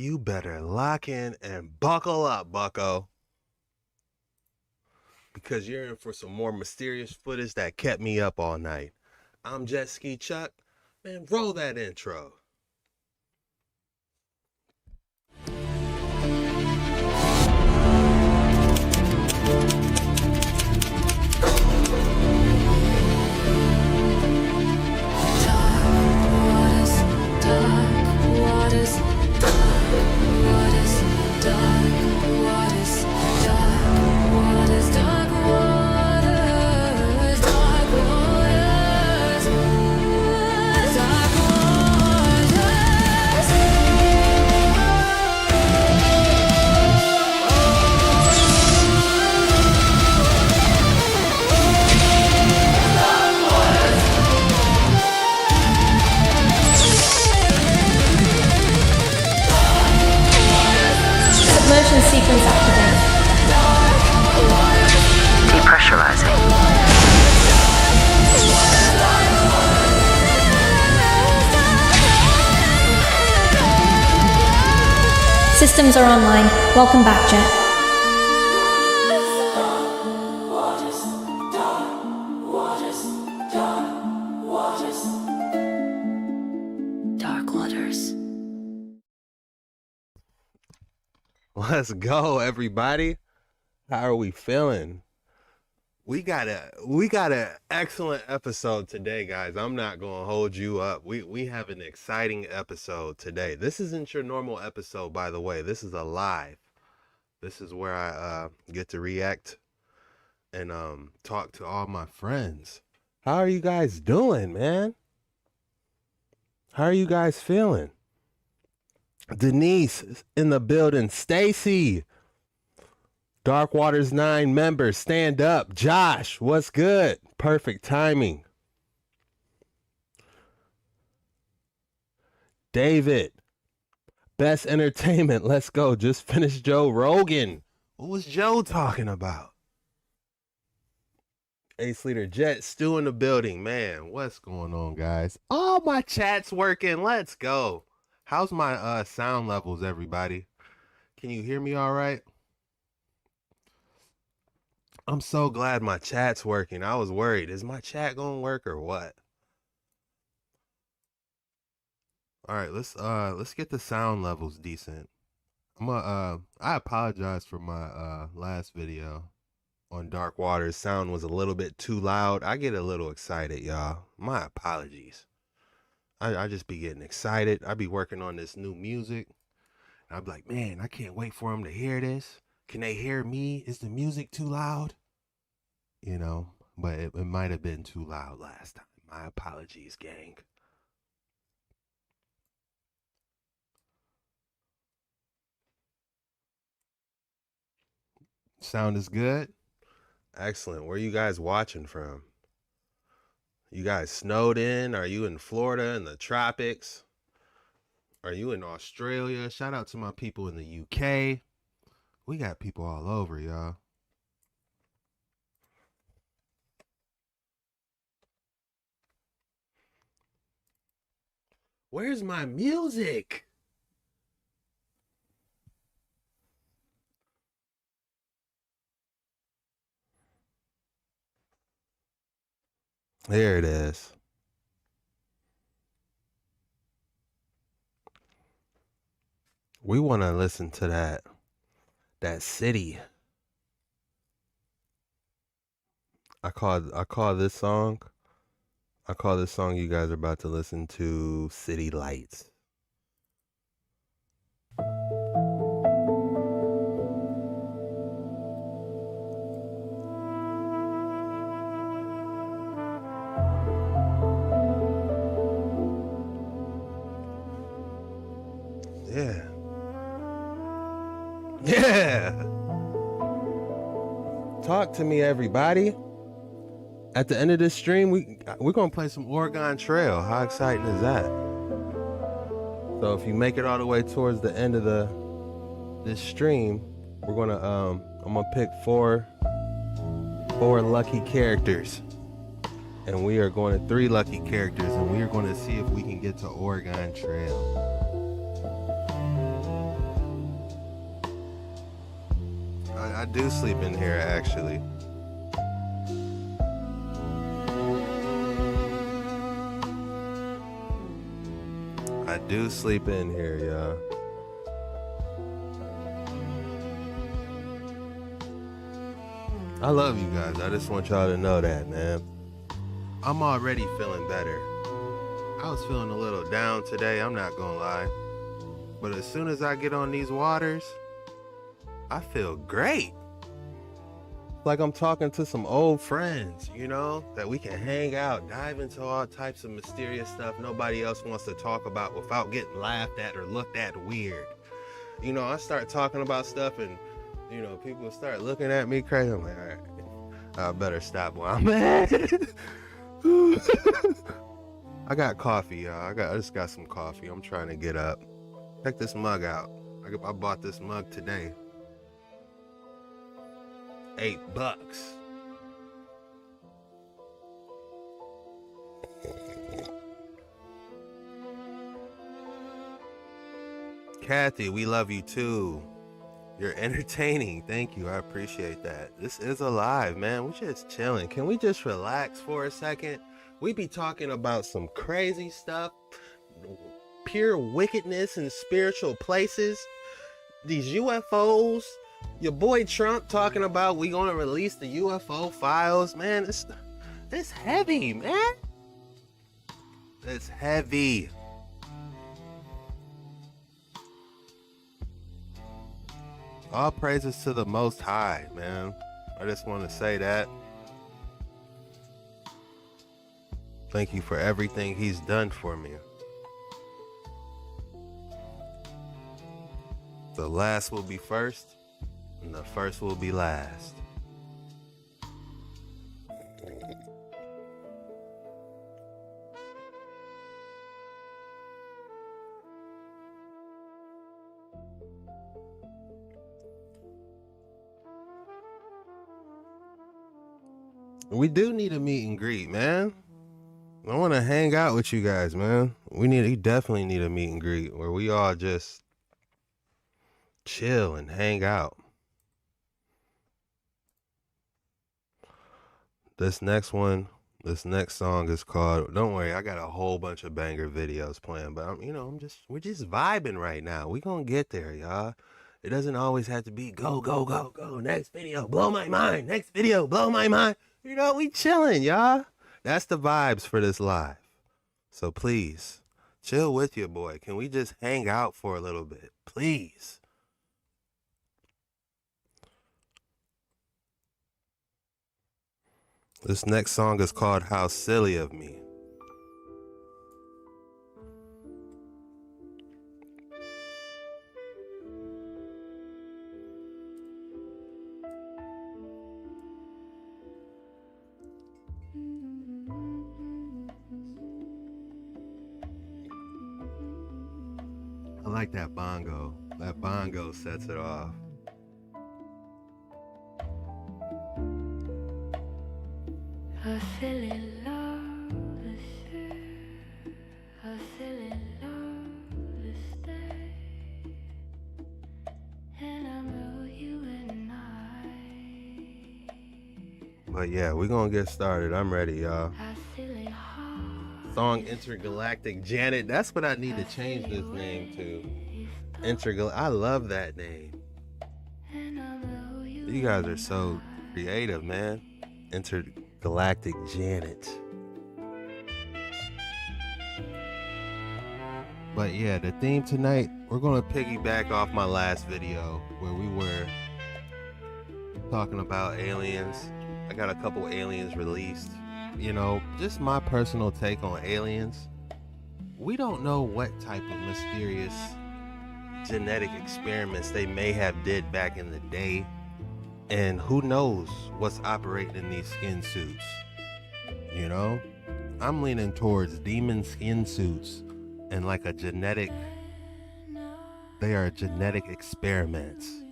You better lock in and buckle up, bucko. Because you're in for some more mysterious footage that kept me up all night. I'm Jet Ski Chuck. Man, roll that intro. Submersion sequence activated. Depressurizing. Systems are online. Welcome back, Jet. Dark waters. Let's go, everybody. How are we feeling? We got an excellent episode today, guys. I'm not gonna hold you up. We have an exciting episode today. This isn't your normal episode, by the way. This is a live. This is where I get to react and talk to all my friends. How are you guys doing, man? How are you guys feeling? Denise in the building. Stacy. Dark Waters 9 members, stand up. Josh, what's good? Perfect timing. David, best entertainment. Let's go. Just finished Joe Rogan. What was Joe talking about? Ace Leader Jet, Stu in the building. Man, what's going on, guys? Oh, my chat's working. Let's go. How's my sound levels, everybody? Can you hear me all right? I'm so glad my chat's working. I was worried. Is my chat gonna work or what? All right, let's get the sound levels decent. I apologize for my last video on Dark Waters. Sound was a little bit too loud. I get a little excited, y'all. My apologies. I just be getting excited. I be working on this new music. And I'm like, man, I can't wait for them to hear this. Can they hear me? Is the music too loud? You know, but it might have been too loud last time. My apologies, gang. Sound is good? Excellent. Where are you guys watching from? You guys snowed in? Are you in Florida in the tropics? Are you in Australia? Shout out to my people in the UK. We got people all over, y'all. Where's my music? There it is. We want to listen to that city. I call this song you guys are about to listen to City Lights. Yeah. Yeah. Talk to me, everybody. At the end of this stream, we're gonna play some Oregon Trail. How exciting is that? So if you make it all the way towards the end of this stream, we're gonna I'm gonna pick four lucky characters, and we are going to 3 lucky characters, and we are going to see if we can get to Oregon Trail. I do sleep in here, actually. I do sleep in here, y'all. I love you guys. I just want y'all to know that, man. I'm already feeling better. I was feeling a little down today, I'm not gonna lie. But as soon as I get on these waters, I feel great. Like I'm talking to some old friends, you know, that we can hang out, dive into all types of mysterious stuff nobody else wants to talk about without getting laughed at or looked at weird. You know, I start talking about stuff and, you know, people start looking at me crazy. I'm like, all right, I better stop while I'm at it. I got coffee, y'all. I just got some coffee. I'm trying to get up. Check this mug out. I bought this mug today. $8. Kathy, we love you too. You're entertaining. Thank you. I appreciate that. This is alive, man. We're just chilling. Can we just relax for a second? We be talking about some crazy stuff, pure wickedness in spiritual places. These UFOs. Your boy Trump talking about we gonna release the UFO files. Man, it's heavy, man. It's heavy. All praises to the Most High, man. I just want to say that. Thank you for everything he's done for me. The last will be first, and the first will be last. We do need a meet and greet, man. I want to hang out with you guys, man. We definitely need a meet and greet where we all just chill and hang out. This next song is called, don't worry, I got a whole bunch of banger videos playing, but we're just vibing right now. We gonna get there, y'all. It doesn't always have to be go, go, go, go. Next video, blow my mind. Next video, blow my mind. You know, we chilling, y'all. That's the vibes for this live. So please, chill with your boy. Can we just hang out for a little bit? Please. This next song is called How Silly of Me. I like that bongo. That bongo sets it off. A silly love is here, a silly love is stay, and I know you and I. But yeah, we're gonna get started. I'm ready, y'all. A silly heart. Song Intergalactic Janet. That's what I need to change this name to. I love that name. You guys are so creative, man. Intergalactic Janet. But yeah, the theme tonight, we're gonna piggyback off my last video where we were talking about aliens. I got a couple aliens released. You know, just my personal take on aliens. We don't know what type of mysterious genetic experiments they may have did back in the day, and who knows what's operating in these skin suits. You know, I'm leaning towards demon skin suits and like they are genetic experiments.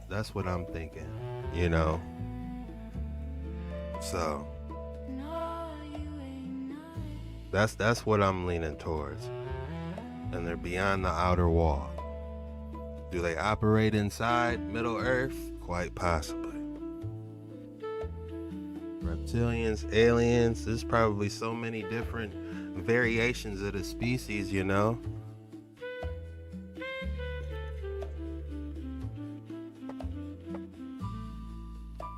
That's what I'm thinking, you know. So that's what I'm leaning towards. And they're beyond the outer wall. Do they operate inside Middle Earth? Quite possibly. Reptilians, aliens, there's probably so many different variations of the species, you know?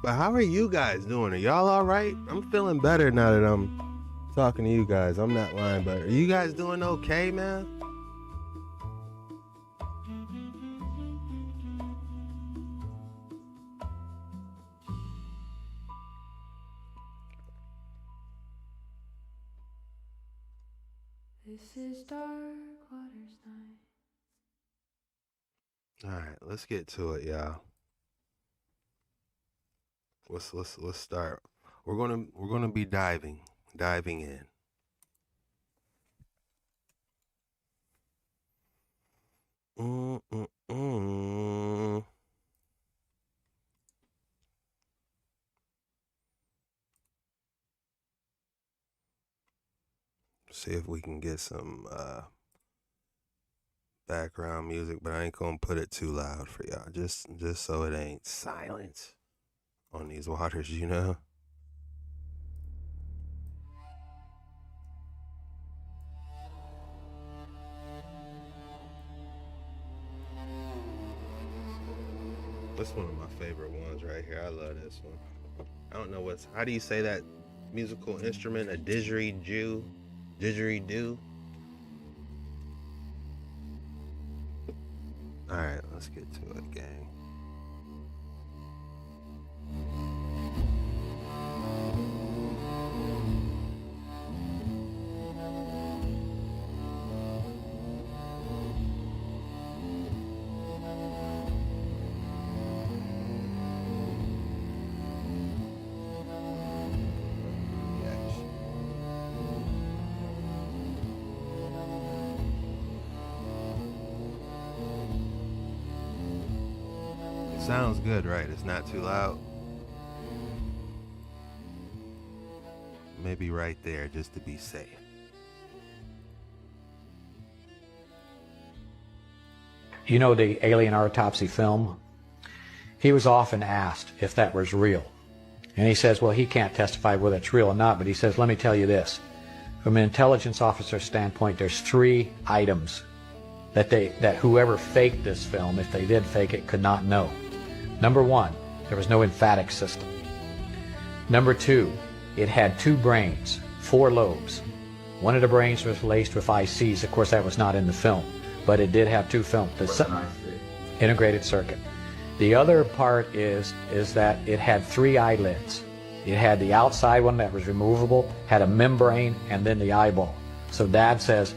But how are you guys doing? Are y'all alright? I'm feeling better now that I'm talking to you guys. I'm not lying, but are you guys doing okay, man? This is Dark Waters Night. Alright, let's get to it, y'all. Let's start. We're gonna be diving in. See if we can get some background music, but I ain't gonna put it too loud for y'all. Just so it ain't silent on these waters, you know? This one of my favorite ones right here. I love this one. I don't know how do you say that musical instrument? A didgeridoo? Didgeridoo? Alright, let's get to it, gang. Sounds good, right? It's not too loud. Maybe right there just to be safe. You know the alien autopsy film? He was often asked if that was real. And he says, well, he can't testify whether it's real or not, but he says, let me tell you this. From an intelligence officer standpoint, there's 3 items that whoever faked this film, if they did fake it, could not know. Number 1, there was no lymphatic system. Number 2, it had 2 brains, 4 lobes. One of the brains was laced with ICs. Of course, that was not in the film, but it did have 2 films. Integrated circuit. The other part is that it had 3 eyelids. It had the outside one that was removable, had a membrane, and then the eyeball. So Dad says,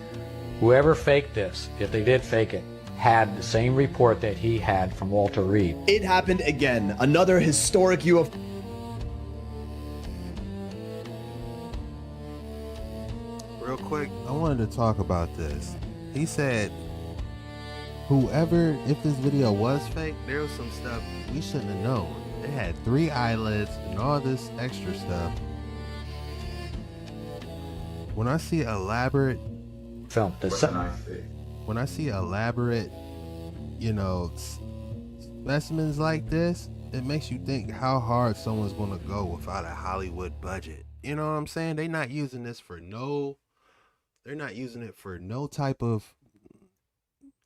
whoever faked this, if they did fake it, had the same report that he had from Walter Reed. It happened again. Another historic UFO. Real quick, I wanted to talk about this. He said, whoever, if this video was fake, there was some stuff we shouldn't have known. It had 3 eyelids and all this extra stuff. When I see elaborate Film. when I see elaborate, you know, specimens like this, it makes you think how hard someone's gonna go without a Hollywood budget. You know what I'm saying? They're not using this for they're not using it for no type of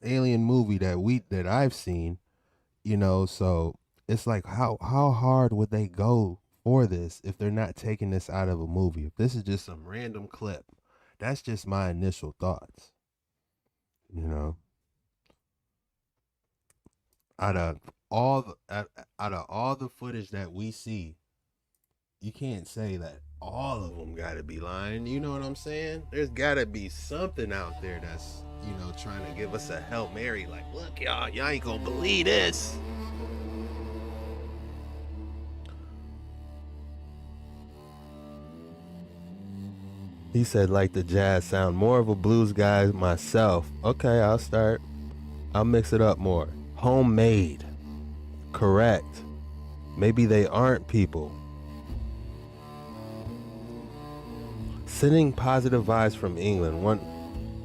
alien movie that I've seen, you know, so it's like how hard would they go for this if they're not taking this out of a movie? If this is just some random clip, that's just my initial thoughts. You know, out of all the footage that we see, you can't say that all of them got to be lying. You know what I'm saying? There's got to be something out there that's, you know, trying to give us a Hail Mary. Like, look, y'all ain't gonna believe this. He said, like the jazz sound, more of a blues guy myself. Okay, I'll mix it up more. Homemade. Correct. Maybe they aren't people. Sending positive vibes from England.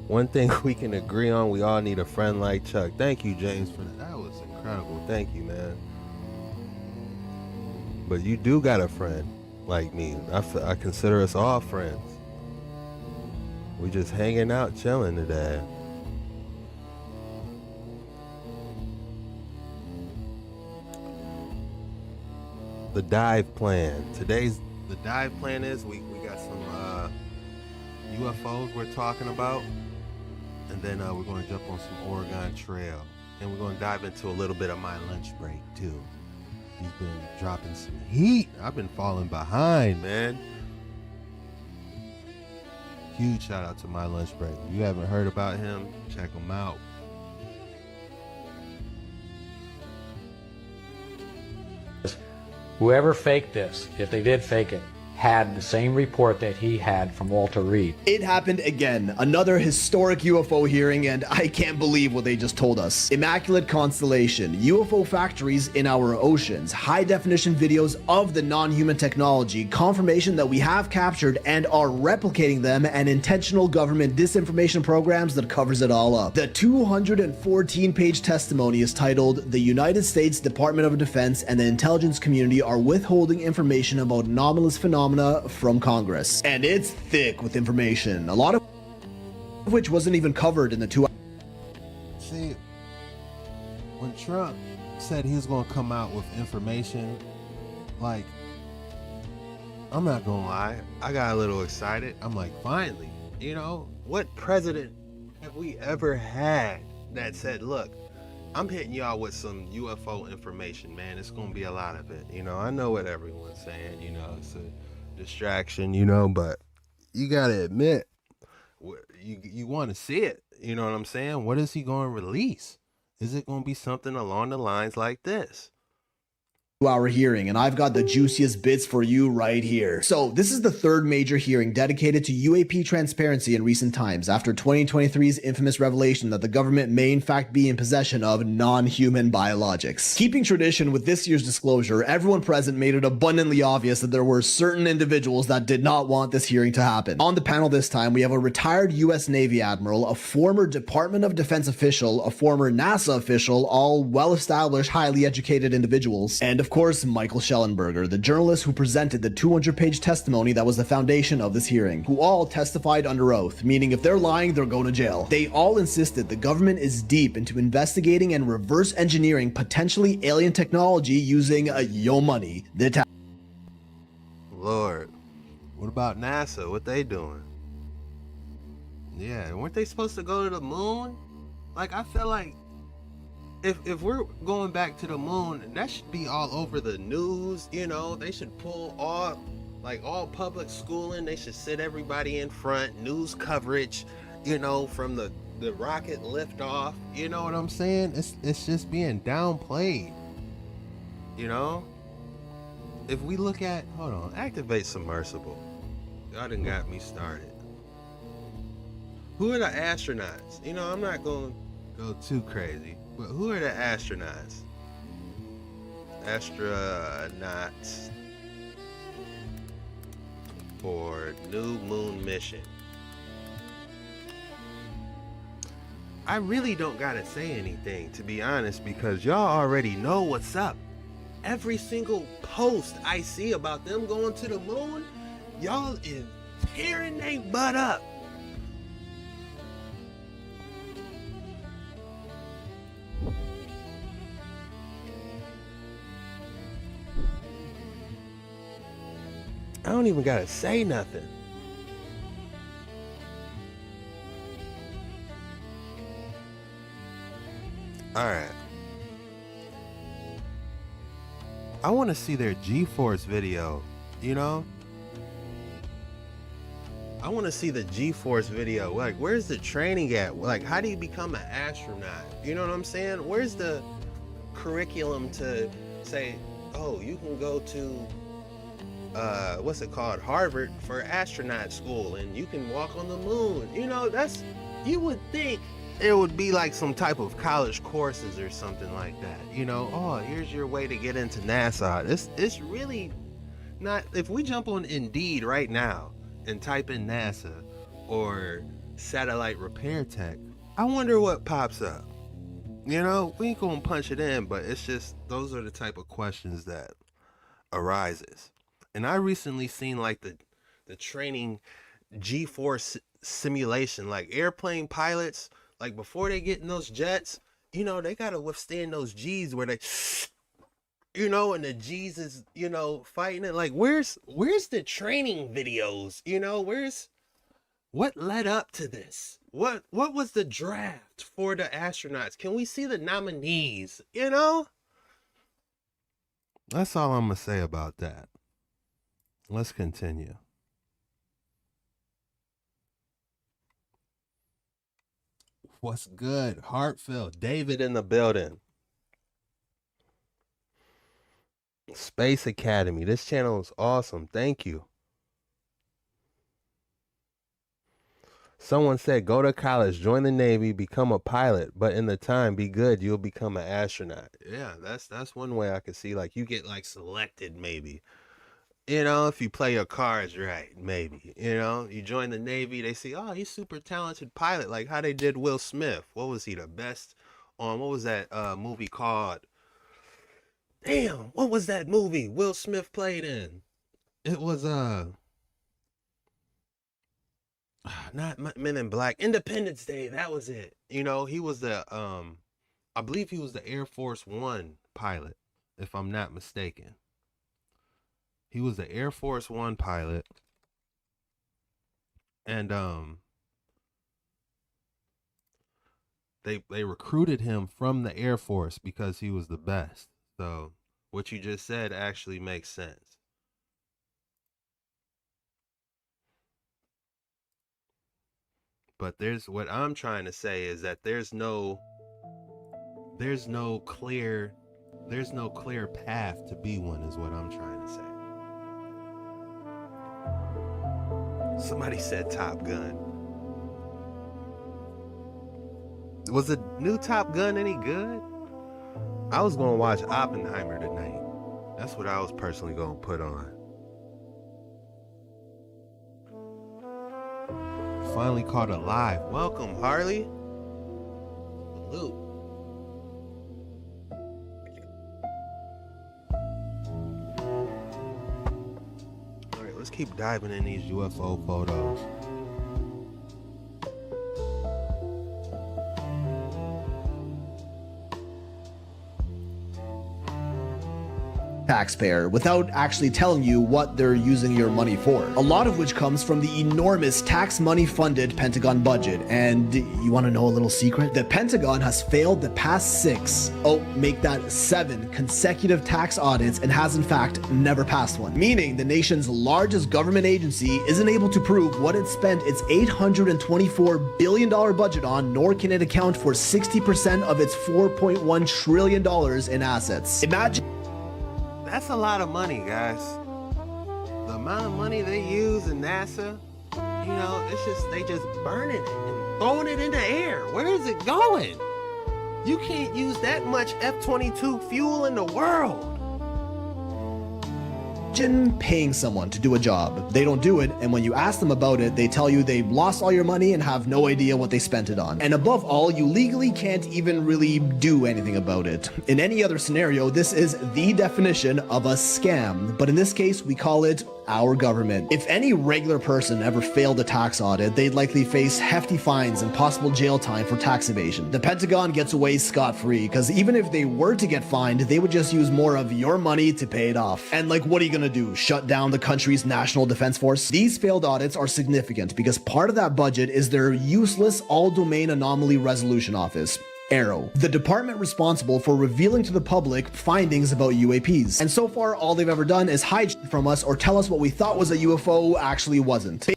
One thing we can agree on, we all need a friend like Chuck. Thank you, James, for that. That was incredible. Thank you, man. But you do got a friend like me. I consider us all friends. We just hanging out, chilling today. The dive plan. The dive plan is we got some UFOs we're talking about, and then we're going to jump on some Oregon Trail, and we're going to dive into a little bit of my lunch break too. He's been dropping some heat. I've been falling behind, man. Huge shout out to my lunch break. If you haven't heard about him, check him out. Whoever faked this, if they did fake it, had the same report that he had from Walter Reed. It happened again. Another historic UFO hearing, and I can't believe what they just told us. Immaculate Constellation, UFO factories in our oceans, high-definition videos of the non-human technology, confirmation that we have captured and are replicating them, and intentional government disinformation programs that covers it all up. The 214-page testimony is titled, "The United States Department of Defense and the intelligence community are withholding information about anomalous phenomena from Congress." And it's thick with information, a lot of which wasn't even covered in the 2 hours. See, when Trump said he was going to come out with information, like, I'm not going to lie, I got a little excited. I'm like, finally, you know, what president have we ever had that said, look, I'm hitting y'all with some UFO information, man. It's going to be a lot of it. You know, I know what everyone's saying, you know, it's a distraction, you know, but you got to admit, you want to see it. You know what I'm saying? What is he going to release? Is it going to be something along the lines like this? Hour hearing, and I've got the juiciest bits for you right here. So this is the third major hearing dedicated to UAP transparency in recent times after 2023's infamous revelation that the government may in fact be in possession of non-human biologics. Keeping tradition with this year's disclosure, everyone present made it abundantly obvious that there were certain individuals that did not want this hearing to happen. On the panel this time, we have a retired US Navy admiral, a former Department of Defense official, a former NASA official, all well-established, highly educated individuals, and of course, Michael Schellenberger, the journalist who presented the 200-page testimony that was the foundation of this hearing, who all testified under oath, meaning if they're lying, they're going to jail. They all insisted the government is deep into investigating and reverse engineering potentially alien technology using yo money. Lord, what about NASA? What they doing? Yeah, weren't they supposed to go to the moon? Like, I feel like if we're going back to the moon, that should be all over the news, you know. They should pull all public schooling, they should sit everybody in front, news coverage, you know, from the rocket liftoff, you know what I'm saying? It's just being downplayed, you know. If we look at, hold on, activate submersible. Y'all done got me started. Who are the astronauts? You know, I'm not gonna go too crazy, but who are the astronauts? Astronauts for new moon mission. I really don't gotta say anything, to be honest, because y'all already know what's up. Every single post I see about them going to the moon, y'all is tearing their butt up. I don't even gotta say nothing. All right. I want to see their G-Force video, you know? I want to see the G-Force video. Like, where's the training at? Like, how do you become an astronaut? You know what I'm saying? Where's the curriculum to say, oh, you can go to what's it called, Harvard for astronaut school, and you can walk on the moon. You know, you would think it would be like some type of college courses or something like that. You know, oh, here's your way to get into NASA. It's really not. If we jump on Indeed right now and type in NASA or satellite repair tech, I wonder what pops up. You know, we ain't gonna punch it in, but it's just those are the type of questions that arises. And I recently seen like the training G-force simulation, like airplane pilots, like before they get in those jets, you know, they gotta withstand those G's where they, you know, and the G's is, you know, fighting it. Like, where's the training videos? You know, what led up to this? What was the draft for the astronauts? Can we see the nominees? You know? That's all I'm gonna say about that. Let's continue. What's good? Heartfelt. David in the building. Space Academy. This channel is awesome. Thank you. Someone said, go to college, join the Navy, become a pilot, but in the time, be good, you'll become an astronaut. Yeah, that's one way I could see, like, you get, like, selected, maybe. You know, if you play your cards right, maybe. You know, you join the Navy, they see, oh, he's super talented pilot, like how they did Will Smith. What was he, the best on, what was that movie called? Damn, what was that movie Will Smith played in? It was, not Men in Black, Independence Day, that was it. You know, he was the I believe he was the Air Force One pilot, if I'm not mistaken. He was the Air Force One pilot, and they recruited him from the Air Force because he was the best. So what you just said actually makes sense. But what I'm trying to say is that there's no clear path to be one, is what I'm trying to say. Somebody said Top Gun. Was the new Top Gun any good? I was gonna watch Oppenheimer tonight. That's what I was personally gonna put on. Finally caught it live. Welcome, Harley. Salute. All right, let's keep diving in these UFO photos. Taxpayer without actually telling you what they're using your money for. A lot of which comes from the enormous tax money funded Pentagon budget. And you want to know a little secret? The Pentagon has failed the past 7 consecutive tax audits and has in fact never passed one. Meaning the nation's largest government agency isn't able to prove what it spent its $824 billion budget on, nor can it account for 60% of its $4.1 trillion in assets. Imagine. That's a lot of money, guys. The amount of money they use in NASA, you know, they just burning it and throwing it in the air. Where is it going? You can't use that much F-22 fuel in the world. Imagine paying someone to do a job. They don't do it, and when you ask them about it, they tell you they lost all your money and have no idea what they spent it on. And above all, you legally can't even really do anything about it. In any other scenario, this is the definition of a scam, but in this case, we call it our government. If any regular person ever failed a tax audit, they'd likely face hefty fines and possible jail time for tax evasion. The Pentagon gets away scot-free, because even if they were to get fined, they would just use more of your money to pay it off. And like, what are you gonna do? Shut down the country's national defense force? These failed audits are significant because part of that budget is their useless all-domain anomaly resolution office, AARO, the department responsible for revealing to the public findings about UAPs. And so far, all they've ever done is hide shit from us or tell us what we thought was a UFO actually wasn't.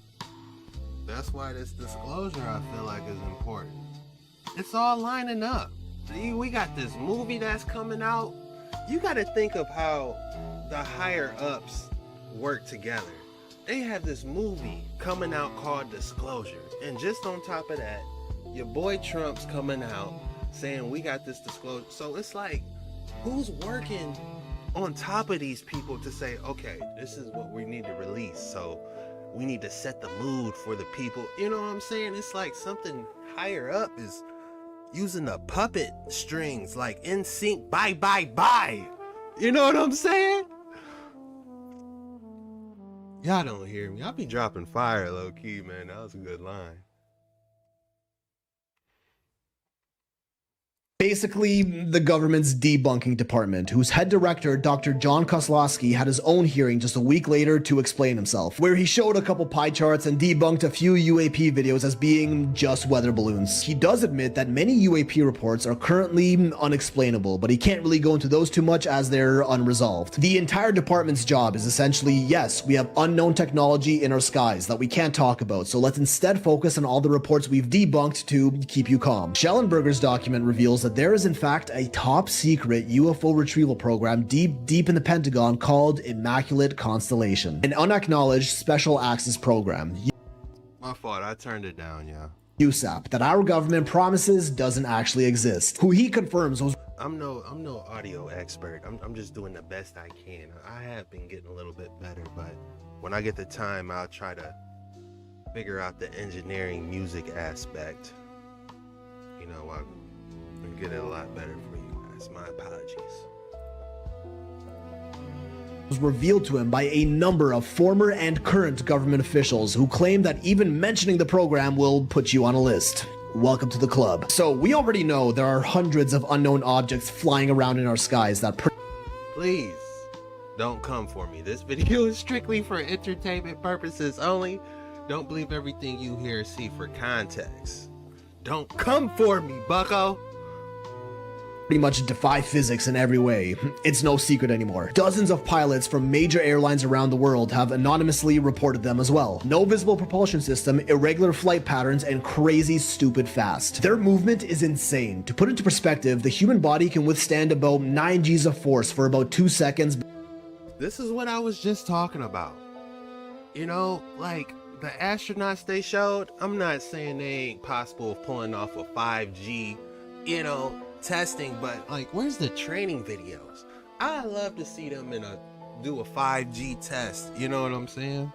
That's why this disclosure, I feel like, is important. It's all lining up. See, we got this movie that's coming out. You got to think of how the higher ups work together. They have this movie coming out called Disclosure. And just on top of that, your boy Trump's coming out saying we got this disclosure. So it's like, who's working on top of these people to say, okay, this is what we need to release. So we need to set the mood for the people. You know what I'm saying? It's like something higher up is using the puppet strings, like NSYNC, bye, bye, bye. You know what I'm saying? Y'all don't hear me. I'll be dropping fire low key, man. That was a good line. Basically, the government's debunking department, whose head director, Dr. John Kozlowski, had his own hearing just a week later to explain himself, where he showed a couple pie charts and debunked a few UAP videos as being just weather balloons. He does admit that many UAP reports are currently unexplainable, but he can't really go into those too much as they're unresolved. The entire department's job is essentially, yes, we have unknown technology in our skies that we can't talk about, so let's instead focus on all the reports we've debunked to keep you calm. Schellenberger's document reveals that there is in fact a top secret UFO retrieval program deep in the Pentagon called Immaculate Constellation, an unacknowledged special access program, My fault, I turned it down, yeah. USAP, that our government promises doesn't actually exist, who he confirms was I'm no audio expert. I'm just doing the best I can. I have been getting a little bit better, but when I get the time, I'll try to figure out the engineering music aspect. You know, I'll get it a lot better for you guys. My apologies. was revealed to him by a number of former and current government officials who claim that even mentioning the program will put you on a list. Welcome to the club. So we already know there are hundreds of unknown objects flying around in our skies that Please don't come for me. This video is strictly for entertainment purposes only. Don't believe everything you hear or see for context. Don't come for me, bucko. pretty much defy physics in every way. It's no secret anymore. Dozens of pilots from major airlines around the world have anonymously reported them as well. No visible propulsion system, irregular flight patterns, and crazy stupid fast. Their movement is insane. To put into perspective, the human body can withstand about 9 Gs of force for about 2 seconds. This is what I was just talking about. You know, like the astronauts they showed, I'm not saying they ain't possible of pulling off a 5G, you know, testing, but like where's the training videos? I love to see them do a 5G test, you know what I'm saying?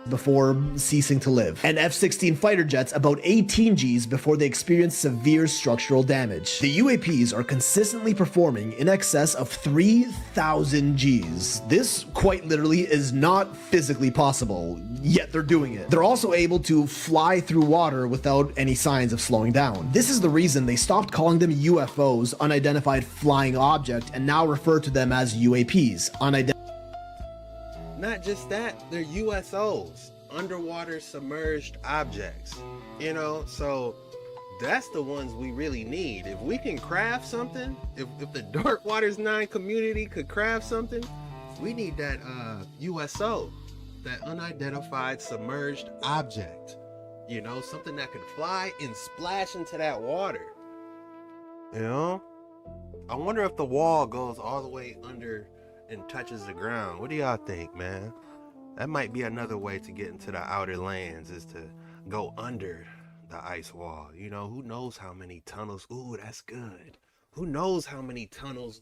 Before ceasing to live, and F-16 fighter jets about 18 Gs before they experience severe structural damage. The UAPs are consistently performing in excess of 3,000 Gs. This, quite literally, is not physically possible, yet they're doing it. They're also able to fly through water without any signs of slowing down. This is the reason they stopped calling them UFOs, unidentified flying object, and now refer to them as UAPs, Not just that, they're USOs, underwater submerged objects, you know, so that's the ones we really need. If we can craft something, if the Dark Waters 9 community could craft something, we need that USO, that unidentified submerged object, you know, something that could fly and splash into that water, you know. I wonder if the wall goes all the way under and touches the ground. What do y'all think, man? That might be another way to get into the outer lands, is to go under the ice wall. You know, who knows how many tunnels? Ooh, that's good. Who knows how many tunnels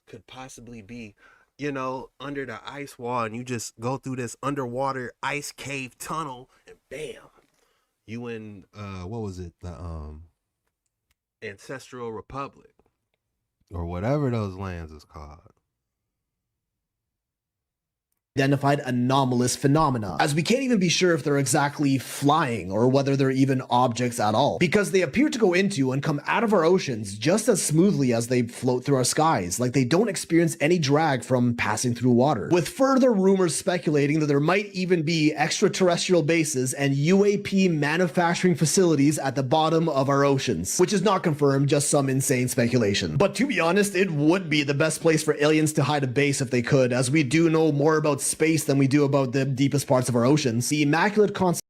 could possibly be, you know, under the ice wall, and you just go through this underwater ice cave tunnel and bam, you in what was it, the Ancestral Republic or whatever those lands is called. Identified anomalous phenomena, as we can't even be sure if they're exactly flying or whether they're even objects at all, because they appear to go into and come out of our oceans just as smoothly as they float through our skies, like they don't experience any drag from passing through water, with further rumors speculating that there might even be extraterrestrial bases and UAP manufacturing facilities at the bottom of our oceans, which is not confirmed, just some insane speculation. But to be honest, it would be the best place for aliens to hide a base if they could, as we do know more about space than we do about the deepest parts of our oceans. The Immaculate Constellation.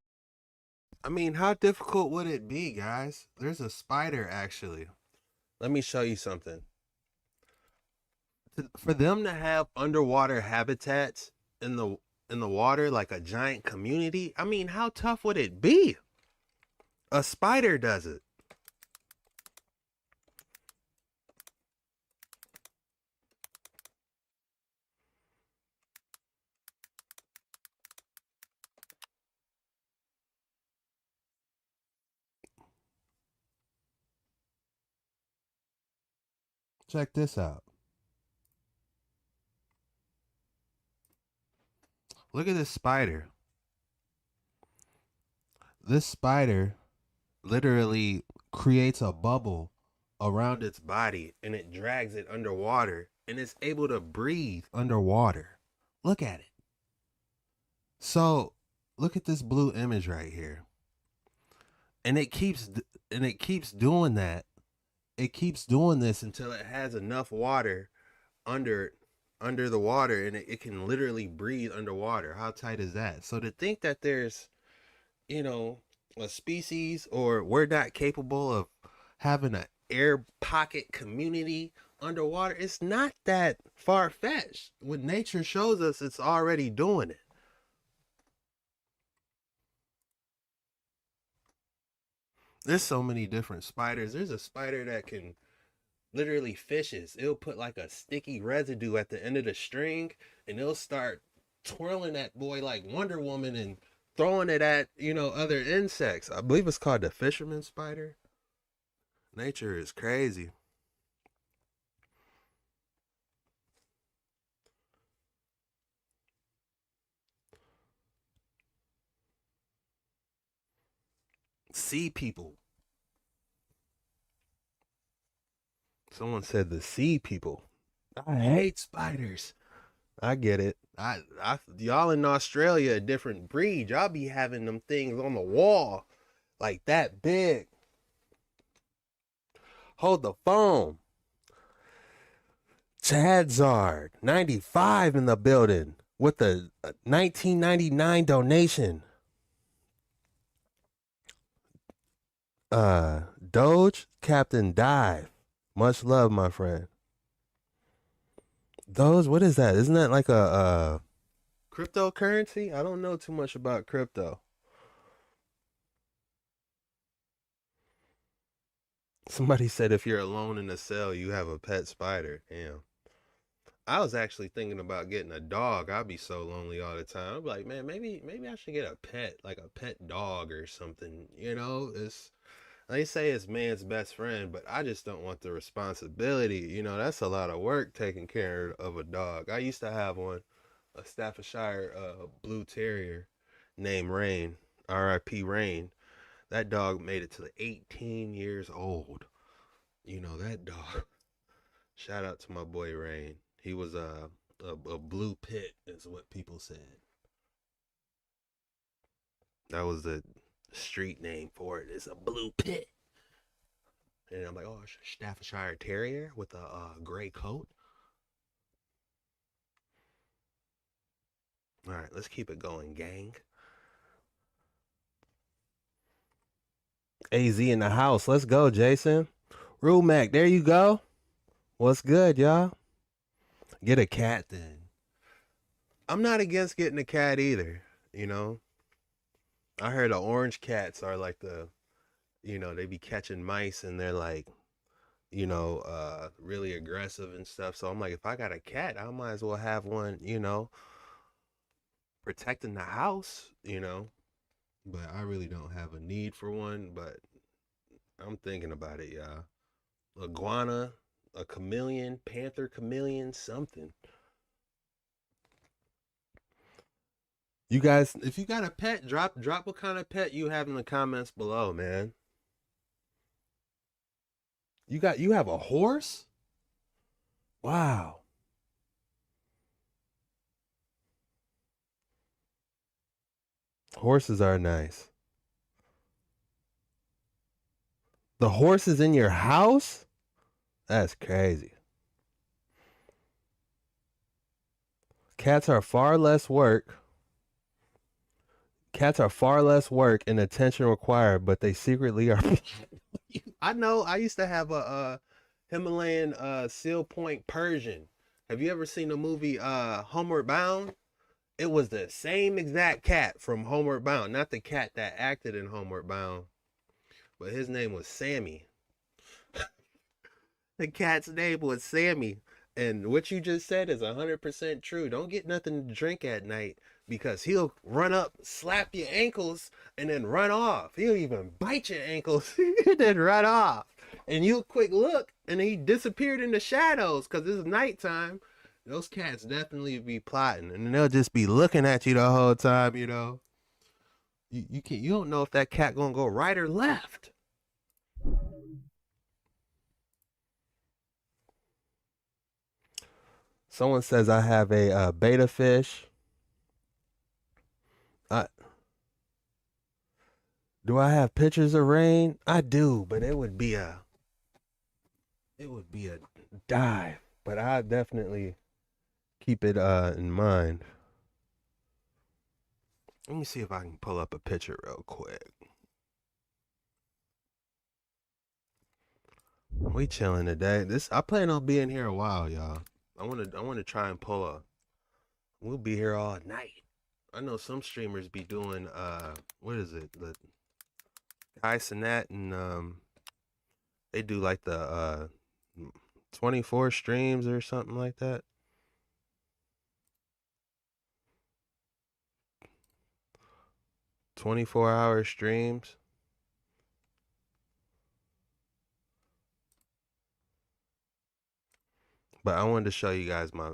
I mean, how difficult would it be, guys? There's a spider, actually. Let me show you something. For them to have underwater habitats in the water, like a giant community, I mean, how tough would it be? A spider does it. Check this out. Look at this spider. This spider literally creates a bubble around its body and it drags it underwater and it's able to breathe underwater. Look at it. So, look at this blue image right here. And it keeps doing that. It keeps doing this until it has enough water under the water, and it can literally breathe underwater. How tight is that? So to think that there's, a species, or we're not capable of having an air pocket community underwater, it's not that far-fetched. When nature shows us, it's already doing it. There's so many different spiders. There's a spider that can literally fishes. It'll put like a sticky residue at the end of the string and it'll start twirling that boy like Wonder Woman and throwing it at, other insects. I believe it's called the fisherman spider. Nature is crazy. Sea people. Someone said the sea people. I hate spiders. I get it. Y'all in Australia, a different breed. Y'all be having them things on the wall like that big. Hold the phone. Chadzard, 95 in the building with the 1999 donation. Doge, Captain Dive. Much love, my friend. Doge, what is that? Isn't that like a cryptocurrency? I don't know too much about crypto. Somebody said if you're alone in a cell, you have a pet spider. Damn. I was actually thinking about getting a dog. I'd be so lonely all the time. I'd be like, man, maybe I should get a pet, like a pet dog or something. They say it's man's best friend, but I just don't want the responsibility. That's a lot of work taking care of a dog. I used to have one, a Staffordshire Blue Terrier named Rain, R.I.P. Rain. That dog made it to the 18 years old. That dog. Shout out to my boy Rain. He was a blue pit, is what people said. That was the street name for it. It's a blue pit. And I'm like, oh, Staffordshire Terrier with a gray coat. All right, let's keep it going, gang. AZ in the house. Let's go, Jason. Rumac, there you go. What's good, y'all? Get a cat then. I'm not against getting a cat either, I heard the orange cats are like they be catching mice and they're like, really aggressive and stuff. So I'm like, if I got a cat, I might as well have one, protecting the house, But I really don't have a need for one, but I'm thinking about it, y'all. Iguana, a chameleon, panther chameleon, something. You guys, if you got a pet, drop what kind of pet you have in the comments below, man. You have a horse? Wow. Horses are nice. The horse is in your house? That's crazy. Cats are far less work and attention required, but they secretly are. I know. I used to have a Himalayan Seal Point Persian. Have you ever seen the movie Homeward Bound? It was the same exact cat from Homeward Bound, not the cat that acted in Homeward Bound, but his name was Sammy. The cat's name was Sammy. And what you just said is 100% true. Don't get nothing to drink at night because he'll run up, slap your ankles, and then run off. He'll even bite your ankles and then run off. and you quick look, and he disappeared in the shadows because it's nighttime. Those cats definitely be plotting, and they'll just be looking at you the whole time. You know, you don't know if that cat gonna go right or left. Someone says I have a beta fish. Do I have pictures of rain? I do, but it would be a dive. But I definitely keep it in mind. Let me see if I can pull up a picture real quick. We chilling today. I plan on being here a while, y'all. I wanna try and pull a. We'll be here all night. I know some streamers be doing what is it? The Guy Sinat and they do like the 24 streams or something like that. "24-hour streams." But I wanted to show you guys my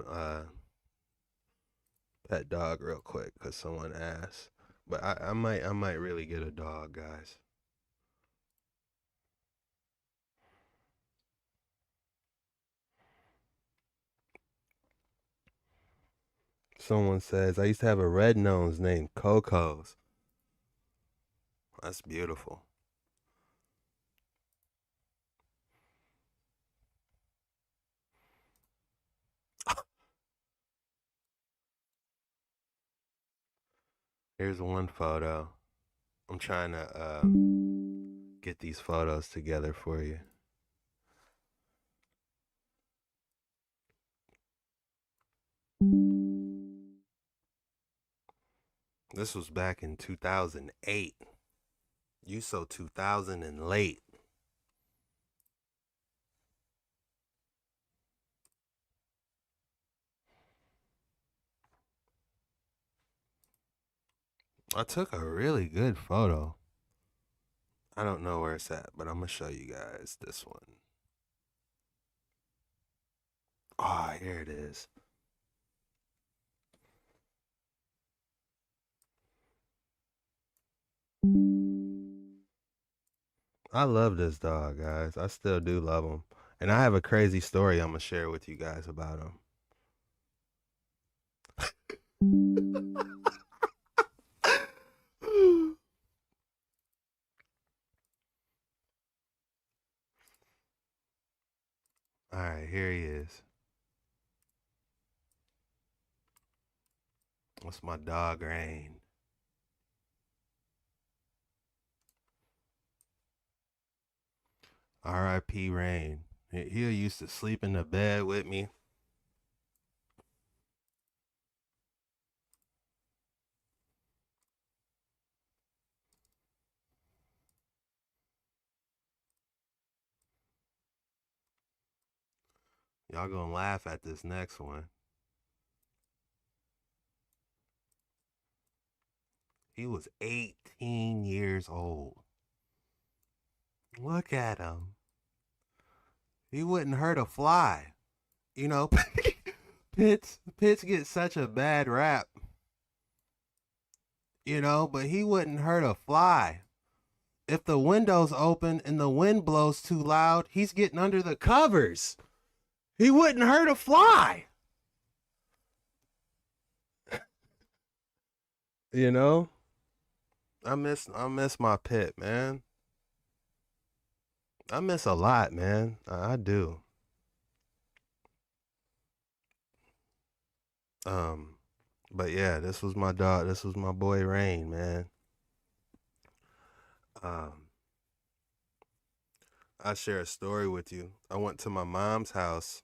pet dog real quick because someone asked. But I might really get a dog, guys. Someone says I used to have a red nose named Coco's. That's beautiful. Here's one photo. I'm trying to get these photos together for you. This was back in 2008. You so 2000 and late. I took a really good photo. I don't know where it's at, but I'm gonna show you guys this one. Ah, here it is. I love this dog, guys. I still do love him. And I have a crazy story I'm gonna share with you guys about him. All right, here he is. What's my dog, Rain? R.I.P. Rain. He used to sleep in the bed with me. Y'all gonna laugh at this next one. He was 18 years old. Look at him. He wouldn't hurt a fly. You know, Pitts get such a bad rap. You know, but he wouldn't hurt a fly. If the window's open and the wind blows too loud, he's getting under the covers. He wouldn't hurt a fly. You know? I miss my pet, man. I miss a lot, man. I do. But yeah, this was my dog. This was my boy Rain, man. I share a story with you. I went to my mom's house,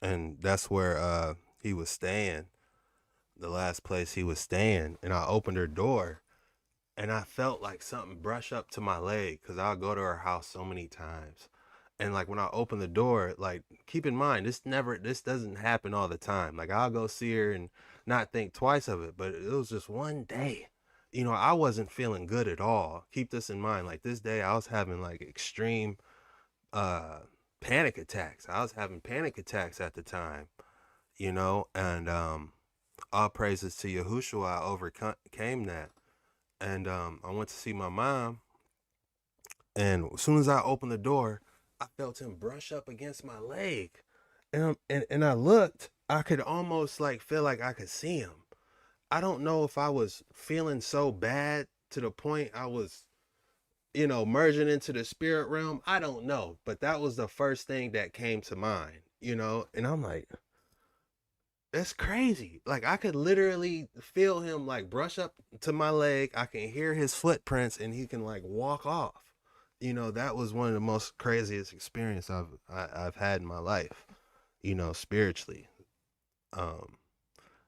and that's where he was staying. The last place he was staying, and I opened her door, and I felt like something brush up to my leg because I'll go to her house so many times. And like when I open the door, like keep in mind this doesn't happen all the time. Like I'll go see her and not think twice of it, but it was just one day. I wasn't feeling good at all. Keep this in mind. Like this day I was having like extreme uh panic attacks. I was having panic attacks at the time, you know, and all praises to Yahushua, I overcame that. And I went to see my mom, and as soon as I opened the door, I felt him brush up against my leg. And I looked, I could almost like feel like I could see him. I don't know if I was feeling so bad to the point I was, you know, merging into the spirit realm. I don't know, but that was the first thing that came to mind, you know, and I'm like, that's crazy. Like I could literally feel him like brush up to my leg. I can hear his footprints and he can like walk off. You know, that was one of the most craziest experiences I've had in my life, you know, spiritually. Um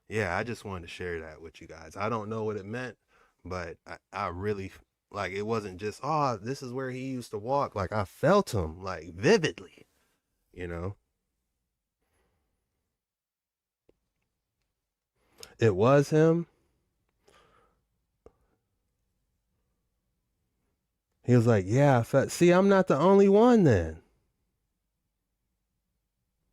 yeah, I just wanted to share that with you guys. I don't know what it meant, but I really like it wasn't just, oh, this is where he used to walk. Like I felt him like vividly, you know. It was him. He was like, yeah, I felt, see, I'm not the only one then.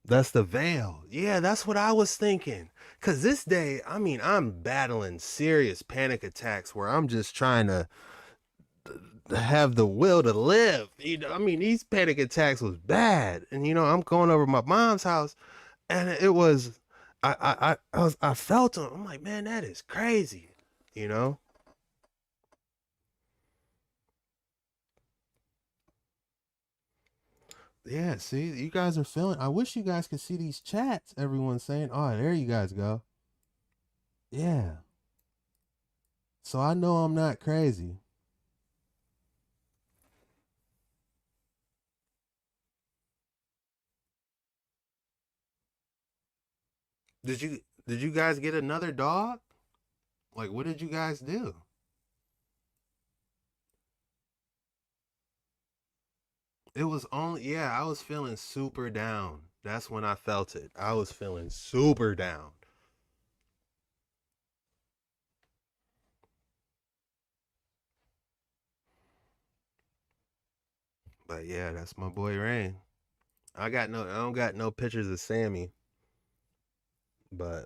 That's the veil. Yeah, that's what I was thinking. Cause this day, I mean, I'm battling serious panic attacks where I'm just trying to have the will to live. You know, I mean, these panic attacks was bad. And you know, I'm going over my mom's house and it was I felt them. I'm like, man, that is crazy. You know? Yeah, see, you guys are feeling. I wish you guys could see these chats. Everyone's saying, "Oh, there you guys go." Yeah. So I know I'm not crazy. Did you guys get another dog? Like what did you guys do? It was only, yeah, I was feeling super down. That's when I felt it. I was feeling super down. But yeah, that's my boy Rain. I don't got no pictures of Sammy, but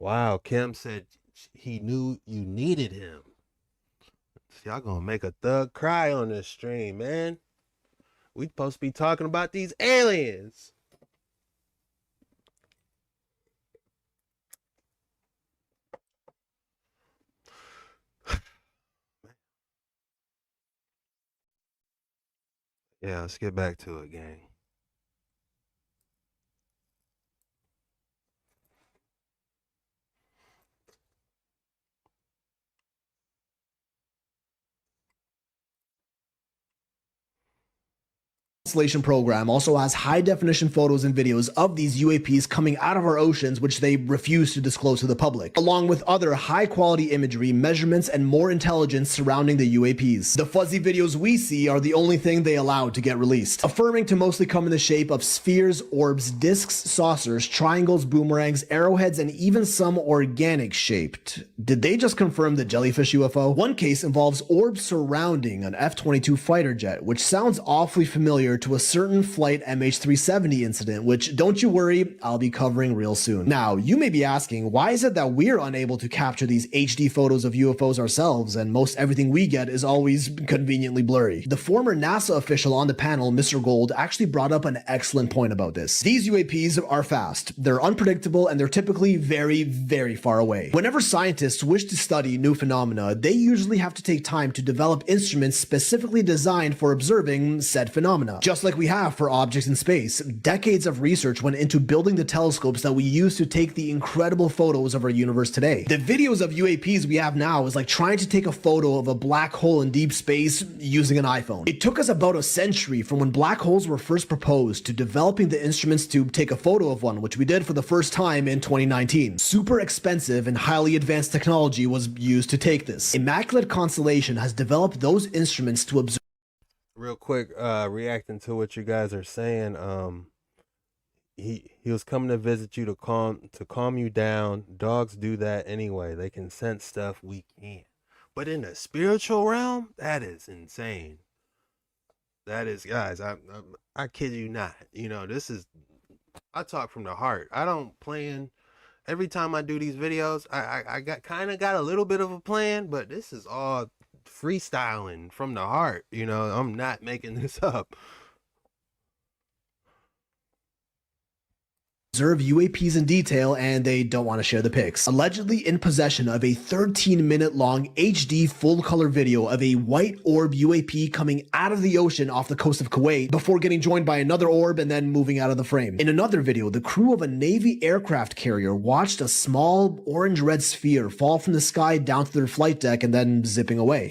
wow, Kim said he knew you needed him. Y'all gonna make a thug cry on this stream, man. We supposed to be talking about these aliens. Yeah, let's get back to it, gang. Constellation program also has high definition photos and videos of these UAPs coming out of our oceans, which they refuse to disclose to the public, along with other high quality imagery, measurements, and more intelligence surrounding the UAPs. The fuzzy videos we see are the only thing they allowed to get released, affirming to mostly come in the shape of spheres, orbs, discs, saucers, triangles, boomerangs, arrowheads, and even some organic shaped. Did they just confirm the jellyfish UFO? One case involves orbs surrounding an F-22 fighter jet, which sounds awfully familiar to a certain flight MH370 incident, which, don't you worry, I'll be covering real soon. Now, you may be asking, why is it that we're unable to capture these HD photos of UFOs ourselves, and most everything we get is always conveniently blurry? The former NASA official on the panel, Mr. Gold, actually brought up an excellent point about this. These UAPs are fast, they're unpredictable, and they're typically very, very far away. Whenever scientists wish to study new phenomena, they usually have to take time to develop instruments specifically designed for observing said phenomena. Just like we have for objects in space, decades of research went into building the telescopes that we use to take the incredible photos of our universe today. The videos of UAPs we have now is like trying to take a photo of a black hole in deep space using an iPhone. It took us about a century from when black holes were first proposed to developing the instruments to take a photo of one, which we did for the first time in 2019. Super expensive and highly advanced technology was used to take this. Immaculate Constellation has developed those instruments to observe. Real quick, reacting to what you guys are saying. He was coming to visit you to calm you down. Dogs do that anyway. They can sense stuff we can't. But in the spiritual realm, that is insane. That is, guys, I kid you not. You know, this is, I talk from the heart. I don't plan. Every time I do these videos, I got kind of got a little bit of a plan, but this is all freestyling from the heart. You know, I'm not making this up. Observe UAPs in detail and they don't want to share the pics. Allegedly in possession of a 13-minute long HD full color video of a white orb UAP coming out of the ocean off the coast of Kuwait before getting joined by another orb and then moving out of the frame. In another video, the crew of a Navy aircraft carrier watched a small orange-red sphere fall from the sky down to their flight deck and then zipping away.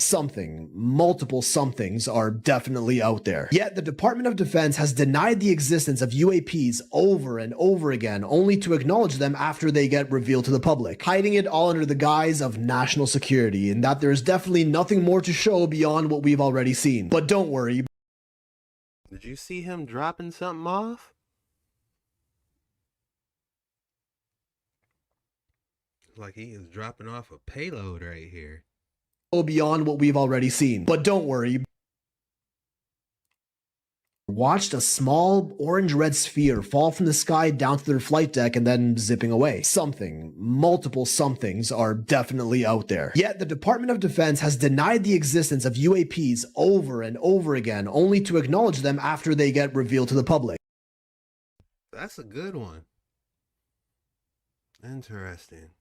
Multiple somethings are definitely out there. Yet the Department of Defense has denied the existence of UAPs over and over again, only to acknowledge them after they get revealed to the public, hiding it all under the guise of national security, and that there is definitely nothing more to show beyond what we've already seen. But don't worry. Did you see him dropping something off? Like he is dropping off a payload right here. Beyond what we've already seen. But don't worry. Watched a small orange-red sphere fall from the sky down to their flight deck and then zipping away. Multiple somethings are definitely out there. Yet the Department of Defense has denied the existence of UAPs over and over again, only to acknowledge them after they get revealed to the public. That's a good one. Interesting.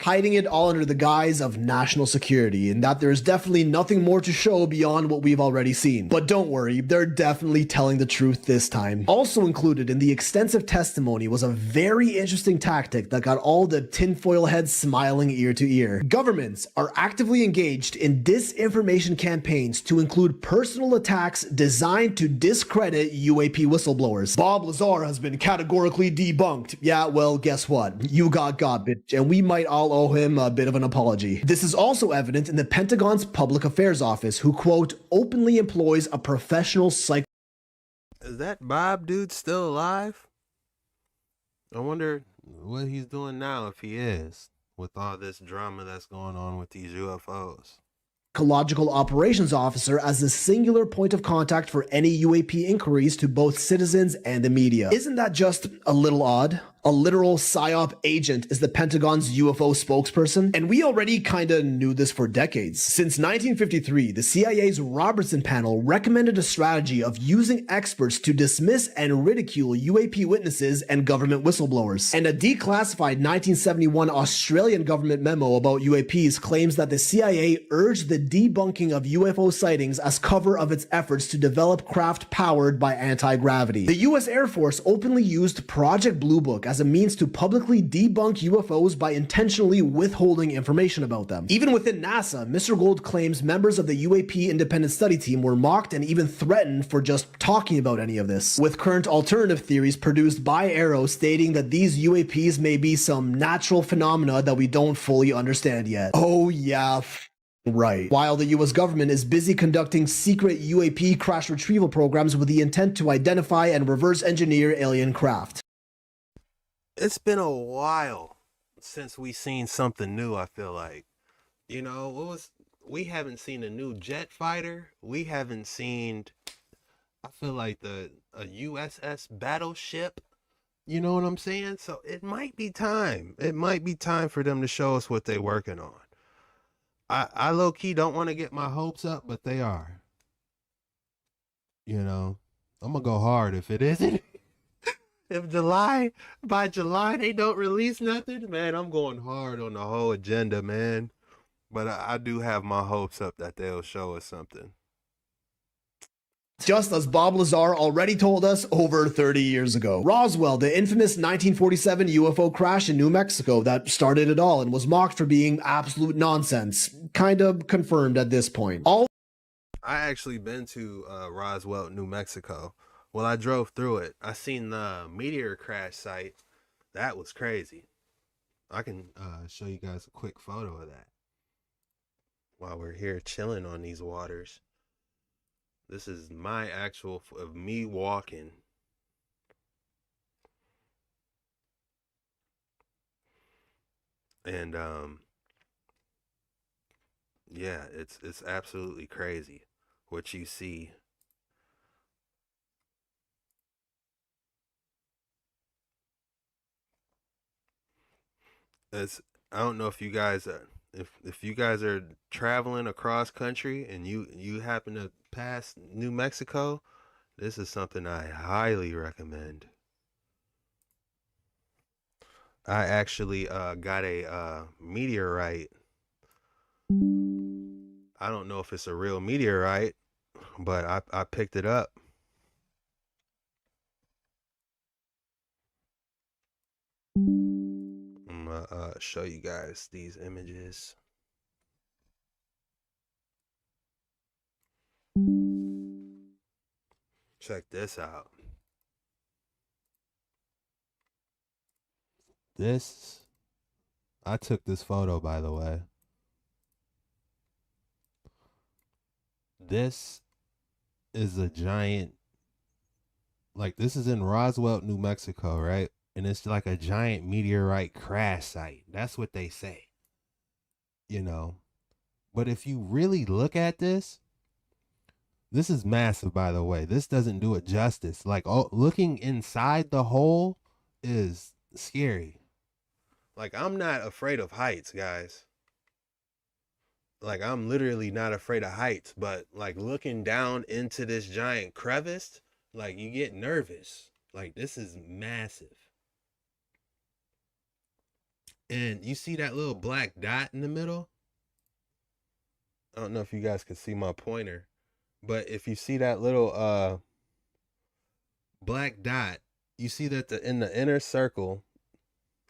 Hiding it all under the guise of national security, and that there's definitely nothing more to show beyond what we've already seen. But don't worry, they're definitely telling the truth this time. Also included in the extensive testimony was a very interesting tactic that got all the tinfoil heads smiling ear to ear. Governments are actively engaged in disinformation campaigns to include personal attacks designed to discredit UAP whistleblowers. Bob Lazar has been categorically debunked. Yeah, well, guess what? You got bitch, and we might all owe him a bit of an apology. This is also evident in the Pentagon's Public Affairs Office, who, quote, openly employs a professional psych. Is that Bob dude still alive? I wonder what he's doing now if he is, with all this drama that's going on with these UFOs. Psychological Operations Officer as the singular point of contact for any UAP inquiries to both citizens and the media. Isn't that just a little odd? A literal PSYOP agent is the Pentagon's UFO spokesperson, and we already kinda knew this for decades. Since 1953, the CIA's Robertson panel recommended a strategy of using experts to dismiss and ridicule UAP witnesses and government whistleblowers. And a declassified 1971 Australian government memo about UAPs claims that the CIA urged the debunking of UFO sightings as cover of its efforts to develop craft powered by anti-gravity. The US Air Force openly used Project Blue Book as a means to publicly debunk UFOs by intentionally withholding information about them. Even within NASA, Mr. Gold claims members of the UAP independent study team were mocked and even threatened for just talking about any of this, with current alternative theories produced by Arrow stating that these UAPs may be some natural phenomena that we don't fully understand yet. Oh yeah, right. While the US government is busy conducting secret UAP crash retrieval programs with the intent to identify and reverse engineer alien craft. It's been a while since we seen something new, I feel like. You know, we haven't seen a new jet fighter. We haven't seen, I feel like a USS battleship. You know what I'm saying? So it might be time. It might be time for them to show us what they're working on. I low-key don't want to get my hopes up, but they are. You know, I'm going to go hard if it isn't. If by July they don't release nothing, man, I'm going hard on the whole agenda, man. But I do have my hopes up that they'll show us something. Just as Bob Lazar already told us over 30 years ago. Roswell, the infamous 1947 UFO crash in New Mexico that started it all and was mocked for being absolute nonsense, kind of confirmed at this point. I actually been to Roswell, New Mexico. Well, I drove through it. I seen the meteor crash site. That was crazy. I can show you guys a quick photo of that while we're here chilling on these waters. This is my actual of me walking. And yeah, it's absolutely crazy what you see It's I don't know if you guys if you guys are traveling across country and you happen to pass New Mexico, this is something I highly recommend. I actually got a meteorite. I don't know if it's a real meteorite, but I picked it up. I'm gonna show you guys these images. Check this out. This I took this photo, by the way. This is a giant, like, this is in Roswell, New Mexico, right? And it's like a giant meteorite crash site. That's what they say, you know. But if you really look at this is massive, by the way. This doesn't do it justice. Like, oh, looking inside the hole is scary. Like, I'm not afraid of heights, guys. Like, I'm literally not afraid of heights, but like looking down into this giant crevice, like, you get nervous. Like, this is massive. And you see that little black dot in the middle? I don't know if you guys can see my pointer, but if you see that little black dot, you see that in the inner circle.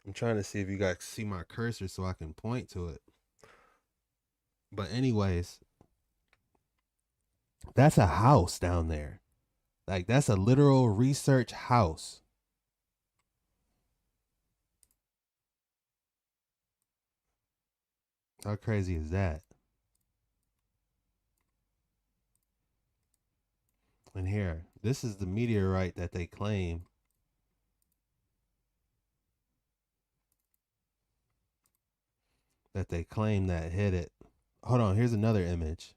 I'm trying to see if you guys see my cursor so I can point to it. But anyways, that's a house down there. Like, that's a literal research house. How crazy is that? And here, this is the meteorite that they claim. That they claim that hit it. Hold on, here's another image.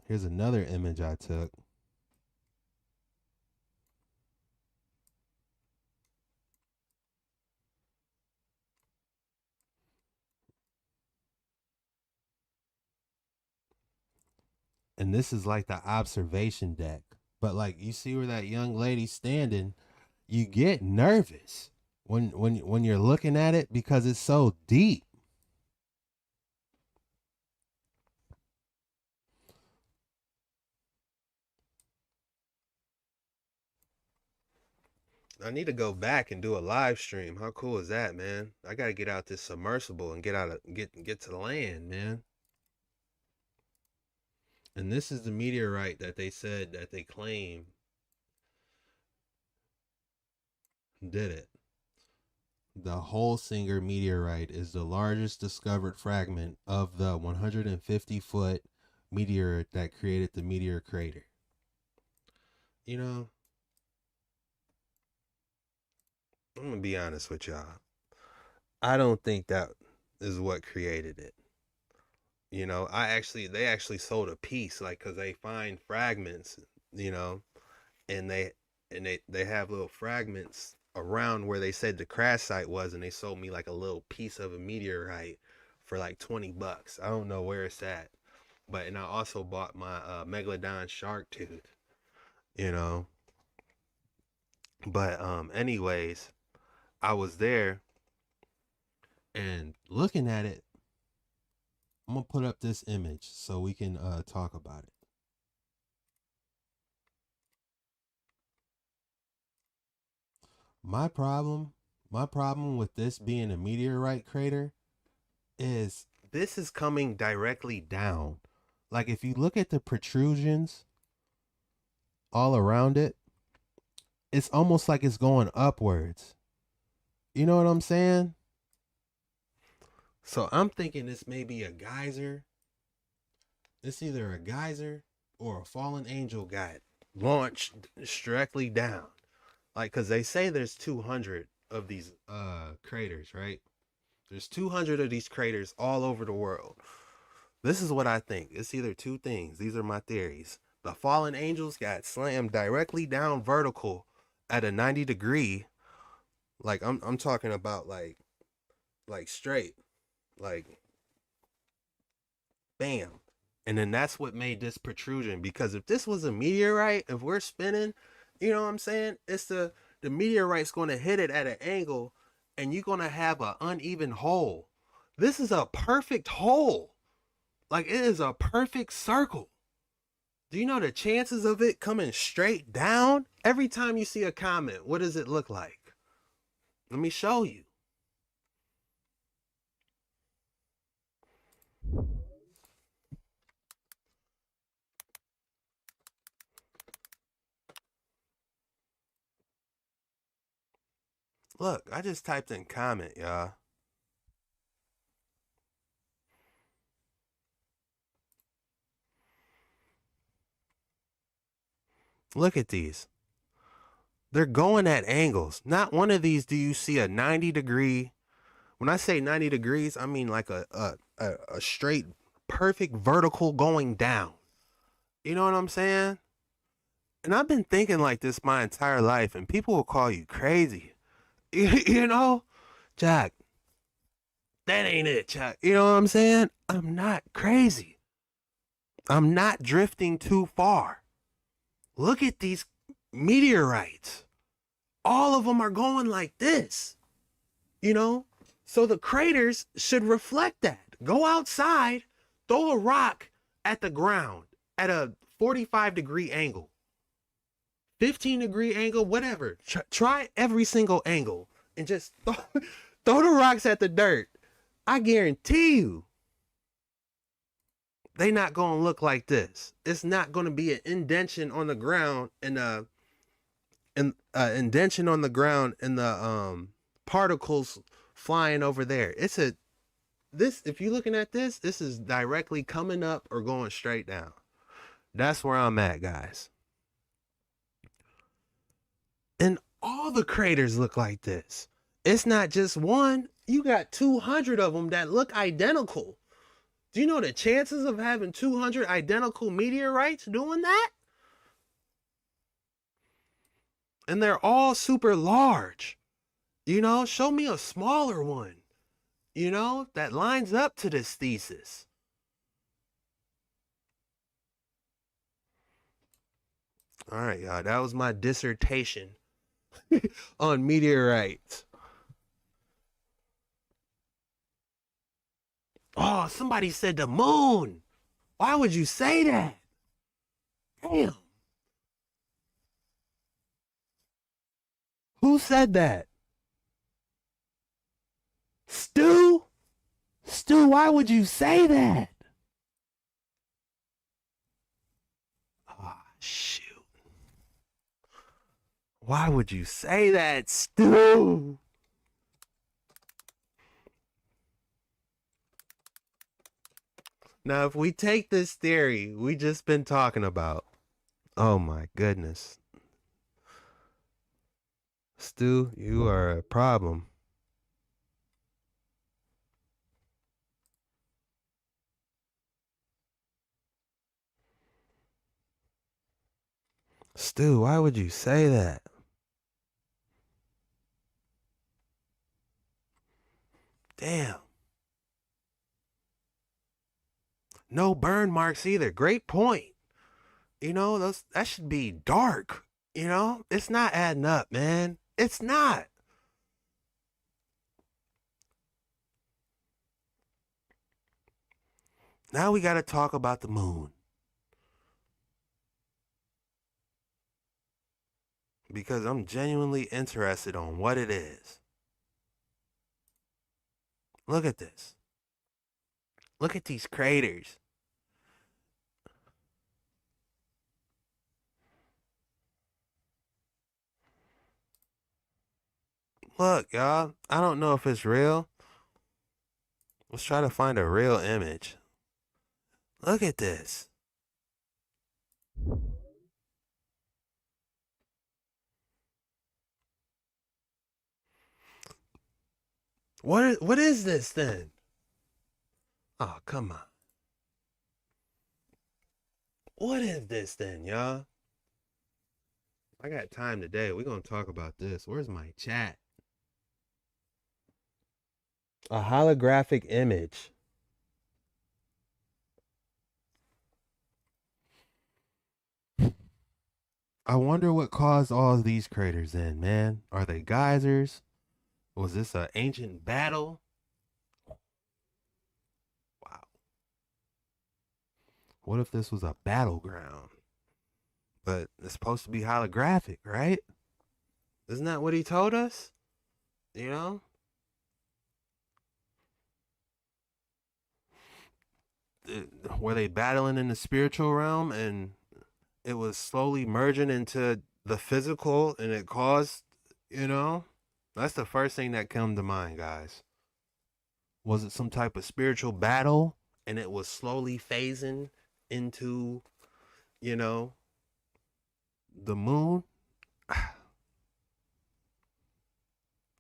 Here's another image I took. And this is like the observation deck. But like, you see where that young lady's standing, you get nervous when you're looking at it because it's so deep. I need to go back and do a live stream. How cool is that, man? I gotta get out this submersible and get to the land, man. And this is the meteorite that they said that they claim did it. The Holsinger meteorite is the largest discovered fragment of the 150-foot meteor that created the meteor crater. You know, I'm gonna be honest with y'all. I don't think that is what created it. You know, they actually sold a piece, like, cause they find fragments, you know, and they have little fragments around where they said the crash site was, and they sold me like a little piece of a meteorite for like $20. I don't know where it's at, but and I also bought my megalodon shark tooth, you know. But anyways, I was there and looking at it. I'm gonna put up this image so we can talk about it. My problem, my problem with this being a meteorite crater is this is coming directly down. Like, if you look at the protrusions all around it, it's almost like it's going upwards. You know what I'm saying? So I'm thinking this may be a geyser. It's either a geyser or a fallen angel got launched directly down. Like, cause they say there's 200 of these craters, right? There's 200 of these craters all over the world. This is what I think. It's either two things. These are my theories. The fallen angels got slammed directly down vertical at a 90-degree. Like I'm talking about like straight. Like bam. And then that's what made this protrusion. Because if this was a meteorite, if we're spinning, you know what I'm saying? It's the meteorite's gonna hit it at an angle and you're gonna have an uneven hole. This is a perfect hole. Like it is a perfect circle. Do you know the chances of it coming straight down? Every time you see a comment, what does it look like? Let me show you. Look, I just typed in comment, y'all. Look at these. They're going at angles. Not one of these do you see a 90-degree. When I say 90 degrees, I mean like a straight, perfect vertical going down. You know what I'm saying? And I've been thinking like this my entire life, and people will call you crazy. You know? Jack, that ain't it, Jack. You know what I'm saying? I'm not crazy. I'm not drifting too far. Look at these meteorites. All of them are going like this. You know? So the craters should reflect that. Go outside, throw a rock at the ground at a 45-degree angle, 15-degree angle, whatever. Try every single angle and just throw the rocks at the dirt. I guarantee you, they not going to look like this. It's not going to be an indentation on the ground and indentation on the ground and the particles flying over there. It's this, if you're looking at this is directly coming up or going straight down. That's where I'm at, guys. And all the craters look like this. It's not just one. You got 200 of them that look identical. Do you know the chances of having 200 identical meteorites doing that? And they're all super large. You know, show me a smaller one, you know, that lines up to this thesis. All right, y'all, that was my dissertation on meteorites. Oh, somebody said the moon. Why would you say that? Damn. Who said that? Stu? Stu, why would you say that? Ah, shoot. Why would you say that, Stu? Now, if we take this theory we just been talking about, oh my goodness. Stu, you are a problem. Stu, why would you say that? Damn. No burn marks either. Great point. You know, that should be dark. You know, it's not adding up, man. It's not. Now we got to talk about the moon. Because I'm genuinely interested on what it is. Look at this. Look at these craters. Look, y'all. I don't know if it's real. Let's try to find a real image. Look at this. What is this then? Oh, come on. What is this then, y'all? I got time today. We're going to talk about this. Where's my chat? A holographic image. I wonder what caused all of these craters in, man. Are they geysers? Was this an ancient battle? Wow. What if this was a battleground? But it's supposed to be holographic, right? Isn't that what he told us? You know? Were they battling in the spiritual realm and it was slowly merging into the physical and it caused, you know? That's the first thing that came to mind, guys. Was it some type of spiritual battle and it was slowly phasing into, you know, the moon?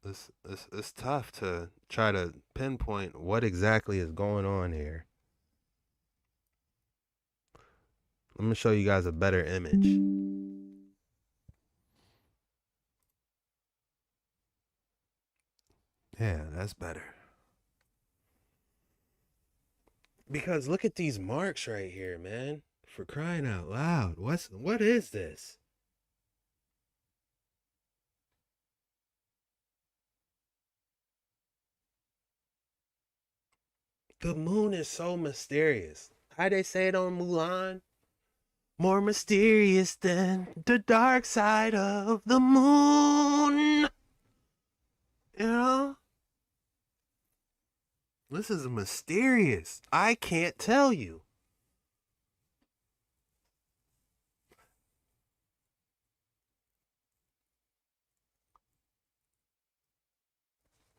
It's tough to try to pinpoint what exactly is going on here. I'm going to show you guys a better image. Yeah, that's better. Because look at these marks right here, man. For crying out loud. What is this? The moon is so mysterious. How they say it on Mulan? More mysterious than the dark side of the moon. You know? This is mysterious. I can't tell you.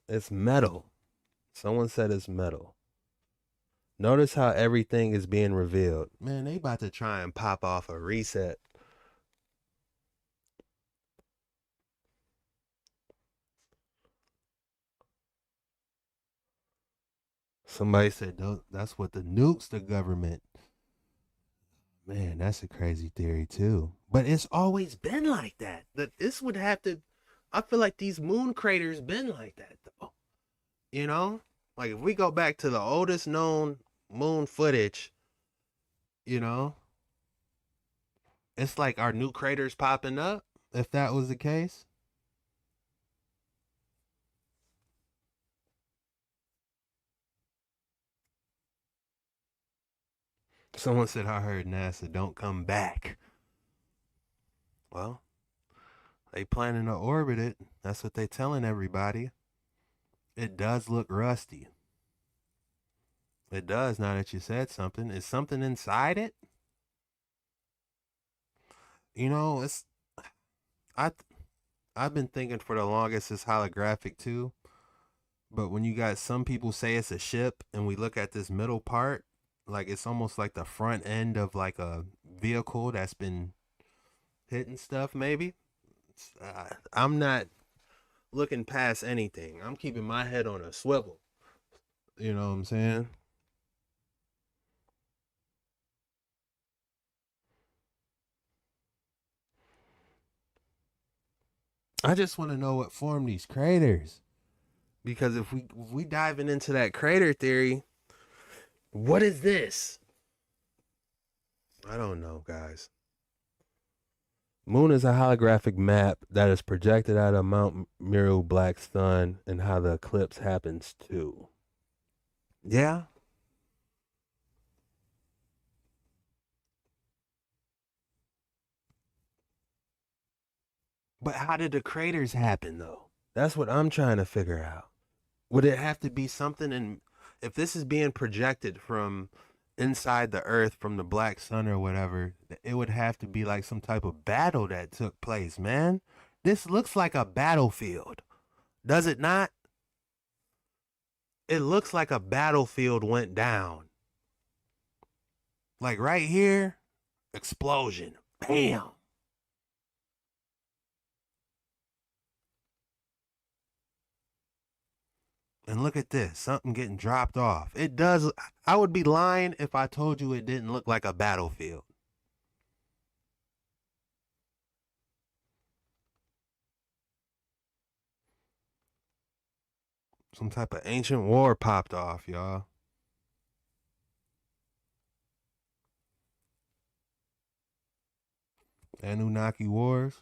It's metal. Someone said it's metal. Notice how everything is being revealed. Man, they about to try and pop off a reset. Somebody said that's what the nukes the government. Man, that's a crazy theory too. But it's always been like that. That this would have to. I feel like these moon craters been like that though. You know, like if we go back to the oldest known moon footage, you know, it's like our new craters popping up. If that was the case. Someone said, I heard NASA don't come back. Well, they planning to orbit it. That's what they telling everybody. It does look rusty. It does, now that you said something. Is something inside it? You know, I've been thinking for the longest it's holographic too. But when you got some people say it's a ship and we look at this middle part, like it's almost like the front end of like a vehicle that's been hitting stuff maybe. I'm not looking past anything. I'm keeping my head on a swivel. You know what I'm saying? I just want to know what formed these craters. Because if we diving into that crater theory, what is this? I don't know, guys. Moon is a holographic map that is projected out of Mount Muriel Black Sun and how the eclipse happens too. Yeah. But how did the craters happen though? That's what I'm trying to figure out. Would it have to be something in if this is being projected from inside the earth from the black sun or whatever, it would have to be like some type of battle that took place, man. This looks like a battlefield. Does it not? It looks like a battlefield went down. Like right here, explosion. Bam. And look at this, something getting dropped off. It does. I would be lying if I told you it didn't look like a battlefield. Some type of ancient war popped off, y'all. Anunnaki wars.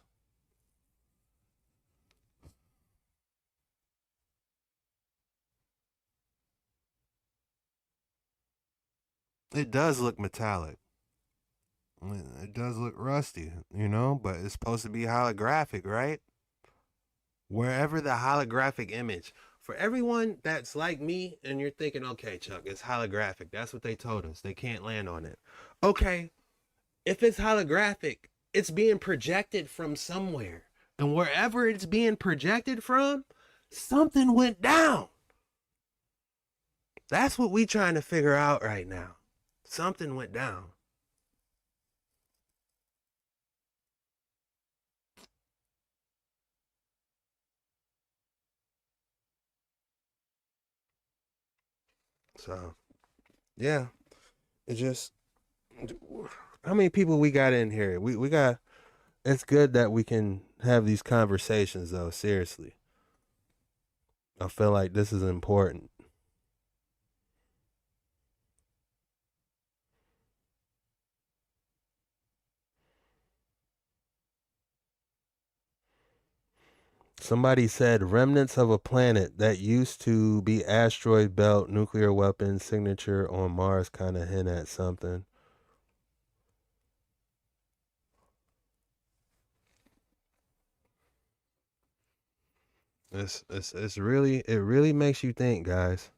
It does look metallic. It does look rusty, but it's supposed to be holographic, right? Wherever the holographic image, for everyone that's like me and you're thinking, okay, Chuck, it's holographic. That's what they told us. They can't land on it. Okay, if it's holographic, it's being projected from somewhere. And wherever it's being projected from, something went down. That's what we trying to figure out right now. Something went down. So, yeah, it just, how many people we got in here? We got, it's good that we can have these conversations though, seriously. I feel like this is important. Somebody said remnants of a planet that used to be asteroid belt, nuclear weapons, signature on Mars kind of hint at something. It's really, it really makes you think, guys.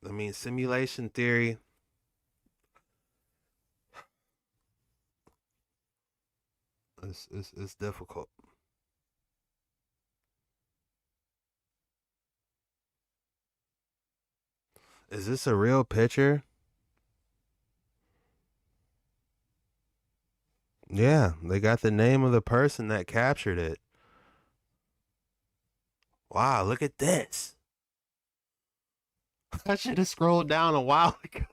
I mean, simulation theory. It's difficult. Is this a real picture? Yeah, they got the name of the person that captured it. Wow, look at this. I should have scrolled down a while ago.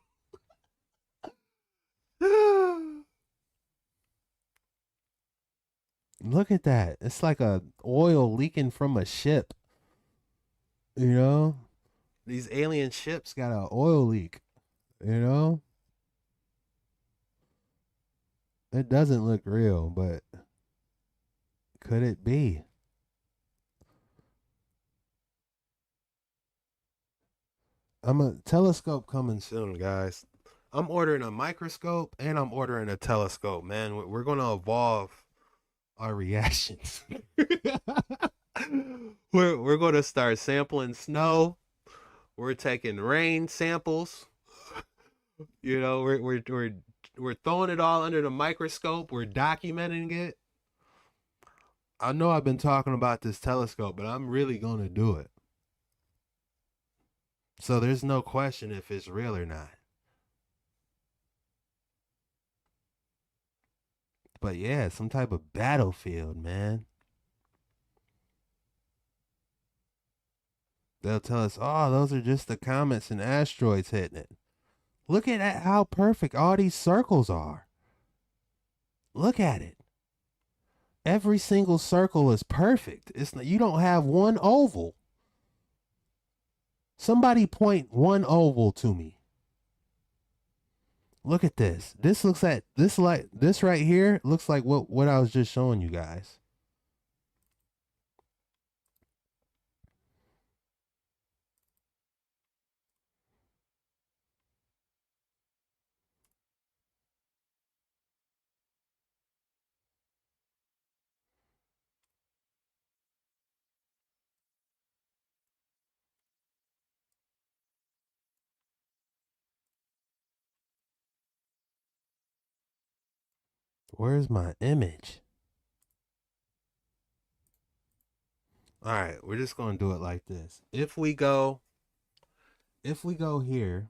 Look at that. It's like a oil leaking from a ship. You know? These alien ships got an oil leak. You know? It doesn't look real, but could it be? I'm a telescope coming soon, guys. I'm ordering a microscope and I'm ordering a telescope, man. We're going to evolve our reactions. we're going to start sampling snow. We're taking rain samples. We're throwing it all under the microscope. We're documenting it. I know I've been talking about this telescope, but I'm really going to do it. So there's no question if it's real or not. But yeah, some type of battlefield, man. They'll tell us, oh, those are just the comets and asteroids hitting it. Look at how perfect all these circles are. Look at it. Every single circle is perfect. You don't have one oval. Somebody point one oval to me. Look at this. This right here looks like what I was just showing you guys. Where's my image? All right, we're just going to do it like this. If we go here,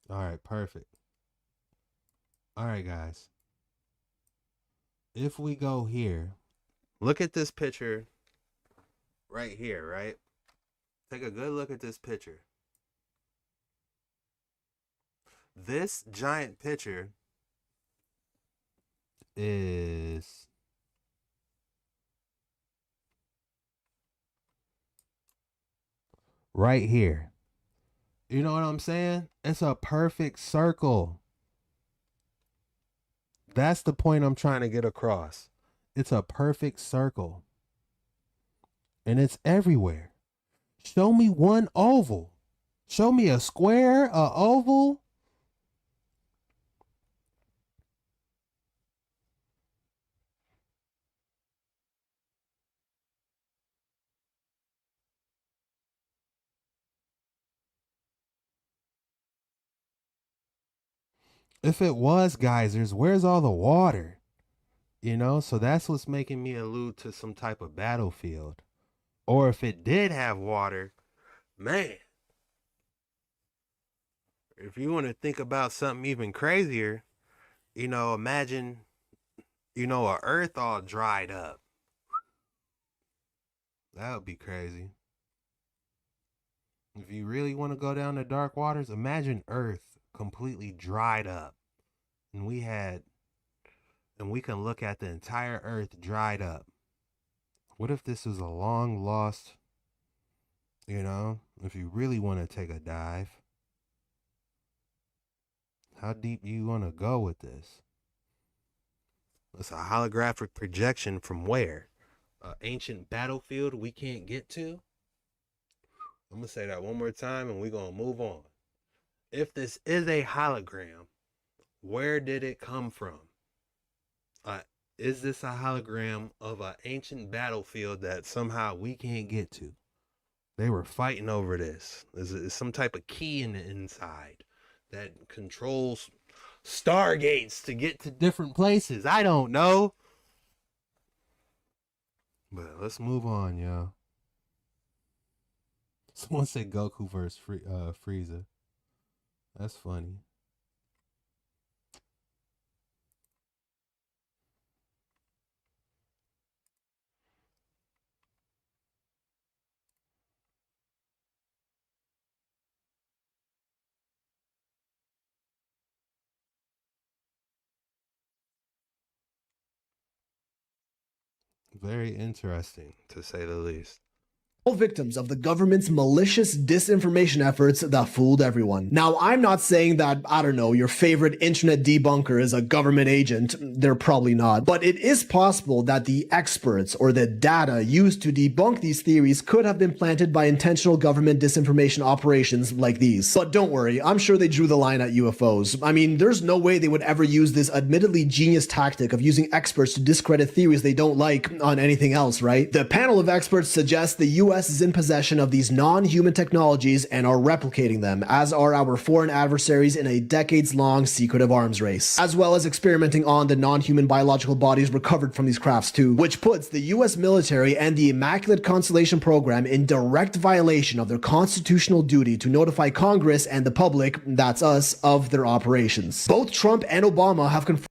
all right, perfect. All right, guys. If we go here, look at this picture right here, right? Take a good look at this picture. This giant picture is right here. You know what I'm saying? It's a perfect circle. That's the point I'm trying to get across. It's a perfect circle. And it's everywhere. Show me one oval. Show me a square, a oval. If it was geysers, where's all the water? You know, so that's what's making me allude to some type of battlefield. Or if it did have water, man. If you want to think about something even crazier, you know, imagine, you know, a earth all dried up. That would be crazy. If you really want to go down the dark waters, imagine earth completely dried up. And we can look at the entire earth dried up. What if this is a long lost, you know, if you really want to take a dive? How deep do you want to go with this? It's a holographic projection from where? An ancient battlefield we can't get to? I'm going to say that one more time and we're going to move on. If this is a hologram, where did it come from? Is this a hologram of an ancient battlefield that somehow we can't get to? They were fighting over this. There's some type of key in the inside that controls stargates to get to different places. I don't know. But let's move on, y'all. Someone said Goku versus Frieza. That's funny. Very interesting, to say the least. All victims of the government's malicious disinformation efforts that fooled everyone. Now, I'm not saying that, I don't know, your favorite internet debunker is a government agent. They're probably not. But it is possible that the experts or the data used to debunk these theories could have been planted by intentional government disinformation operations like these. But don't worry, I'm sure they drew the line at UFOs. I mean, there's no way they would ever use this admittedly genius tactic of using experts to discredit theories they don't like on anything else, right? The panel of experts suggests the US is in possession of these non-human technologies and are replicating them, as are our foreign adversaries in a decades-long secretive arms race, as well as experimenting on the non-human biological bodies recovered from these crafts too, which puts the US military and the Immaculate Constellation program in direct violation of their constitutional duty to notify Congress and the public, that's us, of their operations. Both Trump and Obama have confirmed.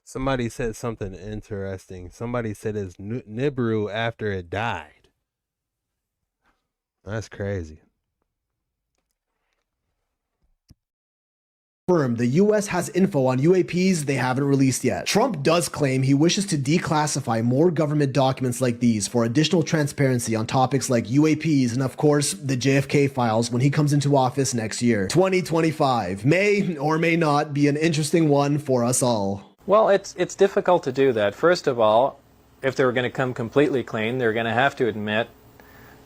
Somebody said something interesting. Somebody said it's Nibiru after it died. That's crazy. The US has info on UAPs they haven't released yet. Trump does claim he wishes to declassify more government documents like these for additional transparency on topics like UAPs and of course the JFK files when he comes into office next year. 2025 may or may not be an interesting one for us all. Well, it's difficult to do that. First of all, if they were going to come completely clean, they're going to have to admit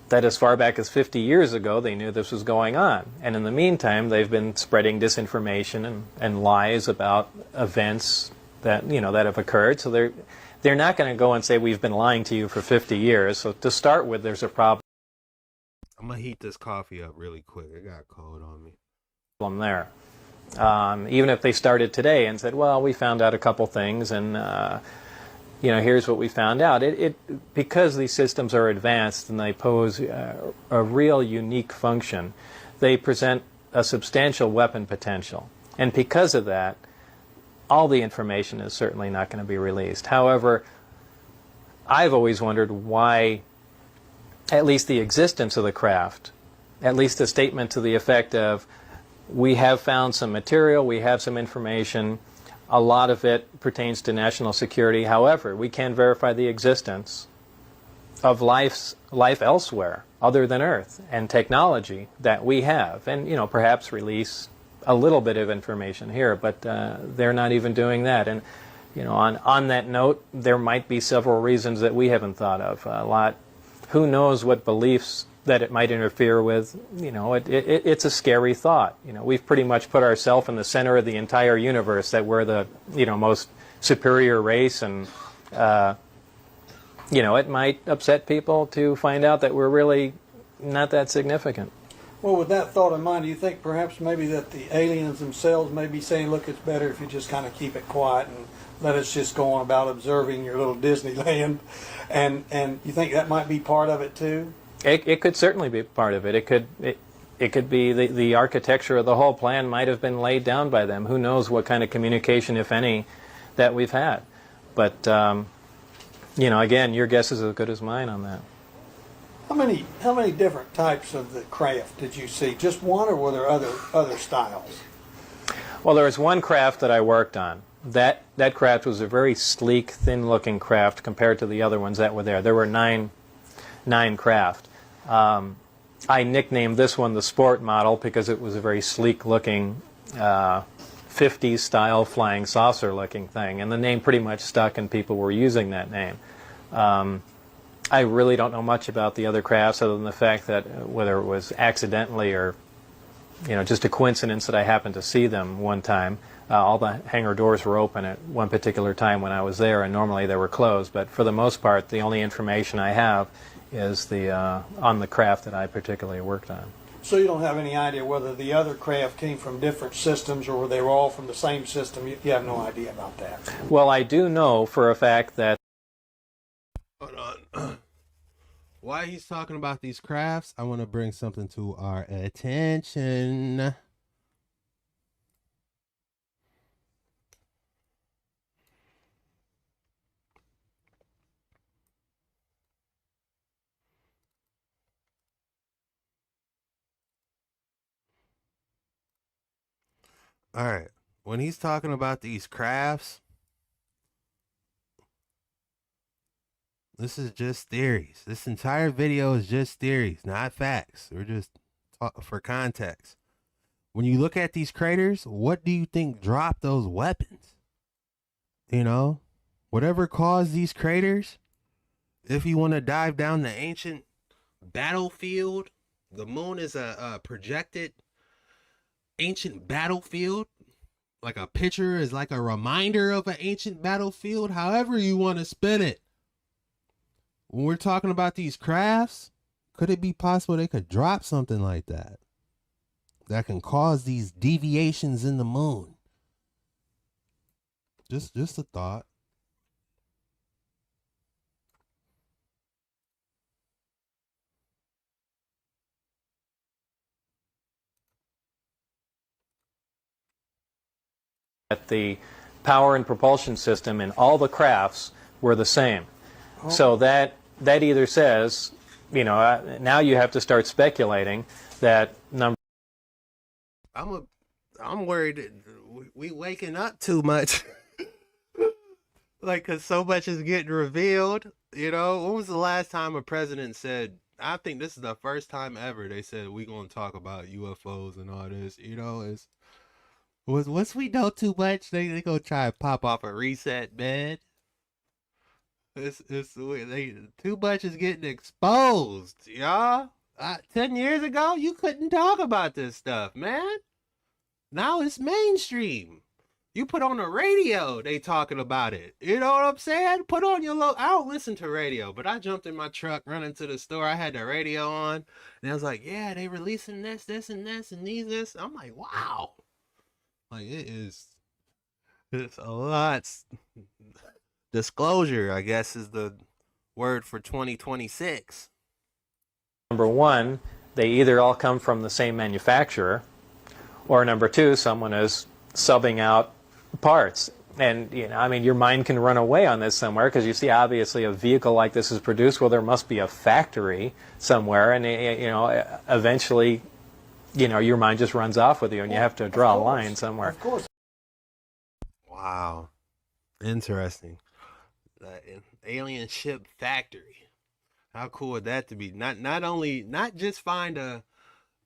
that as far back as 50 years ago, they knew this was going on. And in the meantime, they've been spreading disinformation and lies about events that, that have occurred. So they're not going to go and say, we've been lying to you for 50 years. So to start with, there's a problem I'm going to heat this coffee up really quick. It got cold on me. there. Even if they started today and said, well, we found out a couple things and here's what we found out. Because these systems are advanced and they pose a real unique function, they present a substantial weapon potential. And because of that, all the information is certainly not going to be released. However, I've always wondered why at least the existence of the craft, at least a statement to the effect of, we have found some material, we have some information. A lot of it pertains to national security. However, we can verify the existence of life elsewhere other than Earth and technology that we have, and perhaps release a little bit of information here, but they're not even doing that. And on that note, there might be several reasons that we haven't thought of. Who knows what beliefs that it might interfere with? It's a scary thought. We've pretty much put ourselves in the center of the entire universe, that we're the most superior race, and it might upset people to find out that we're really not that significant. Well, with that thought in mind, do you think perhaps maybe that the aliens themselves may be saying, look, it's better if you just kind of keep it quiet and let us just go on about observing your little Disneyland, and you think that might be part of it too? It could certainly be part of it. It could be the architecture of the whole plan might have been laid down by them. Who knows what kind of communication, if any, that we've had. But again, your guess is as good as mine on that. How many different types of the craft did you see? Just one, or were there other styles? Well, there was one craft that I worked on. That craft was a very sleek, thin-looking craft compared to the other ones that were there. There were nine craft. I nicknamed this one the Sport Model because it was a very sleek-looking 50s style flying saucer looking thing, and the name pretty much stuck and people were using that name. I really don't know much about the other crafts other than the fact that whether it was accidentally or just a coincidence that I happened to see them one time. All the hangar doors were open at one particular time when I was there, and normally they were closed, but for the most part the only information I have is on the craft that I particularly worked on. So you don't have any idea whether the other craft came from different systems or they were all from the same system? You have no idea about that? Well, I do know for a fact that... Hold on. While he's talking about these crafts, I want to bring something to our attention. All right. When he's talking about these crafts, this is just theories. This entire video is just theories, not facts. We're just for context. When you look at these craters, what do you think dropped those weapons? Whatever caused these craters, if you want to dive down the ancient battlefield, the moon is a projected ancient battlefield. Like a picture is like a reminder of an ancient battlefield, however you want to spin it. When we're talking about these crafts, could it be possible they could drop something like that can cause these deviations in the moon? Just a thought. That the power and propulsion system in all the crafts were the same. Oh. So that either says, now you have to start speculating that number. I'm worried we waking up too much. Cause so much is getting revealed. When was the last time a president said, I think this is the first time ever they said we gonna talk about UFOs and all this, it's once we know too much, they gonna try and pop off a reset, man. Too much is getting exposed, y'all. 10 years ago, you couldn't talk about this stuff, man. Now it's mainstream. You put on the radio, they talking about it. You know what I'm saying? Put on your I don't listen to radio, but I jumped in my truck, running to the store. I had the radio on, and I was like, yeah, they releasing this, and this, and this. I'm like, wow. It's a lot. Disclosure, I guess, is the word for 2026. Number one, they either all come from the same manufacturer, or number two, someone is subbing out parts. And, your mind can run away on this somewhere, because you see, obviously, a vehicle like this is produced. Well, there must be a factory somewhere, and, eventually, your mind just runs off with you, and you have to draw a line somewhere. Of course. Wow. Interesting. An alien ship factory. How cool would that to be? Not just find a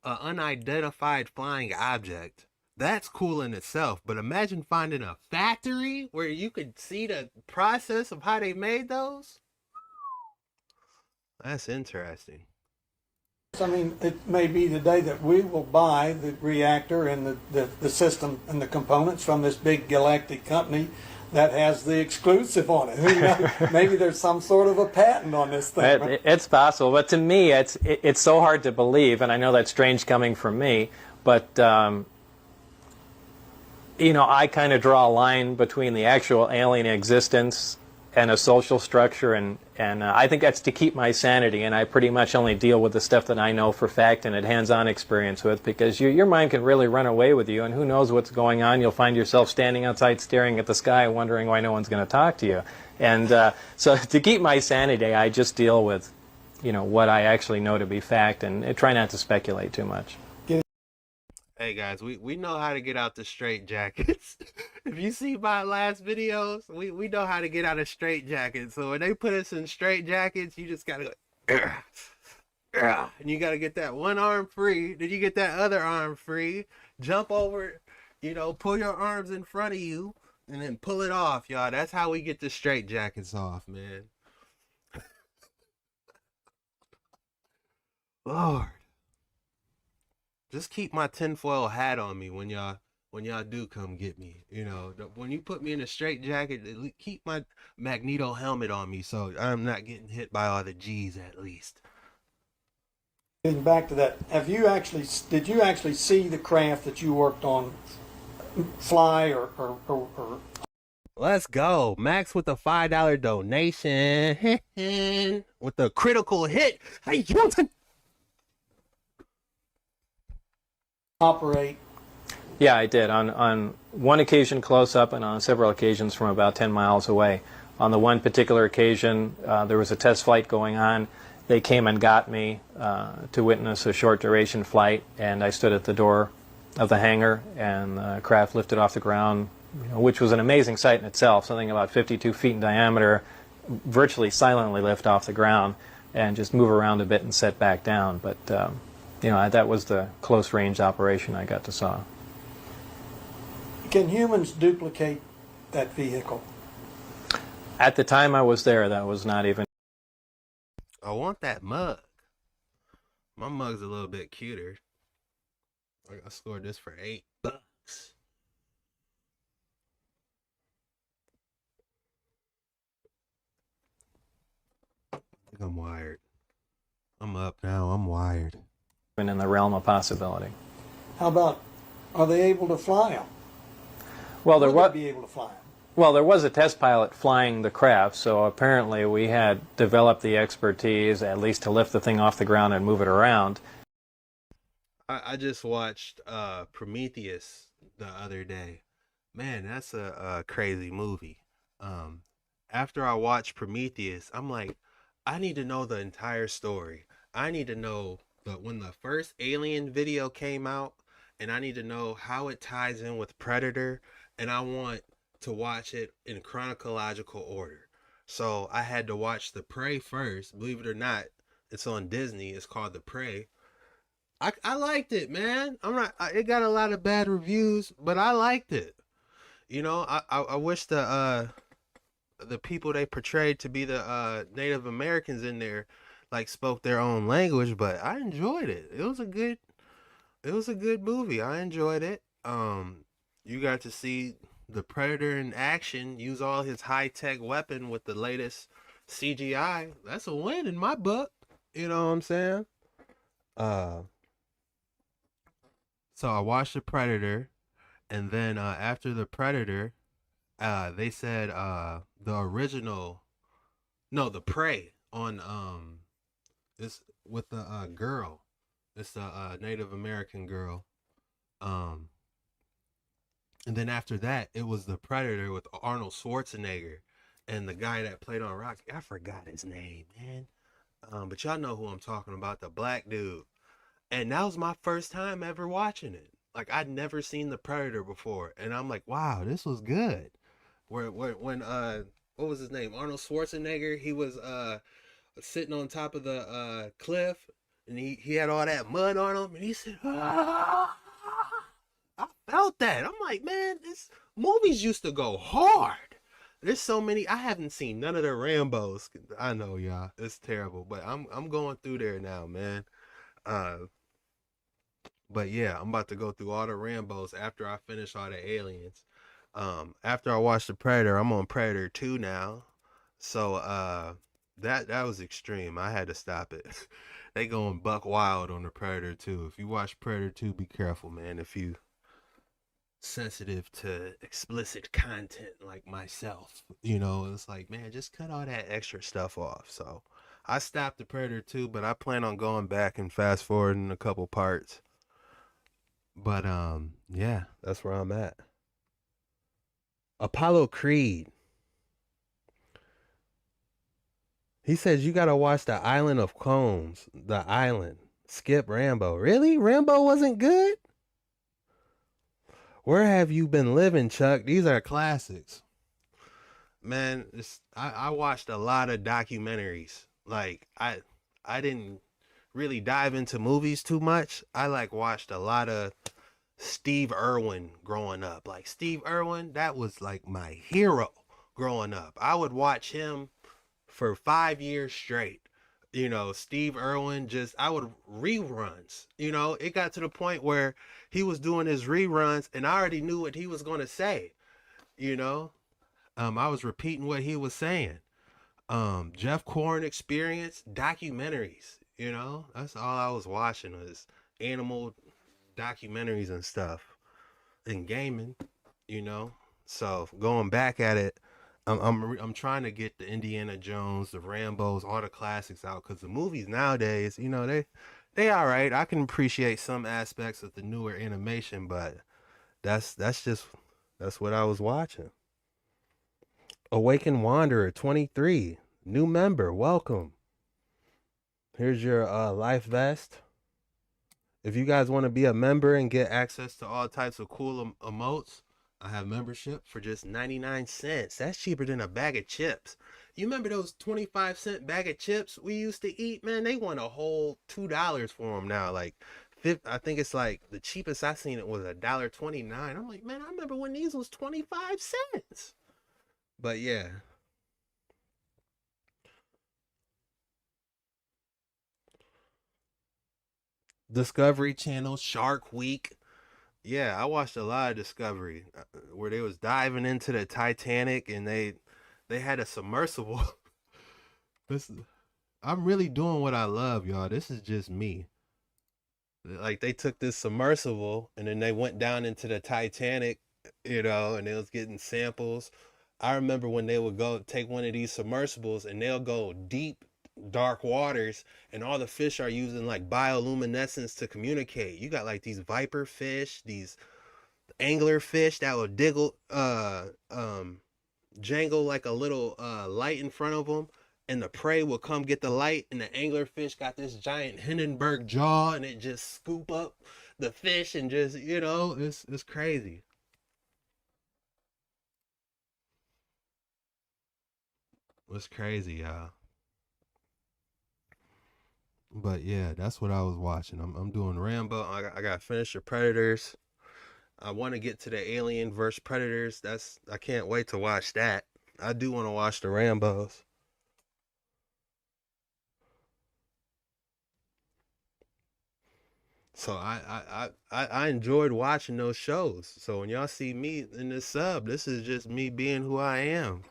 unidentified flying object. That's cool in itself, but imagine finding a factory where you could see the process of how they made those. That's interesting. I mean, it may be the day that we will buy the reactor and the system and the components from this big galactic company that has the exclusive on it. Who knows? Maybe there's some sort of a patent on this thing. Right? It's possible, but to me, it's so hard to believe, and I know that's strange coming from me, but I kind of draw a line between the actual alien existence and a social structure, and I think that's to keep my sanity, and I pretty much only deal with the stuff that I know for fact and had hands-on experience with, because your mind can really run away with you, and who knows what's going on. You'll find yourself standing outside staring at the sky wondering why no one's going to talk to you. And so to keep my sanity, I just deal with what I actually know to be fact, and try not to speculate too much. Hey guys, we know how to get out the straight jackets. If you see my last videos, we know how to get out of straight jackets. So when they put us in straight jackets, you just gotta go, and you gotta get that one arm free. Then you get that other arm free. Jump over, pull your arms in front of you, and then pull it off, y'all. That's how we get the straight jackets off, man. Lord. Just keep my tinfoil hat on me when y'all do come get me. When you put me in a straight jacket, keep my Magneto helmet on me so I'm not getting hit by all the G's at least. Getting back to that, did you actually see the craft that you worked on fly or Let's go. Max with the $5 donation. With the critical hit. Hey, operate? Yeah, I did. On one occasion close up, and on several occasions from about 10 miles away. On the one particular occasion, there was a test flight going on. They came and got me to witness a short duration flight, and I stood at the door of the hangar, and the craft lifted off the ground, which was an amazing sight in itself, something about 52 feet in diameter, virtually silently lift off the ground and just move around a bit and set back down. But that was the close range operation I got to saw. Can humans duplicate that vehicle? At the time I was there, that was not even. I want that mug. My mug's a little bit cuter. I scored this for $8. I think I'm wired. I'm up now. I'm wired. In the realm of possibility. How about, are they able to fly them? Well, there was. Be able to fly them? Well, there was a test pilot flying the craft, so apparently we had developed the expertise, at least to lift the thing off the ground and move it around. I just watched Prometheus the other day. Man, that's a crazy movie. After I watched Prometheus, I'm like, I need to know the entire story. I need to know when the first Alien video came out, and I need to know how it ties in with Predator, and I want to watch it in chronological order. So I had to watch The Prey first. Believe it or not, it's on Disney. It's called The Prey. I liked it, man. It got a lot of bad reviews, but I liked it. I wish the people they portrayed to be the Native Americans in there spoke their own language, but I enjoyed it. It was a good movie. I enjoyed it. You got to see the Predator in action, use all his high-tech weapon with the latest CGI. That's a win in my book. You know what I'm saying? So I watched the Predator, and then after the Predator, they said the Prey on this with the girl. It's the Native American girl. And then after that, it was the Predator with Arnold Schwarzenegger and the guy that played on Rocky. I forgot his name, man. But y'all know who I'm talking about, the black dude. And that was my first time ever watching it. Like I'd never seen The Predator before, and I'm like, wow, this was good. Where when what was his name? Arnold Schwarzenegger. He was sitting on top of the cliff, and he had all that mud on him, and he said, ah! I felt that. I'm like, man, this movies used to go hard. There's so many. I haven't seen none of the Rambos. I know, y'all, it's terrible, but I'm going through there now, man. Uh, but yeah, I'm about to go through all the Rambos after I finish all the Aliens. After I watch the Predator, I'm on Predator 2 now. So that was extreme. I had to stop it. They going buck wild on the Predator 2. If you watch Predator 2, be careful, man. If you sensitive to explicit content like myself, it's like, man, just cut all that extra stuff off. So I stopped the Predator 2, but I plan on going back and fast forwarding a couple parts. But yeah, that's where I'm at. Apollo Creed. He says you gotta watch The Island of Clones. The Island. Skip Rambo. Really? Rambo wasn't good? Where have you been living, Chuck? These are classics. Man, I watched a lot of documentaries. Like I didn't really dive into movies too much. I watched a lot of Steve Irwin growing up. Like Steve Irwin, that was like my hero growing up. I would watch him for 5 years straight. Steve Irwin, I would reruns. It got to the point where he was doing his reruns and I already knew what he was going to say. I was repeating what he was saying. Jeff Corn Experience documentaries, that's all I was watching was animal documentaries and stuff, and gaming, So going back at it, I'm trying to get the Indiana Jones, the Rambos, all the classics out, because the movies nowadays, they all right. I can appreciate some aspects of the newer animation, but that's what I was watching. Awakened Wanderer 23, new member, welcome. Here's your life vest. If you guys want to be a member and get access to all types of cool emotes, I have membership for just 99 cents. That's cheaper than a bag of chips. You remember those 25-cent bag of chips we used to eat? Man, they want a whole $2 for them now. I think it's like the cheapest I seen it was $1.29. I'm like, man, I remember when these was 25 cents. But yeah. Discovery Channel, Shark Week. Yeah, I watched a lot of Discovery where they was diving into the Titanic and they had a submersible. I'm really doing what I love, y'all. This is just me. Like they took this submersible and then they went down into the Titanic, and they was getting samples. I remember when they would go take one of these submersibles and they'll go deep dark waters and all the fish are using like bioluminescence to communicate. You got like these viper fish, these angler fish that will jangle like a little light in front of them, and the prey will come get the light, and the angler fish got this giant Hindenburg jaw and it just scoop up the fish and just it's crazy. It's crazy, y'all. But yeah, that's what I was watching. I'm doing Rambo. I got to finish the Predators. I want to get to the Alien vs Predators. I can't wait to watch that. I do want to watch the Rambos. So I enjoyed watching those shows. So when y'all see me in this sub, this is just me being who I am.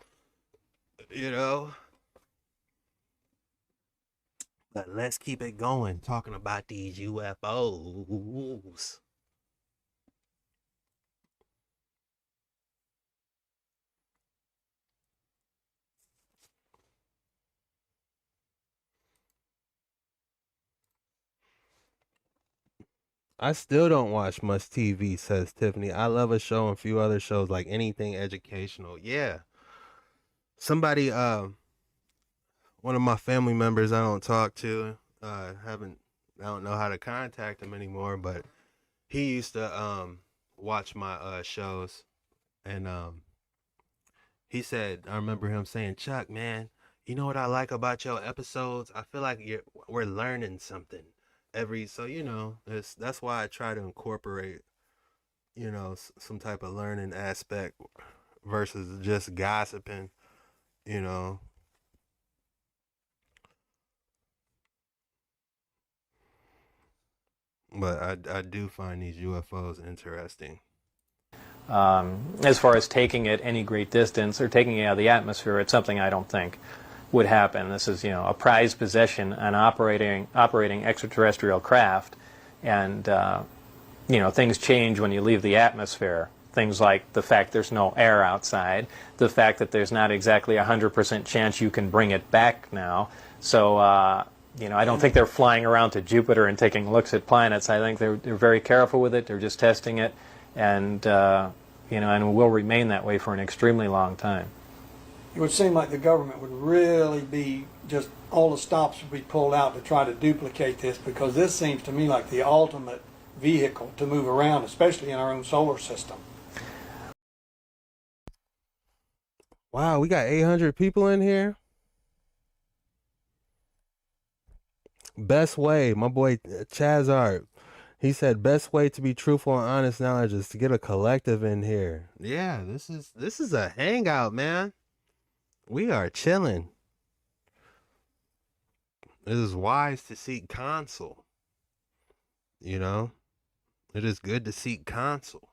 But let's keep it going, talking about these UFOs. I still don't watch much TV, says Tiffany. I love a show and a few other shows, like anything educational. Yeah. Somebody, one of my family members I don't talk to, haven't I don't know how to contact him anymore, but he used to watch my shows, and he said, I remember him saying, Chuck, man, you know what I like about your episodes? I feel like we're learning something so that's why I try to incorporate, some type of learning aspect versus just gossiping, you know. But I do find these UFOs interesting. As far as taking it any great distance or taking it out of the atmosphere, it's something I don't think would happen. This is, a prized possession, an operating extraterrestrial craft, and things change when you leave the atmosphere. Things like the fact there's no air outside, the fact that there's not exactly 100% chance you can bring it back now. So, I don't think they're flying around to Jupiter and taking looks at planets. I think they're very careful with it. They're just testing it, and and will remain that way for an extremely long time. It would seem like the government would really be just all the stops would be pulled out to try to duplicate this, because this seems to me like the ultimate vehicle to move around, especially in our own solar system. Wow, we got 800 people in here. Best way, my boy Chazart, he said best way to be truthful and honest knowledge is to get a collective in here. Yeah, this is a hangout, man. We are chilling. It is wise to seek counsel. It is good to seek counsel.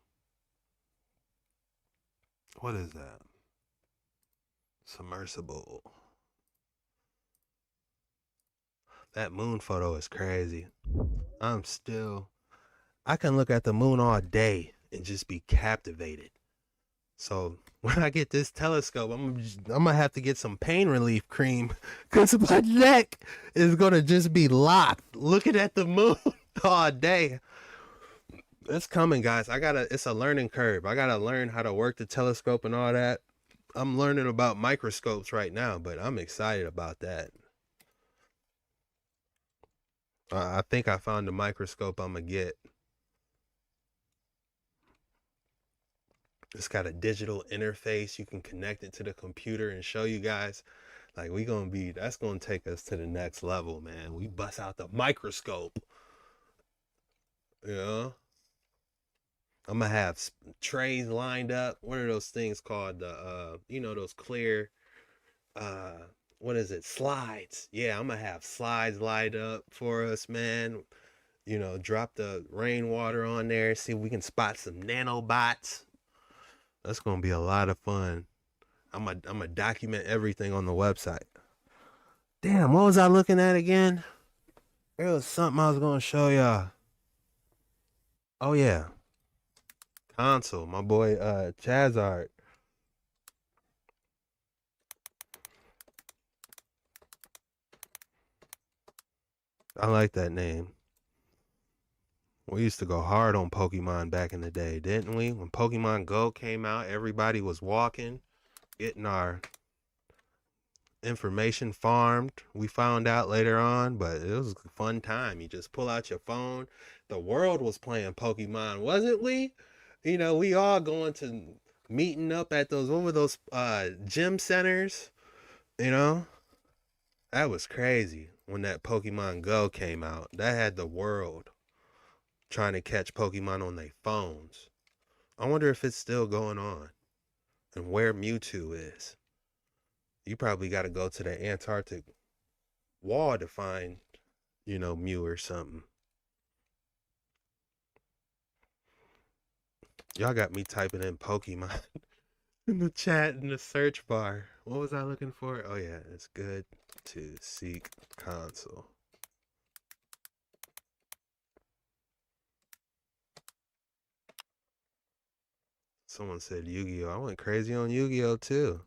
What is that? Submersible. That moon photo is crazy. I can look at the moon all day and just be captivated. So when I get this telescope, I'm gonna have to get some pain relief cream, because my neck is gonna just be locked looking at the moon all day. It's coming, guys. It's a learning curve. I gotta learn how to work the telescope and all that. I'm learning about microscopes right now, but I'm excited about that. I think I found the microscope I'm gonna get. It's got a digital interface. You can connect it to the computer and show you guys. Like, that's gonna take us to the next level, man. We bust out the microscope. I'm gonna have trays lined up. What are those things called? Those clear, what is it? Slides. Yeah, I'm gonna have slides lined up for us, man. Drop the rainwater on there. See if we can spot some nanobots. That's gonna be a lot of fun. I'm gonna document everything on the website. Damn, what was I looking at again? There was something I was gonna show y'all. Oh yeah. Console, my boy Chazart. I like that name. We used to go hard on Pokemon back in the day, didn't we? When Pokemon Go came out, everybody was walking, getting our information farmed. We found out later on, but it was a fun time. You just pull out your phone. The world was playing Pokemon, wasn't we? We all going to meeting up at those, what were those gym centers? That was crazy when that Pokemon Go came out. That had the world trying to catch Pokemon on their phones. I wonder if it's still going on and where Mewtwo is. You probably got to go to the Antarctic wall to find, Mew or something. Y'all got me typing in Pokemon in the chat in the search bar. What was I looking for? Oh yeah, it's good to seek counsel. Someone said Yu-Gi-Oh! I went crazy on Yu-Gi-Oh! Too.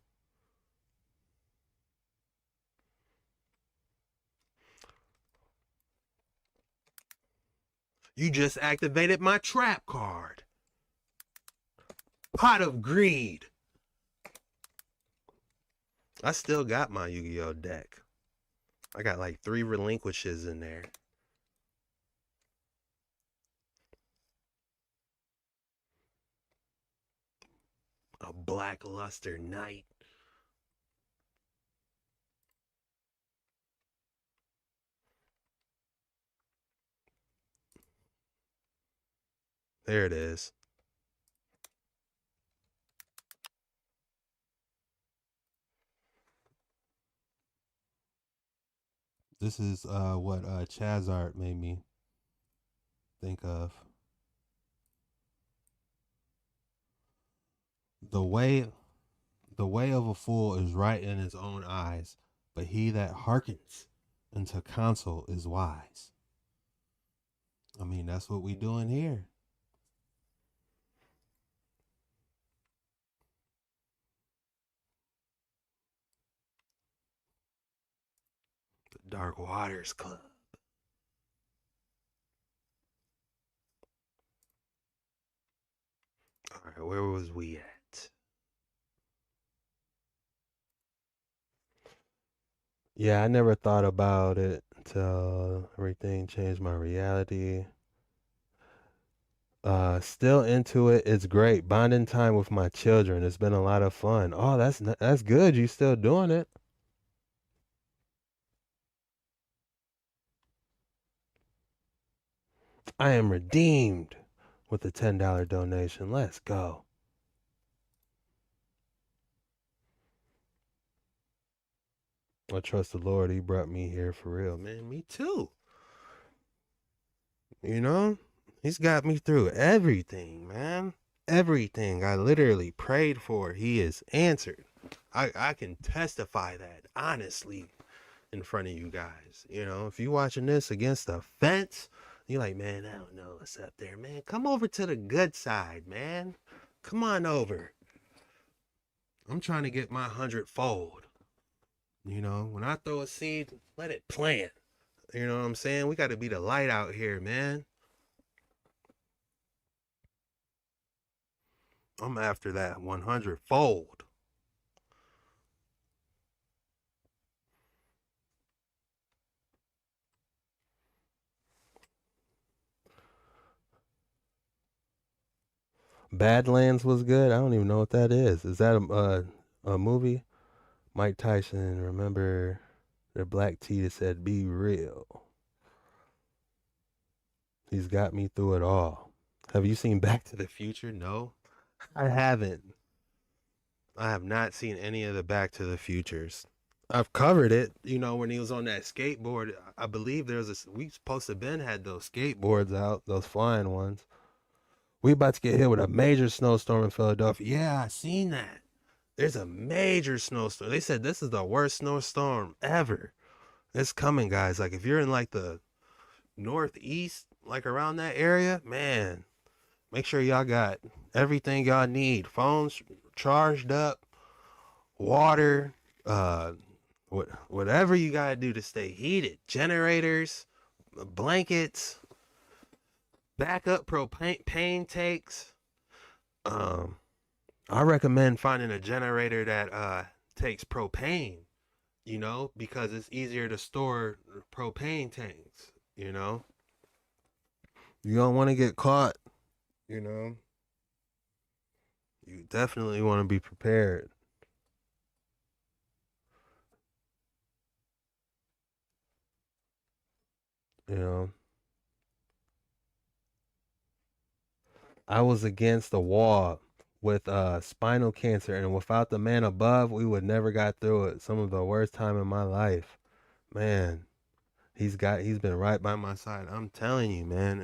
You just activated my trap card. Pot of Greed. I still got my Yu-Gi-Oh! Deck. I got like 3 relinquishes in there. blackluster night. There it is. This is what Chazart made me think of. The way of a fool is right in his own eyes, but he that hearkens unto counsel is wise. I mean, that's what we doing here. The Dark Waters Club. All right, where was we at? Yeah, I never thought about it until everything changed my reality. Still into it. It's great. Bonding time with my children. It's been a lot of fun. Oh, that's good. You still doing it? I am redeemed with a $10 donation. Let's go. I trust the Lord. He brought me here for real, man. Me too. You know, he's got me through everything, man. Everything I literally prayed for, he has answered. I can testify that honestly in front of you guys. You know, if you watching this against the fence, you're like, man, I don't know what's up there, man. Come over to the good side, man. Come on over. I'm trying to get my 100-fold. You know, when I throw a seed, let it plant. You know what I'm saying? We got to be the light out here, man. I'm after that 100-fold. Badlands was good. I don't even know what that is. Is that a movie? Mike Tyson, remember the black tee that said, "Be real." He's got me through it all. Have you seen Back to the Future? No, I haven't. I have not seen any of the Back to the Futures. I've covered it, you know, when he was on that skateboard. I believe we supposed to been had those skateboards out, those flying ones. We about to get hit with a major snowstorm in Philadelphia. Yeah, I seen that. There's a major snowstorm. They said this is the worst snowstorm ever. It's coming, guys. Like if you're in like the northeast, like around that area, man, make sure y'all got everything y'all need. Phones charged up, water, whatever you gotta do to stay heated. Generators, blankets, backup propane tanks. I recommend finding a generator that takes propane, you know, because it's easier to store propane tanks, you know. You don't want to get caught, you know. You definitely want to be prepared. You know. I was against the wall with spinal cancer, and without the man above, we would never got through it. Some of the worst time in my life. Man, he's been right by my side. I'm telling you, man,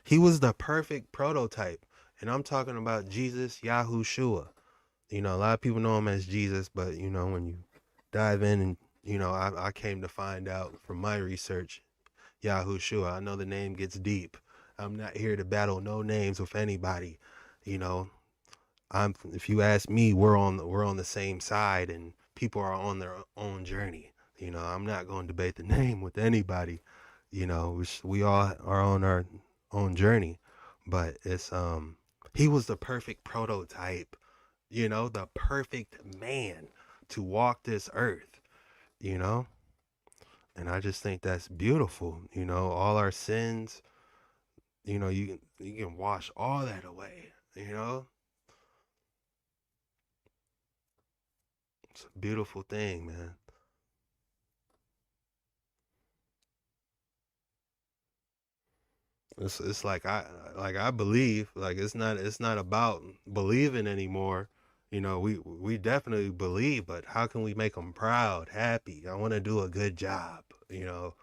he was the perfect prototype. And I'm talking about Jesus Yahushua. You know, a lot of people know him as Jesus, but you know, when you dive in and you know, I came to find out from my research, Yahushua. I know the name gets deep. I'm not here to battle no names with anybody. You know, if you ask me, we're on the same side, and people are on their own journey. You know, I'm not going to debate the name with anybody. You know, we all are on our own journey, but he was the perfect prototype. You know, the perfect man to walk this earth. You know, and I just think that's beautiful. You know, all our sins. You know, you can wash all that away. You know, It's a beautiful thing, man. It's like I believe, like it's not about believing anymore. We definitely believe, but how can we make them proud, happy? I want to do a good job. You know,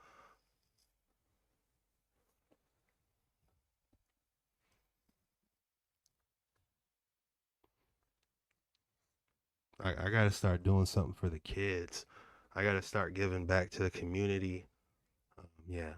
I got to start doing something for the kids. I got to start giving back to the community. Yeah.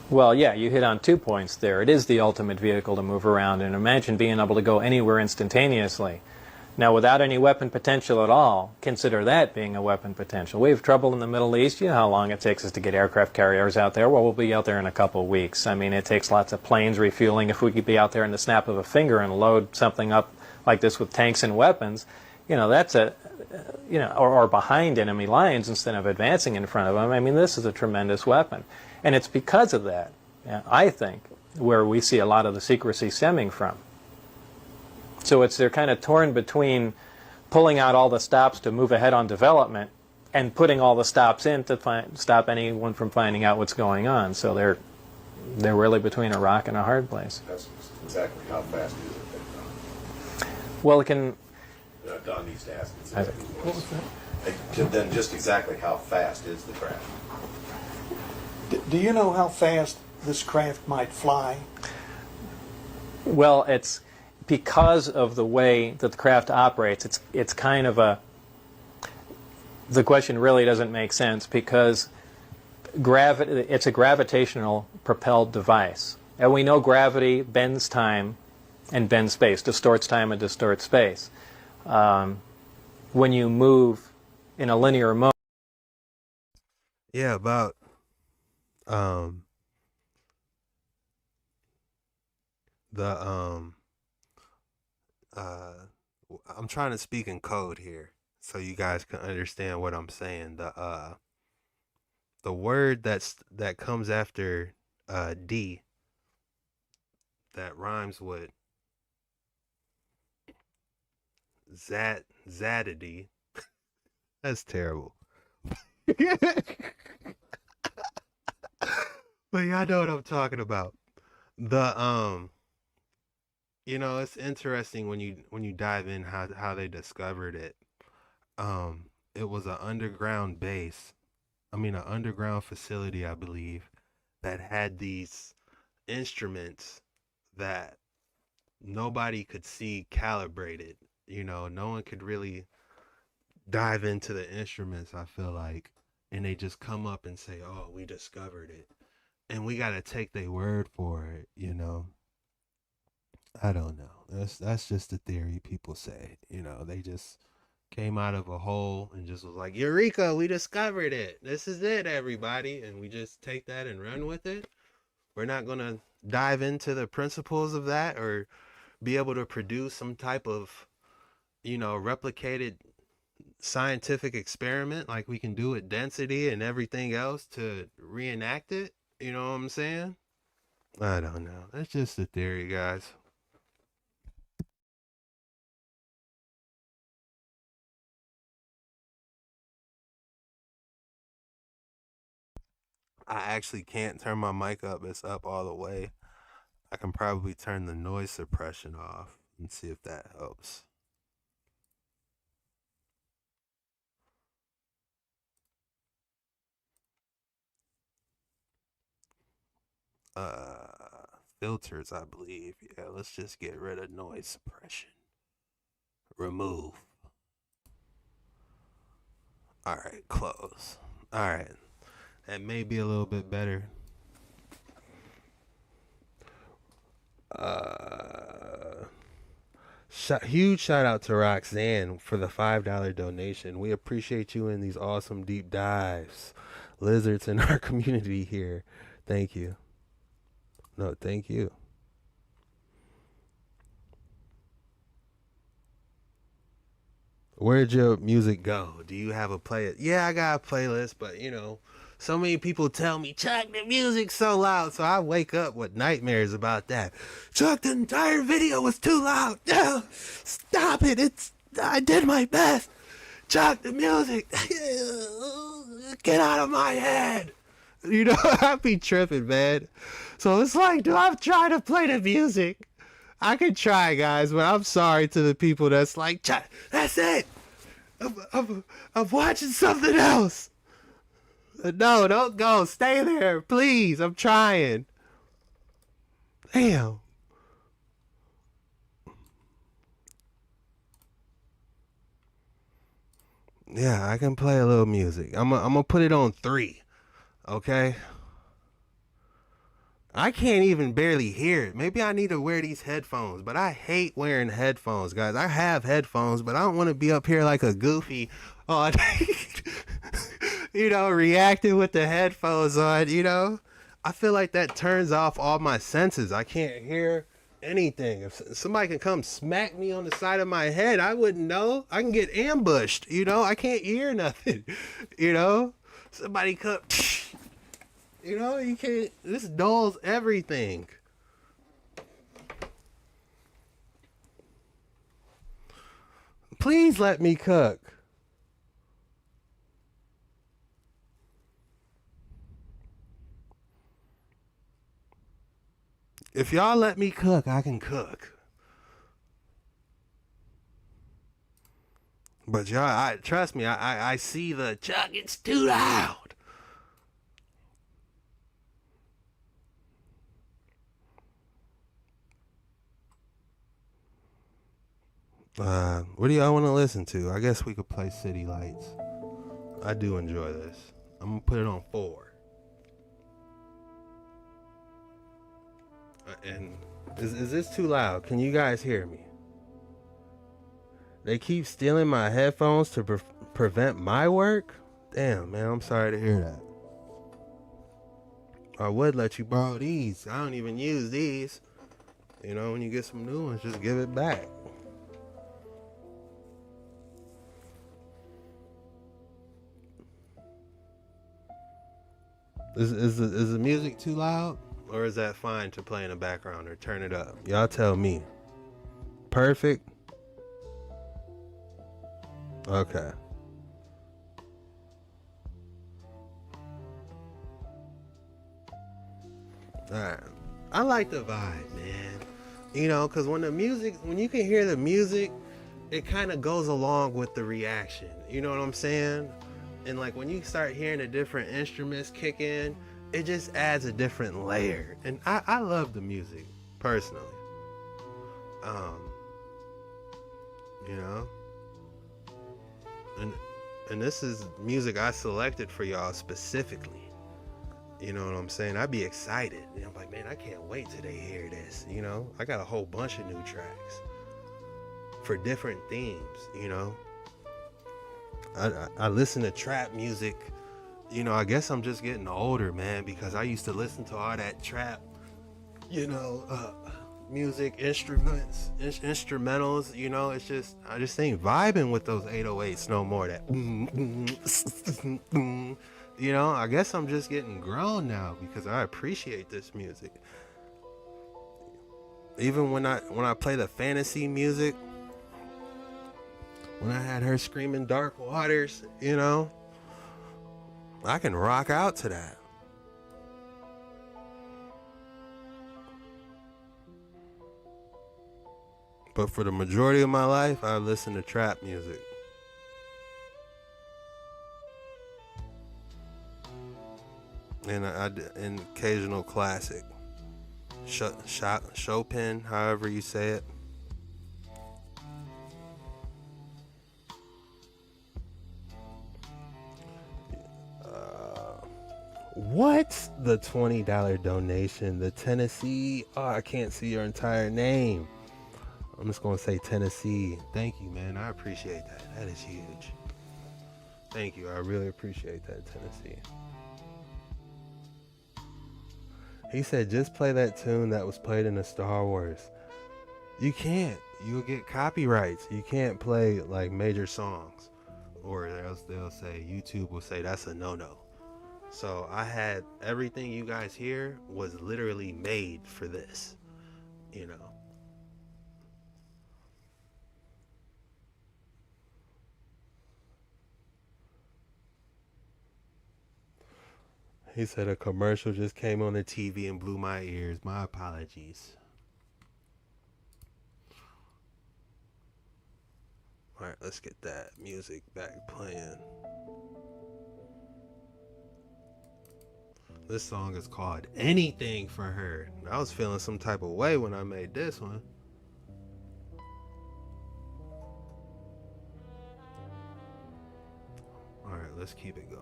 Well, yeah, you hit on 2 points there. It is the ultimate vehicle to move around, and imagine being able to go anywhere instantaneously. Now, without any weapon potential at all, consider that being a weapon potential. We have trouble in the Middle East. You know how long it takes us to get aircraft carriers out there? Well, we'll be out there in a couple of weeks. I mean, it takes lots of planes refueling. If we could be out there in the snap of a finger and load something up like this with tanks and weapons, that's or behind enemy lines instead of advancing in front of them. I mean, this is a tremendous weapon. And it's because of that, I think, where we see a lot of the secrecy stemming from. So they're kind of torn between pulling out all the stops to move ahead on development and putting all the stops in to stop anyone from finding out what's going on. So they're really between a rock and a hard place. That's exactly how fast is it? Well, it can. Don needs to ask exactly what was that? Then just exactly how fast is the craft? Do you know how fast this craft might fly? Well, it's because of the way that the craft operates. It's kind of the question really doesn't make sense because it's a gravitational propelled device. And we know gravity bends time and bends space, distorts time and distorts space. When you move in a linear mode. Yeah, about the I'm trying to speak in code here so you guys can understand what I'm saying. The word that comes after D that rhymes with Zadity. That's terrible. But y'all know what I'm talking about. It's interesting when you dive in how they discovered it. It was an underground base. An underground facility, I believe, that had these instruments that nobody could see calibrated. No one could really dive into the instruments, I feel like, and they just come up and say, "Oh, we discovered it." And we got to take their word for it. I don't know. That's just the theory people say. They just came out of a hole and just was like, "Eureka, we discovered it. This is it, everybody." And we just take that and run with it. We're not going to dive into the principles of that or be able to produce some type of, replicated scientific experiment like we can do with density and everything else to reenact it. You know what I'm saying? I don't know. That's just a theory, guys. I actually can't turn my mic up. It's up all the way. I can probably turn the noise suppression off and see if that helps. Filters, I believe. Yeah, let's just get rid of noise suppression. Remove. All right, close. All right. That may be a little bit better. Huge shout out to Roxanne for the $5 donation. We appreciate you in these awesome deep dives. Lizards in our community here. Thank you. No, thank you. Where'd your music go? Do you have a playlist? Yeah, I got a playlist, but you know, so many people tell me, Chuck, the music's so loud. So I wake up with nightmares about that. Chuck, the entire video was too loud. No, stop it. I did my best. Chuck, the music. Get out of my head. You know, I be tripping, man. So it's like, do I try to play the music? I can try, guys, but I'm sorry to the people that's like, Chuck, that's it. I'm watching something else. No, don't go. Stay there, please. I'm trying. Damn. Yeah, I can play a little music. I'm gonna put it on 3. Okay? I can't even barely hear it. Maybe I need to wear these headphones, but I hate wearing headphones, guys. I have headphones, but I don't want to be up here like a goofy, you know, reacting with the headphones on, you know? I feel like that turns off all my senses. I can't hear anything. If somebody can come smack me on the side of my head, I wouldn't know. I can get ambushed, you know? I can't hear nothing, you know? Somebody come... You know, you can't, this dulls everything. Please let me cook. If y'all let me cook, I can cook. But y'all, trust me, I see the Chuck, it's too loud. What do y'all want to listen to? I guess we could play City Lights. I do enjoy this. I'm gonna put it on 4. And is this too loud? Can you guys hear me? They keep stealing my headphones to prevent my work? Damn, man, I'm sorry to hear that. I would let you borrow these. I don't even use these. You know, when you get some new ones, just give it back. Is the music too loud? Or is that fine to play in the background or turn it up? Y'all tell me. Perfect? Okay. Alright. I like the vibe, man. You know, because when you can hear the music, it kind of goes along with the reaction. You know what I'm saying? And like when you start hearing the different instruments kick in, it just adds a different layer. And I love the music, personally. You know? And this is music I selected for y'all specifically. You know what I'm saying? I'd be excited. And I'm like, man, I can't wait till they hear this. You know? I got a whole bunch of new tracks for different themes, you know? I listen to trap music. You know, I guess I'm just getting older, man, because I used to listen to all that trap, you know, music, instrumentals, you know. It's just, I just ain't vibing with those 808s no more. That, you know, I guess I'm just getting grown now because I appreciate this music. Even when I play the fantasy music, when I had her screaming Dark Waters, you know, I can rock out to that. But for the majority of my life, I listen to trap music. And an occasional classic. Chopin, however you say it. What's the $20 donation? The Tennessee. Oh, I can't see your entire name. I'm just going to say Tennessee. Thank you, man. I appreciate that. That is huge. Thank you. I really appreciate that, Tennessee. He said, just play that tune that was played in the Star Wars. You can't. You'll get copyrights. You can't play like major songs, or else they'll say, YouTube will say that's a no-no. So I had everything you guys hear was literally made for this, you know. He said a commercial just came on the TV and blew my ears. My apologies. All right, let's get that music back playing. This song is called Anything for Her. I was feeling some type of way when I made this one. All right, let's keep it going.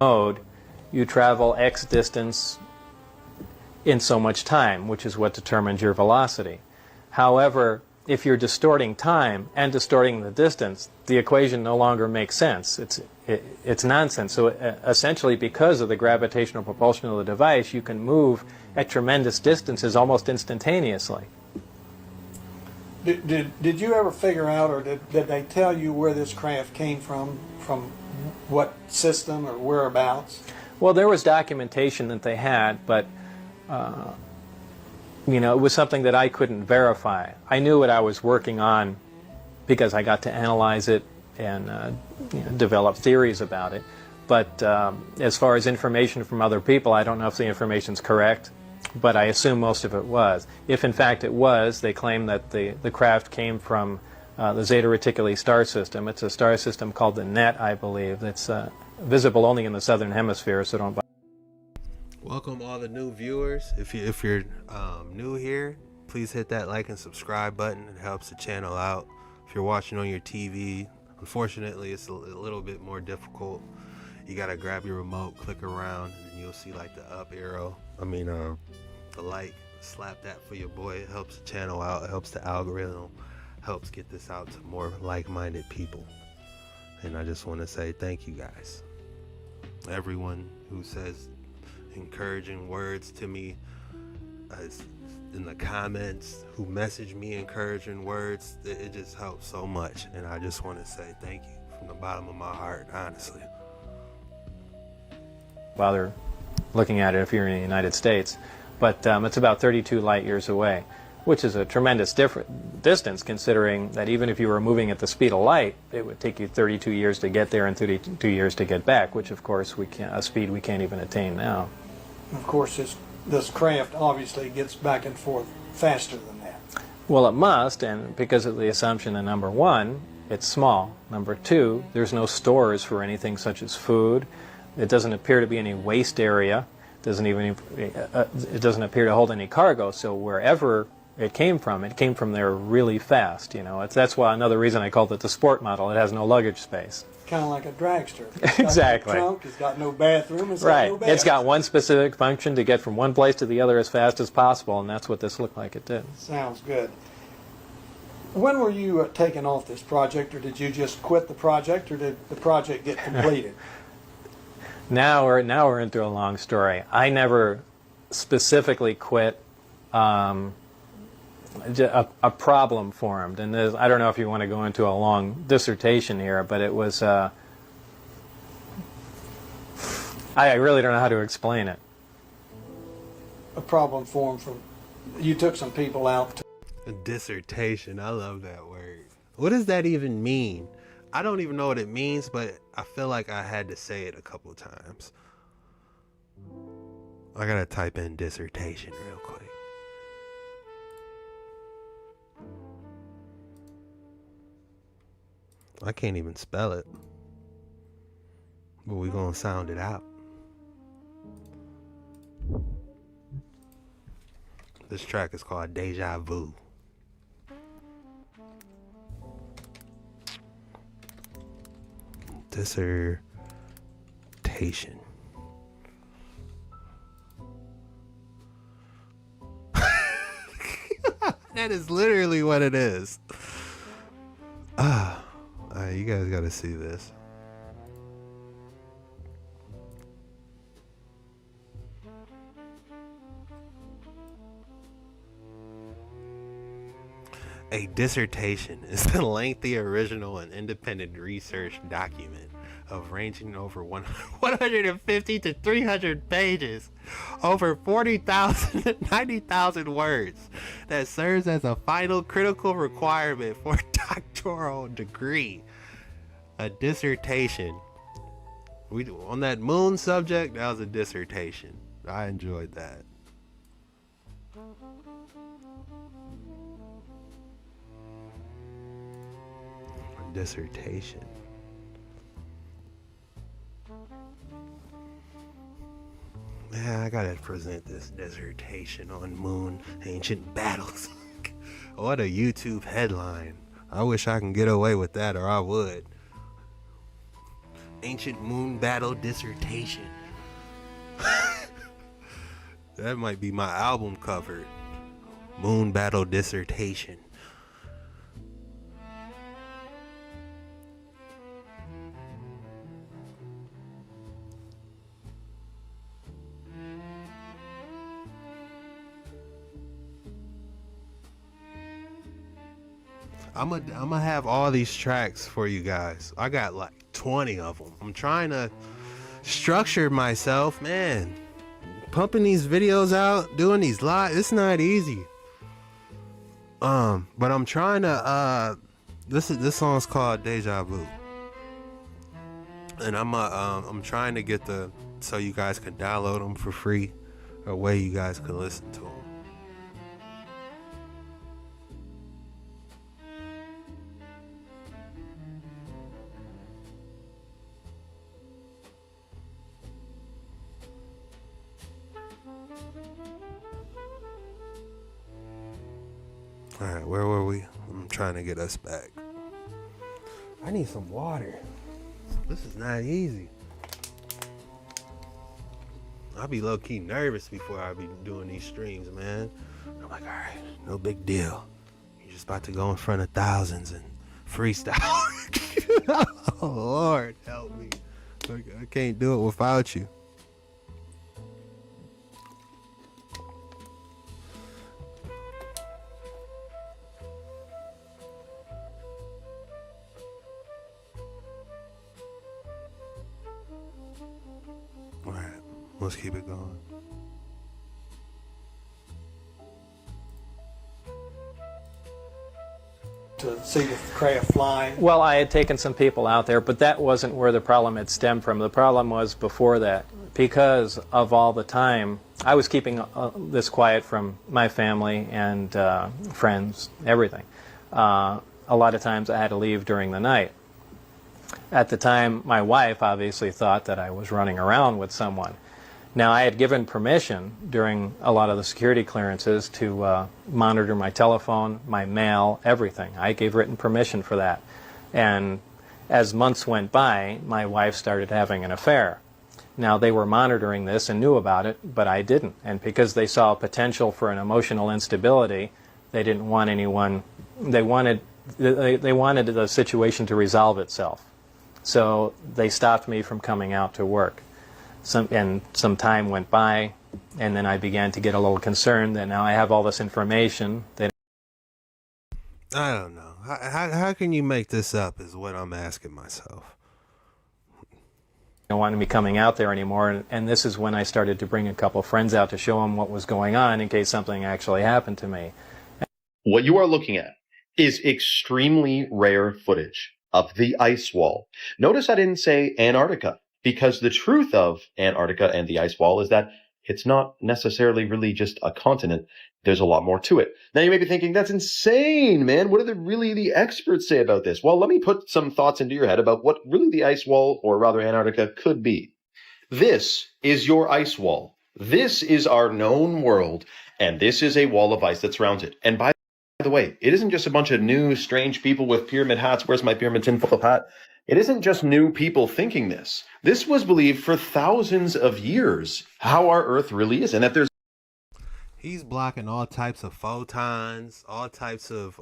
Mode, you travel X distance in so much time, which is what determines your velocity. However, if you're distorting time and distorting the distance, the equation no longer makes sense. It's nonsense. So essentially, because of the gravitational propulsion of the device, you can move at tremendous distances almost instantaneously. Did you ever figure out, or did they tell you where this craft came from what system or whereabouts? Well, there was documentation that they had, but you know, it was something that I couldn't verify. I knew what I was working on because I got to analyze it and you know, develop theories about it. But as far as information from other people, I don't know if the information's correct, but I assume most of it was. If in fact it was, they claim that the craft came from the Zeta Reticuli star system. It's a star system called the NET, I believe. That's visible only in the southern hemisphere, so don't buy. Welcome all the new viewers. If you're new here, please hit that like and subscribe button. It helps the channel out. If you're watching on your TV, unfortunately it's a little bit more difficult. You gotta grab your remote, click around, and you'll see like the up arrow. The like. Slap that for your boy. It helps the channel out. It helps the algorithm. Helps get this out to more like-minded people. And I just want to say thank you guys. Everyone who says encouraging words to me in the comments, who message me encouraging words, it just helps so much. And I just want to say thank you from the bottom of my heart, honestly. Bother looking at it if you're in the United States, but it's about 32 light years away, which is a tremendous distance, considering that even if you were moving at the speed of light, it would take you 32 years to get there and 32 years to get back, which of course a speed we can't even attain now. Of course, this craft obviously gets back and forth faster than that. Well, it must, and because of the assumption that number one, it's small. Number two, there's no stores for anything such as food. It doesn't appear to be any waste area. It doesn't appear to hold any cargo. So wherever it came from there really fast. You know, that's why another reason I called it the sport model. It has no luggage space. Kind of like a dragster. Exactly. It's got no trunk, it's got no bathroom, it's right. got no bed. It's got one specific function to get from one place to the other as fast as possible, and that's what this looked like it did. Sounds good. When were you taken off this project, or did you just quit the project, or did the project get completed? Now we're into a long story. I never specifically quit. A problem formed, and I don't know if you want to go into a long dissertation here, but it was I really don't know how to explain it. A problem formed from, you took some people out. A dissertation, I love that word. What does that even mean? I don't even know what it means, but I feel like I had to say it a couple of times. I gotta type in dissertation real quick. I can't even spell it, but we're gonna sound it out. This track is called Deja Vu. Dissertation. That is literally what it is. You guys gotta see this. A dissertation is the lengthy original and independent research document of ranging over 150 to 300 pages, over 40,000 to 90,000 words, that serves as a final critical requirement for a doctoral degree. A dissertation. On that moon subject, that was a dissertation. I enjoyed that. A dissertation. Man, I gotta present this dissertation on moon ancient battles. What a YouTube headline. I wish I can get away with that, or I would. Ancient moon battle dissertation. That might be my album cover. Moon battle dissertation. I'm gonna have all these tracks for you guys. I got like 20 of them. I'm trying to structure myself, man. Pumping these videos out, doing these live, it's not easy. But I'm trying to this song's called Deja Vu. And I'm trying to get so you guys can download them for free, a way you guys can listen to them. Alright, where were we? I'm trying to get us back. I need some water. This is not easy. I'll be low-key nervous before I be doing these streams, man. I'm like, alright, no big deal. You're just about to go in front of thousands and freestyle. Oh, Lord, help me. I can't do it without you. Alright, let's keep it going. To see the craft flying. Well, I had taken some people out there, but that wasn't where the problem had stemmed from. The problem was before that. Because of all the time, I was keeping this quiet from my family and friends, everything. A lot of times I had to leave during the night. At the time, my wife obviously thought that I was running around with someone. Now, I had given permission during a lot of the security clearances to monitor my telephone, my mail, everything. I gave written permission for that. And as months went by, my wife started having an affair. Now, they were monitoring this and knew about it, but I didn't. And because they saw potential for an emotional instability, they didn't want anyone, they wanted the situation to resolve itself. So they stopped me from coming out to work. Some time went by, and then I began to get a little concerned that now I have all this information that I don't know. How can you make this up is what I'm asking myself. don't want me coming out there anymore. And this is when I started to bring a couple friends out to show them what was going on in case something actually happened to me. What you are looking at is extremely rare footage of the ice wall. Notice I didn't say Antarctica, because the truth of Antarctica and the ice wall is that it's not necessarily really just a continent. There's a lot more to it. Now you may be thinking, that's insane, man. What do the experts say about this? Well, let me put some thoughts into your head about what really the ice wall, or rather Antarctica, could be. This is your ice wall. This is our known world, and this is a wall of ice that surrounds it. And by the way, it isn't just a bunch of new, strange people with pyramid hats. Where's my pyramid tinfoil hat? It isn't just new people thinking this. This was believed for thousands of years, how our Earth really is, and that there's... He's blocking all types of photons, all types of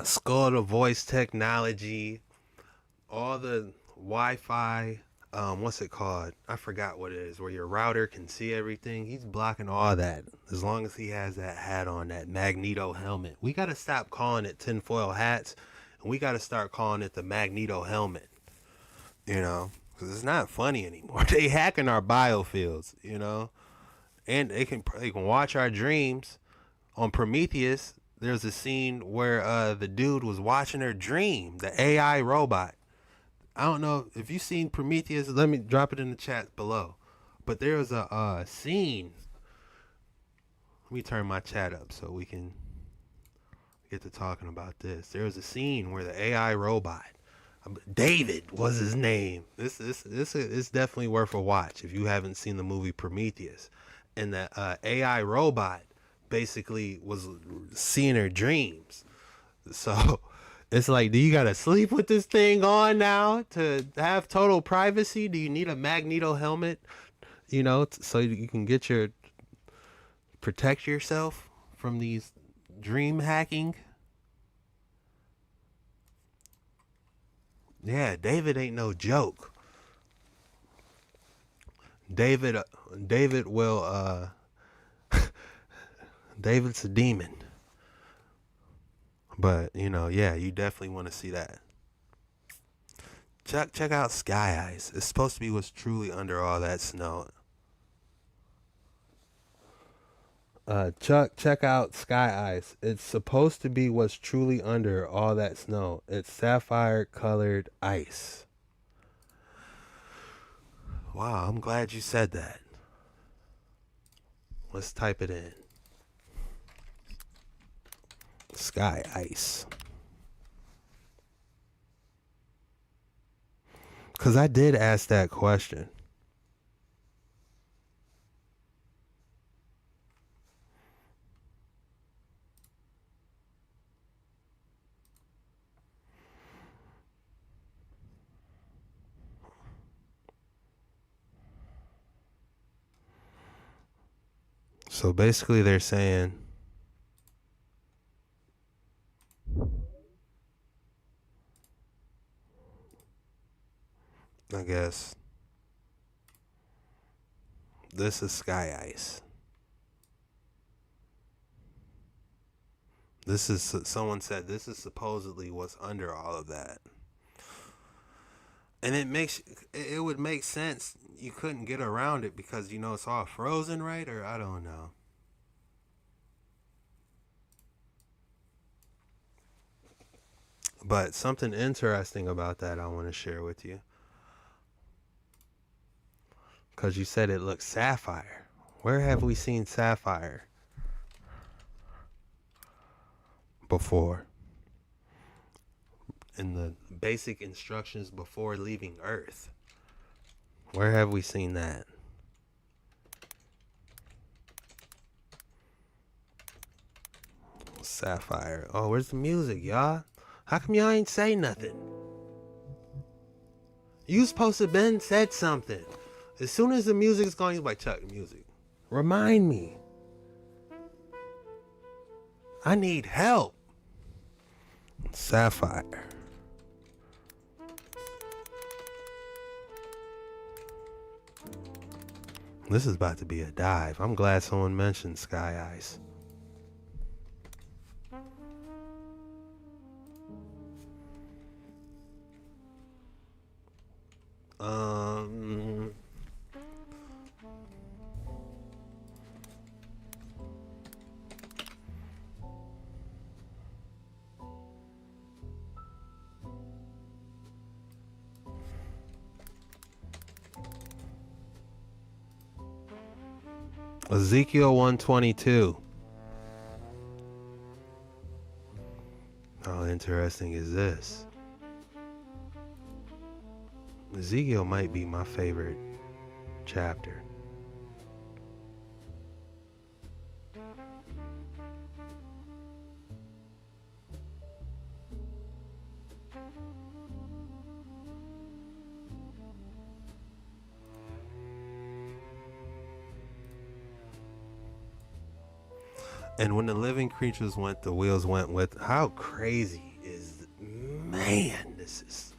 skull-to-voice technology, all the Wi-Fi, what's it called? I forgot what it is, where your router can see everything. He's blocking all that. As long as he has that hat on, that Magneto helmet. We got to stop calling it tinfoil hats, and we got to start calling it the Magneto helmet. You know, because it's not funny anymore. They hacking our biofields, you know, and they can watch our dreams. On Prometheus, there's a scene where the dude was watching her dream, the AI robot. I don't know if you've seen Prometheus. Let me drop it in the chat below. But there was a scene. Let me turn my chat up so we can get to talking about this. There was a scene where the AI robot, David was his name. This is definitely worth a watch if you haven't seen the movie Prometheus. And the AI robot basically was seeing her dreams. So it's like, do you gotta sleep with this thing on now to have total privacy? Do you need a Magneto helmet, you know, so you can protect yourself from these dream hacking? Yeah, David ain't no joke. David will David's a demon. But, you know, yeah, you definitely want to see that. Check out Sky Ice. It's supposed to be what's truly under all that snow. Check out Sky Ice. It's supposed to be what's truly under all that snow. It's sapphire colored ice. Wow, I'm glad you said that. Let's type it in. Sky Ice. Because I did ask that question. So basically they're saying I guess this is Sky Ice. This is, someone said this is supposedly what's under all of that. And it would make sense. You couldn't get around it because, you know, it's all frozen, right? Or I don't know. But something interesting about that I want to share with you. Because you said it looks sapphire. Where have we seen sapphire before? In the basic instructions before leaving Earth. Where have we seen that? Sapphire. Oh, where's the music, y'all? How come y'all ain't say nothing? You supposed to been said something. As soon as the music's going, you're like, Chuck, music. Remind me. I need help. Sapphire. This is about to be a dive. I'm glad someone mentioned Sky Ice. Ezekiel 122. How interesting is this? Ezekiel might be my favorite chapter. And when the living creatures went, the wheels went with. How crazy is, man, this is.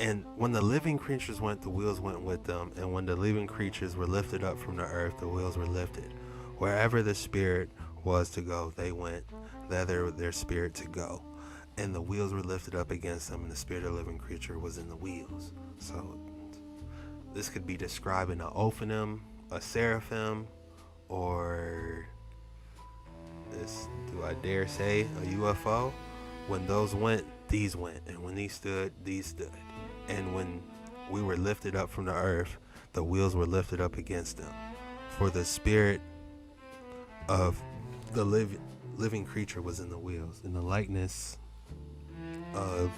And when the living creatures went, the wheels went with them. And when the living creatures were lifted up from the earth, the wheels were lifted. Wherever the spirit was to go, they went, thither their spirit to go. And the wheels were lifted up against them, and the spirit of the living creature was in the wheels. So this could be describing an Ophanim, a Seraphim, or this, do I dare say, a UFO? When those went, these went. And when these stood, these stood. And when we were lifted up from the earth, the wheels were lifted up against them. For the spirit of the living creature was in the wheels, and the likeness of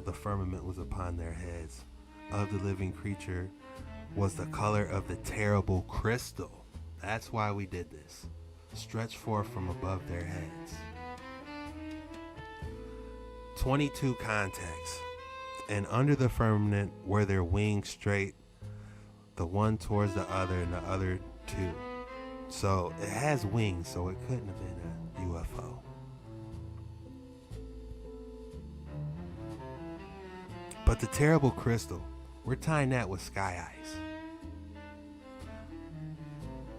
the firmament was upon their heads. Of the living creature was the color of the terrible crystal. That's why we did this. Stretched forth from above their heads. 22 contacts. And under the firmament were their wings straight, the one towards the other and the other two. So it has wings, so it couldn't have been a UFO. But the terrible crystal, we're tying that with sky ice.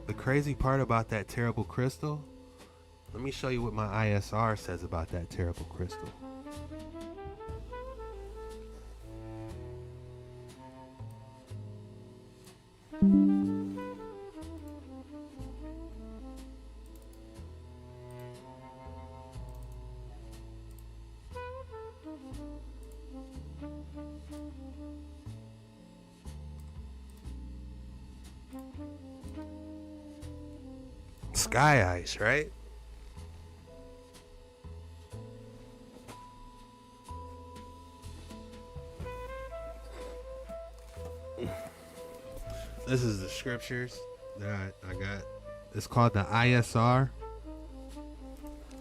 The crazy part about that terrible crystal, let me show you what my ISR says about that terrible crystal. Sky ice, right? This is the scriptures that I got. It's called the ISR.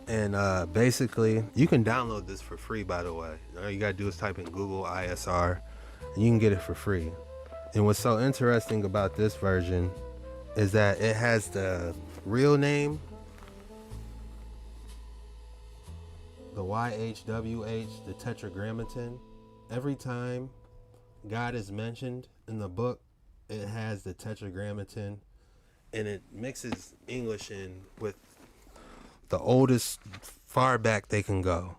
And basically, you can download this for free, by the way. All you gotta do is type in Google ISR, and you can get it for free. And what's so interesting about this version is that it has the real name, the YHWH, the Tetragrammaton. Every time God is mentioned in the book, it has the Tetragrammaton, and it mixes English in with the oldest far back they can go.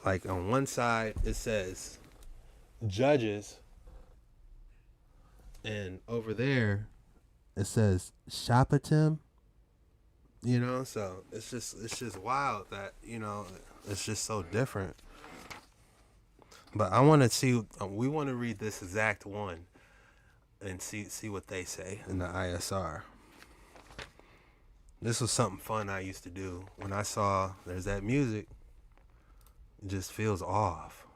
Like on one side it says Judges, and over there it says Shaphatim. You know, so it's just wild that, you know, it's just so different. But I want to see, we want to read this exact one and see what they say in the ISR. This was something fun I used to do. When I saw there's that music, it just feels off.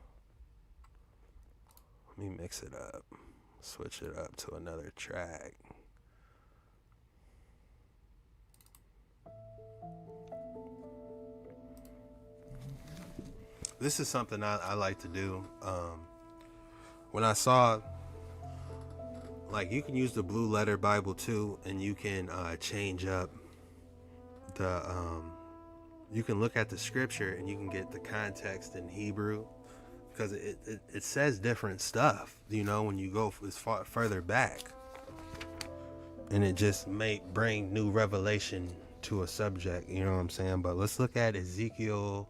Let me mix it up, switch it up to another track. This is something I like to do. When I saw, like, you can use the Blue Letter Bible too, and you can change up the, you can look at the scripture and you can get the context in Hebrew, because it says different stuff, you know, when you go as far further back, and it just may bring new revelation to a subject, you know what I'm saying? But let's look at Ezekiel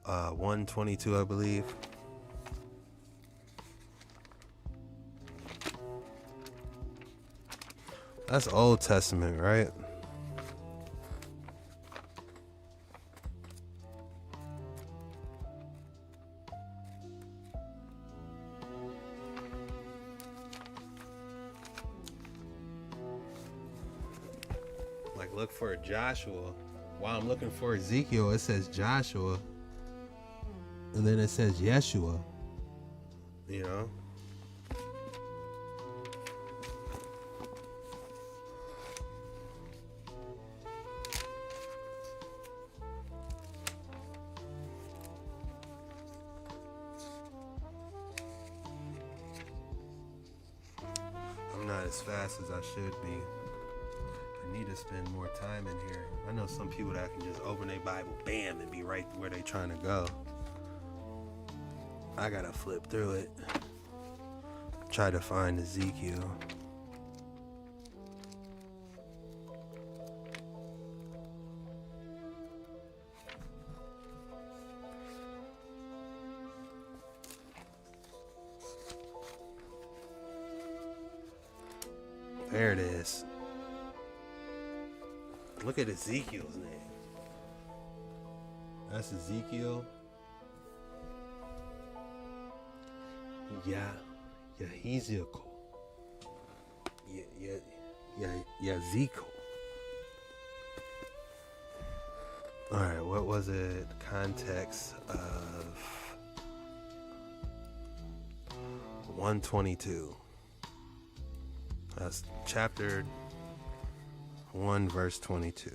1:22, I believe. That's Old Testament, right? Like, look for Joshua. While I'm looking for Ezekiel, it says Joshua. And then it says Yeshua, you know. I'm not as fast as I should be. I need to spend more time in here. I know some people that can just open their Bible, bam, and be right where they're trying to go. I gotta flip through it. try to find Ezekiel. There it is. Look at Ezekiel's name. That's Ezekiel. Yaheziel. Yazekiel. Alright, what was it? Context of 122. That's chapter 1, verse 22.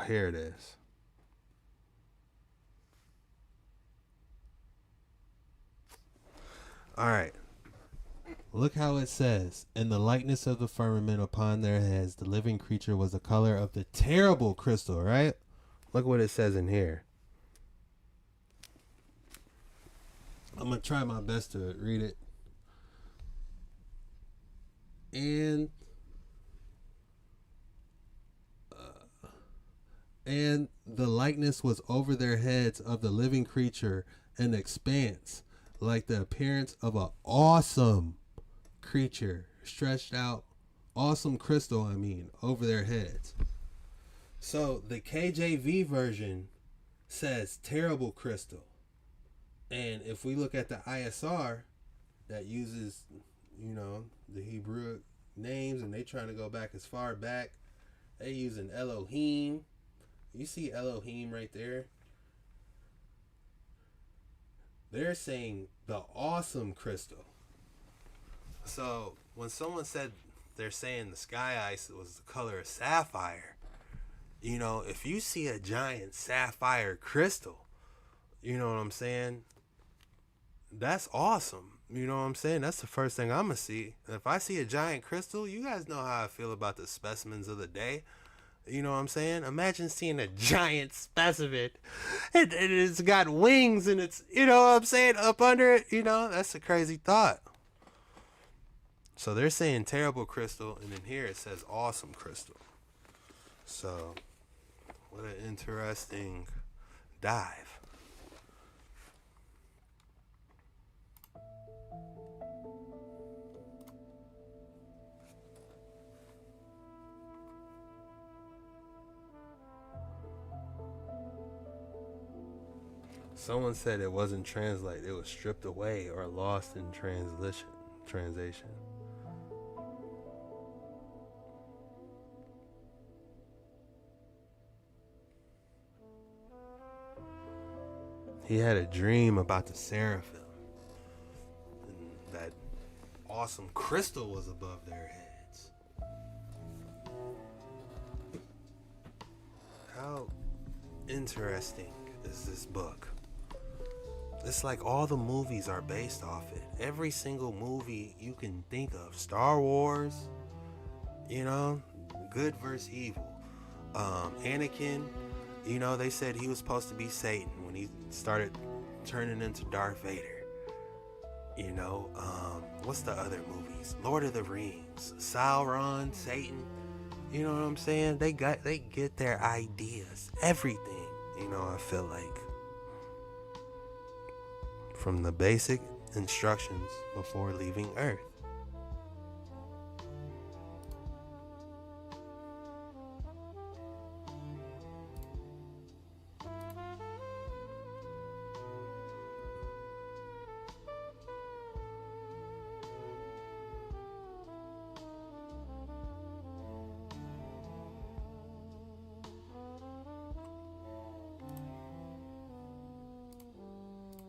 Here it is. All right. Look how it says, in the likeness of the firmament upon their heads, the living creature was the color of the terrible crystal, right? Look what it says in here. I'm going to try my best to read it. And the likeness was over their heads of the living creature, an expanse, like the appearance of an awesome creature, stretched out, awesome crystal, over their heads. So the KJV version says terrible crystal. And if we look at the ISR that uses, the Hebrew names, and they trying to go back as far back, they using Elohim. You see Elohim right there? They're saying the awesome crystal. So when someone said they're saying the sky ice was the color of sapphire, if you see a giant sapphire crystal, you know what I'm saying? That's awesome. You know what I'm saying? That's the first thing I'm going to see. And if I see a giant crystal, you guys know how I feel about the specimens of the day. You know what I'm saying? Imagine seeing a giant specimen. It's got wings and it's, you know what I'm saying, up under it. That's a crazy thought. So they're saying terrible crystal, and in here it says awesome crystal. So, what an interesting dive. Someone said it wasn't translated, it was stripped away or lost in translation. He had a dream about the seraphim, and that awesome crystal was above their heads. How interesting is this book? It's like all the movies are based off it. Every single movie you can think of. Star Wars, good versus evil. Anakin, they said he was supposed to be Satan when he started turning into Darth Vader. What's the other movies? Lord of the Rings, Sauron, Satan. You know what I'm saying? They get their ideas, everything. I feel like. From the basic instructions before leaving Earth.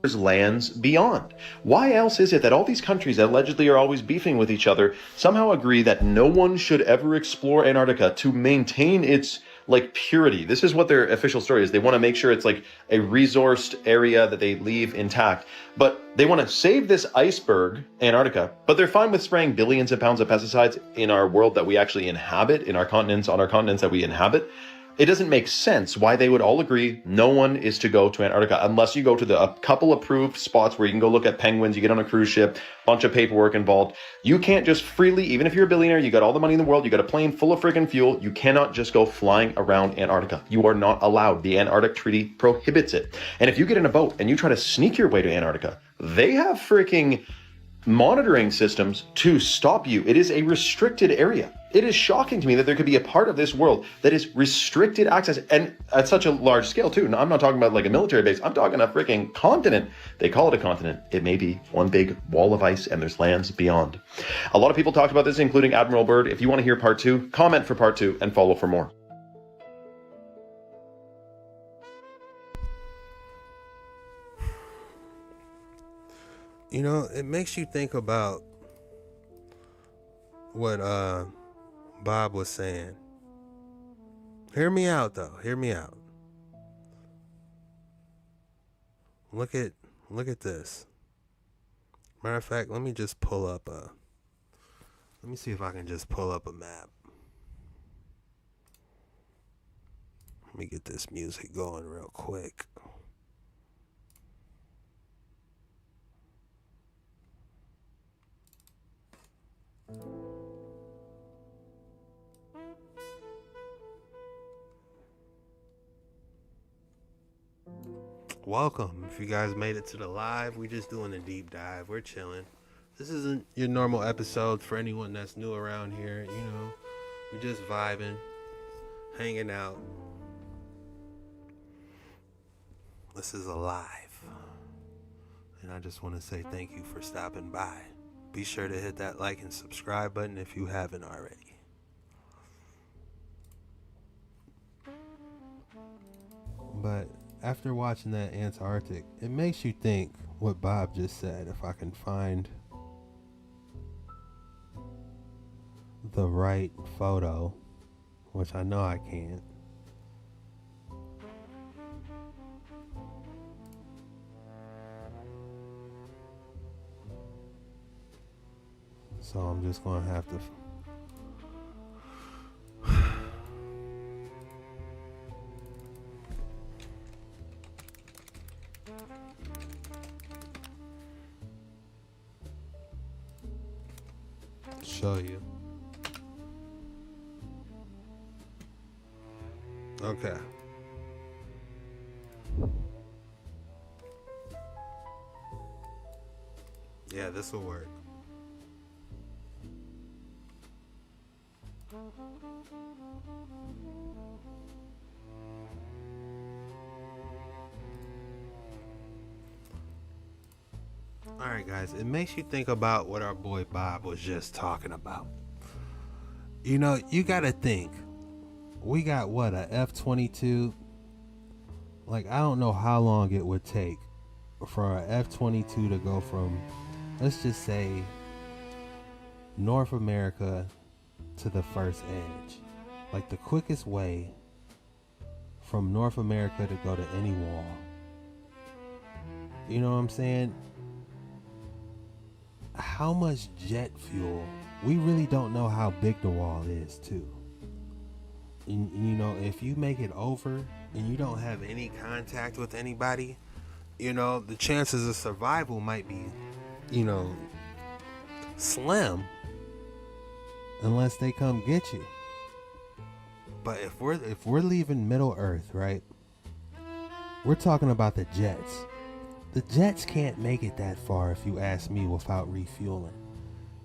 there's lands beyond. Why else is it that all these countries that allegedly are always beefing with each other somehow agree that no one should ever explore Antarctica to maintain its like purity? This is what their official story is. They want to make sure it's like a resourced area that they leave intact. But they want to save this iceberg, Antarctica, but they're fine with spraying billions of pounds of pesticides in our world that we actually inhabit, in our continents, on our continents that we inhabit. It doesn't make sense why they would all agree no one is to go to Antarctica unless you go to a couple approved spots where you can go look at penguins, you get on a cruise ship, bunch of paperwork involved. You can't just freely, even if you're a billionaire, you got all the money in the world, you got a plane full of freaking fuel, you cannot just go flying around Antarctica. You are not allowed. The Antarctic Treaty prohibits it. And if you get in a boat and you try to sneak your way to Antarctica, they have freaking monitoring systems to stop you. It is a restricted area. It is shocking to me that there could be a part of this world that is restricted access, and at such a large scale too. Now, I'm not talking about like a military base. I'm talking a freaking continent. They call it a continent. It may be one big wall of ice and there's lands beyond. A lot of people talked about this, including Admiral Byrd. If you want to hear part 2, comment for part 2 and follow for more. You know, it makes you think about what Bob was saying. Hear me out though. Hear me out. Look at this. Matter of fact, let me just pull up let me see if I can just pull up a map. Let me get this music going real quick. Welcome. If you guys made it to the live, we're just doing a deep dive. We're chilling. This isn't your normal episode for anyone that's new around here. You know, we're just vibing, hanging out. This is a live. And I just want to say thank you for stopping by. Be sure to hit that like and subscribe button if you haven't already. But after watching that Antarctic, it makes you think what Bob just said. If I can find the right photo, which I know I can't. So I'm just going to have to show you. Okay. Yeah, this will work. Alright guys, it makes you think about what our boy Bob was just talking about. You know, you gotta think, we got what, a F-22? Like, I don't know how long it would take for a F-22 to go from, let's just say, North America to the first edge. Like, the quickest way from North America to go to any wall. You know what I'm saying? How much jet fuel? We really don't know how big the wall is too. And, you know, if you make it over and you don't have any contact with anybody, you know, the chances of survival might be, you know, slim unless they come get you. But if we're leaving Middle Earth, right? We're talking about the jets. The jets can't make it that far, if you ask me, without refueling.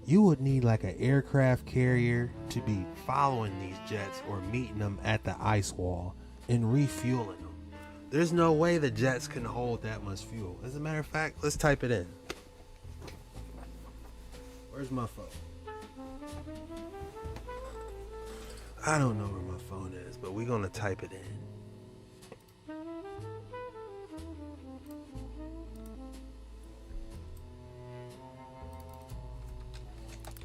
You would need like an aircraft carrier to be following these jets or meeting them at the ice wall and refueling them. There's no way the jets can hold that much fuel. As a matter of fact, let's type it in. Where's my phone? I don't know where my phone is, but we're gonna type it in.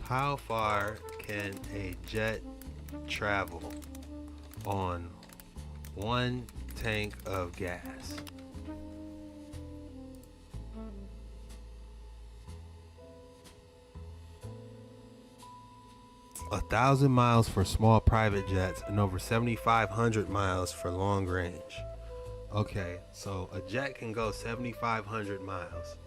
How far can a jet travel on 1 tank of gas? A 1,000 miles for small private jets and over 7,500 miles for long range. Okay, so a jet can go 7,500 miles.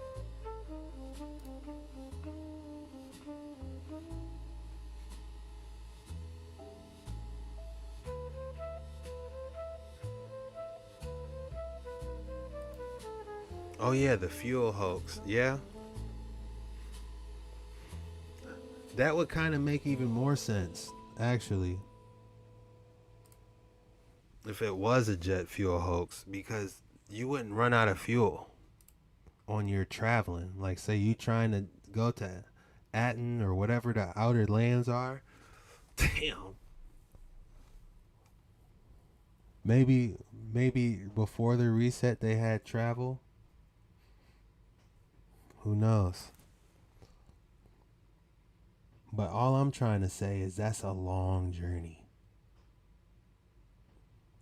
Oh yeah, the fuel hoax. Yeah. That would kind of make even more sense, actually, if it was a jet fuel hoax, because you wouldn't run out of fuel on your traveling. Like, say you trying to go to Aten or whatever the outer lands are. Damn. Maybe before the reset they had travel. Who knows? But all I'm trying to say is that's a long journey.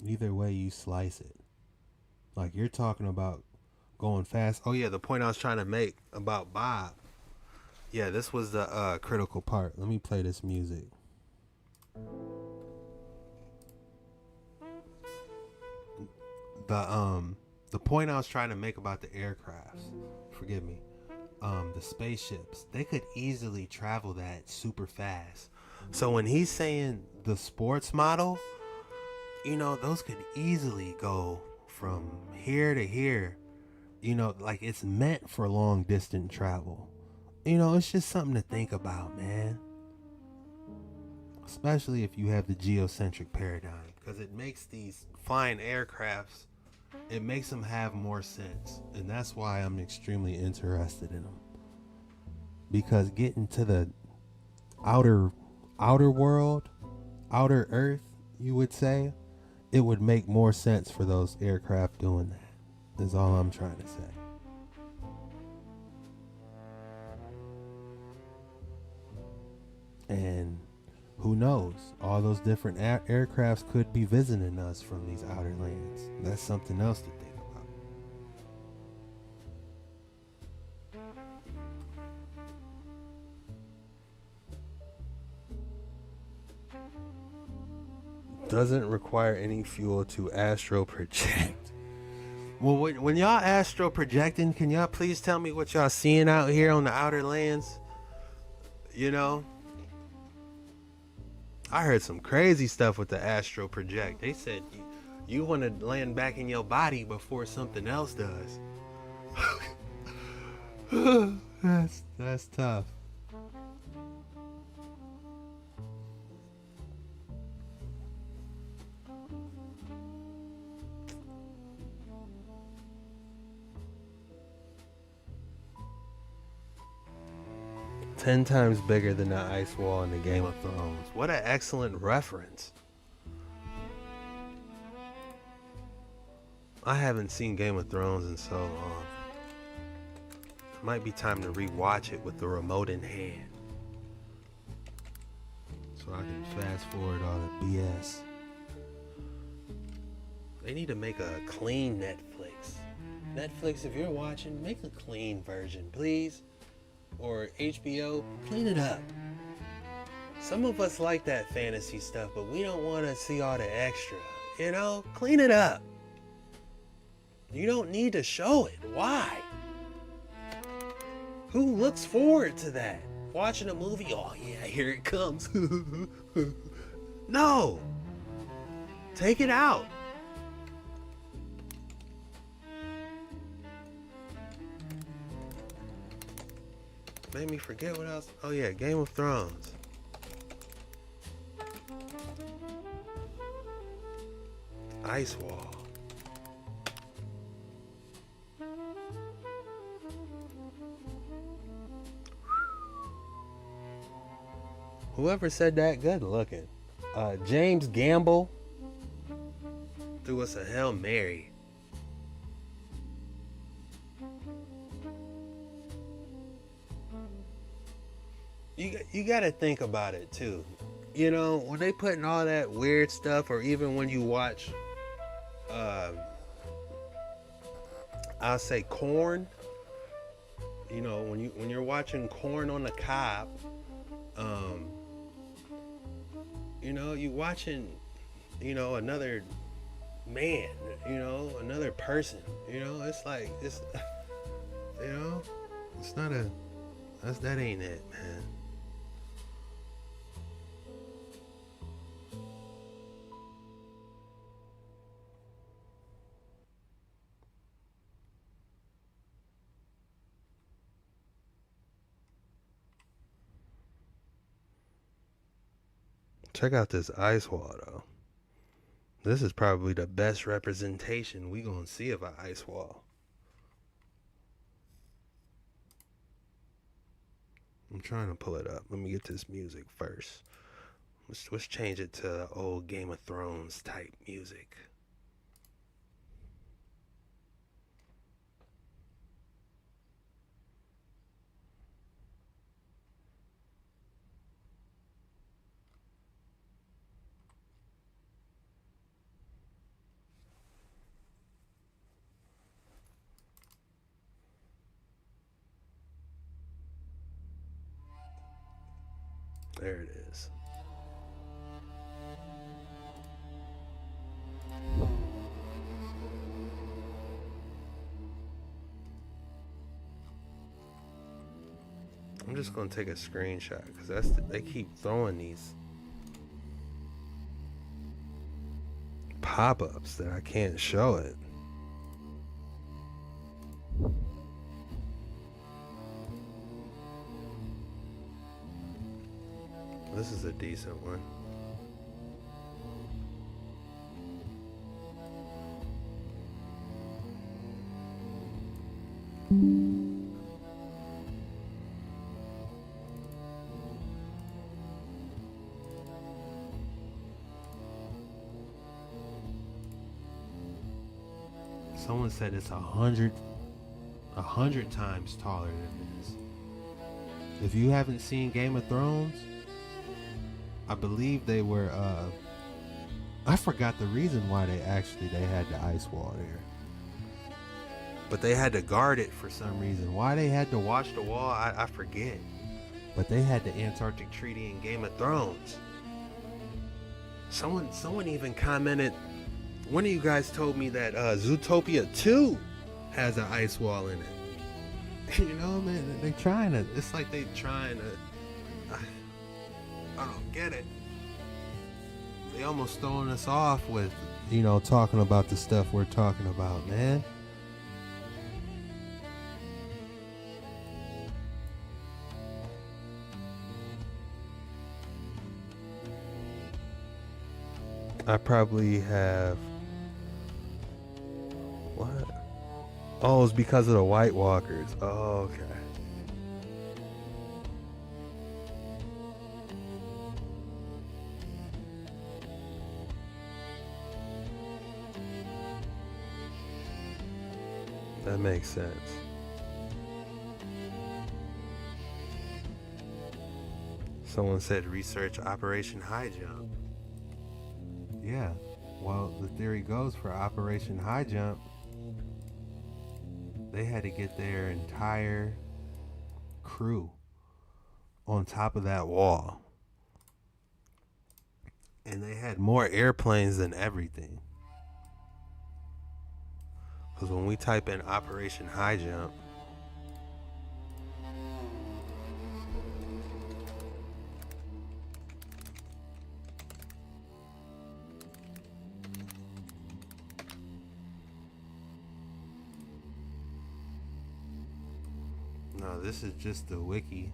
Either way you slice it. Like, you're talking about going fast. Oh yeah, the point I was trying to make about Bob. Yeah, this was the critical part. Let me play this music. The point I was trying to make about the aircrafts, forgive me, the spaceships, they could easily travel that super fast. So when he's saying the sports model, you know, those could easily go from here to here. You know, like, it's meant for long distance travel. You know, it's just something to think about, man. Especially if you have the geocentric paradigm, because it makes these flying aircrafts, it makes them have more sense. And that's why I'm extremely interested in them. Because getting to the outer world, outer Earth, you would say, it would make more sense for those aircraft doing that, is all I'm trying to say. And who knows, all those different aircrafts could be visiting us from these outer lands. That's something else to think about. Doesn't require any fuel to astral project. Well, when y'all astral projecting, can y'all please tell me what y'all seeing out here on the outer lands? You know, I heard some crazy stuff with the astral project. They said you want to land back in your body before something else does. That's tough. Ten times bigger than the ice wall in the Game of Thrones. What an excellent reference. I haven't seen Game of Thrones in so long. It might be time to rewatch it with the remote in hand, so I can fast forward all the BS. They need to make a clean Netflix. Netflix, if you're watching, make a clean version, please. Or HBO, clean it up. Some of us like that fantasy stuff, but we don't want to see all the extra. You know, clean it up. You don't need to show it. Why? Who looks forward to that? Watching a movie, oh yeah, here it comes. No. Take it out. Made me forget what else. Oh yeah, Game of Thrones. Ice wall. Whoever said that, good looking. James Gamble threw us a Hail Mary. you got to think about it too. You know, when they putting all that weird stuff, or even when you watch, I'll say corn. You know, when you're watching Corn on the Cob, you know, you watching, you know, another man, you know, another person. You know, it's like it's, you know, it's not a, that ain't it, man. Check out this ice wall though. This is probably the best representation we gonna see of an ice wall. I'm trying to pull it up. Let me get this music first. Let's change it to old Game of Thrones type music. There it is. I'm just gonna take a screenshot because they keep throwing these pop-ups that I can't show it. This is a decent one. Someone said it's 100 times taller than this. If you haven't seen Game of Thrones, I believe they were, I forgot the reason why they had the ice wall there. But they had to guard it for some reason. Why they had to watch the wall, I forget. But they had the Antarctic Treaty in Game of Thrones. Someone even commented, one of you guys told me that Zootopia 2 has an ice wall in it. You know, man, they trying to, it's like they trying to, I don't get it. They almost throwing us off with, you know, talking about the stuff we're talking about, man. I probably have, what? Oh, it's because of the White Walkers. Oh, okay. That makes sense. Someone said research Operation High Jump. Yeah, well, the theory goes for Operation High Jump, they had to get their entire crew on top of that wall. And they had more airplanes than everything. Because when we type in Operation High Jump, no, this is just the wiki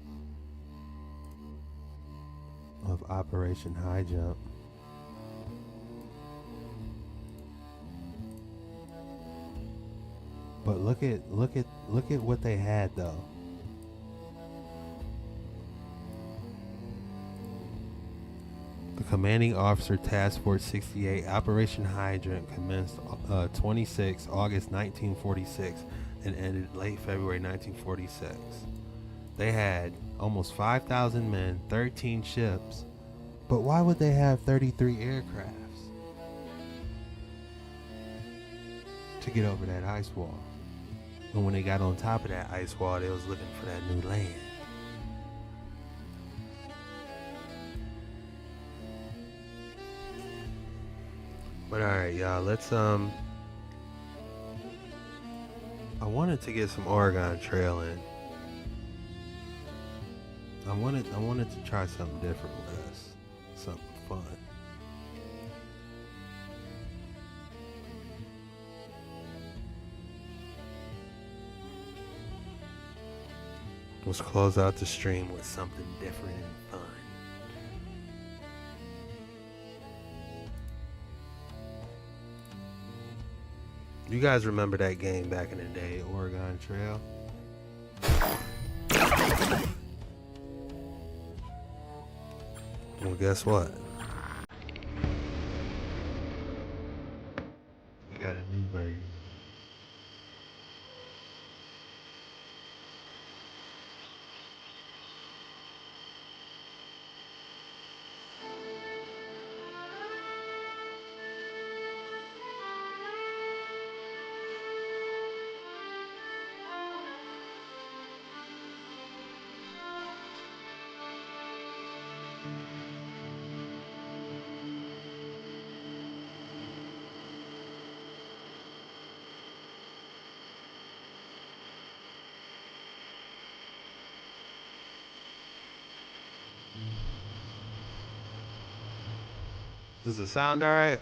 of Operation High Jump. But look at what they had though. The Commanding Officer Task Force 68 Operation Hydrant commenced 26 August 1946 and ended late February 1946. They had almost 5,000 men, 13 ships. But why would they have 33 aircrafts to get over that ice wall? And when they got on top of that ice wall, they was looking for that new land. But alright, y'all, let's I wanted to get some Oregon Trail in. I wanted to try something different with us. Something fun. Let's close out the stream with something different and fun. You guys remember that game back in the day, Oregon Trail? Well, guess what? We got a new version. Does it sound alright?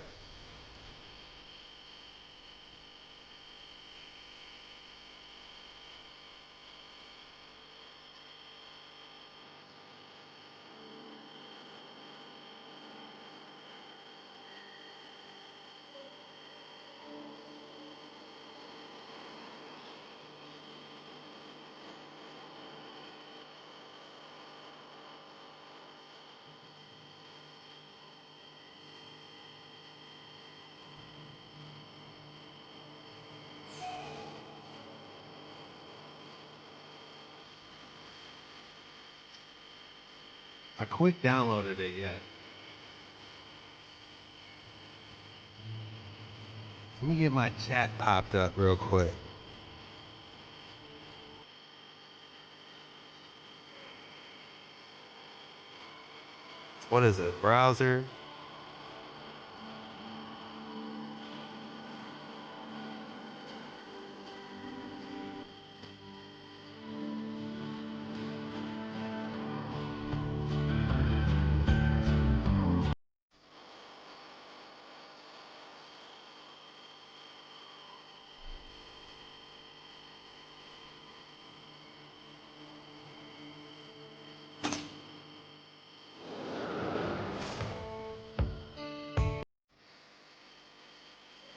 I quick downloaded it yet. Let me get my chat popped up real quick. What is it? Browser?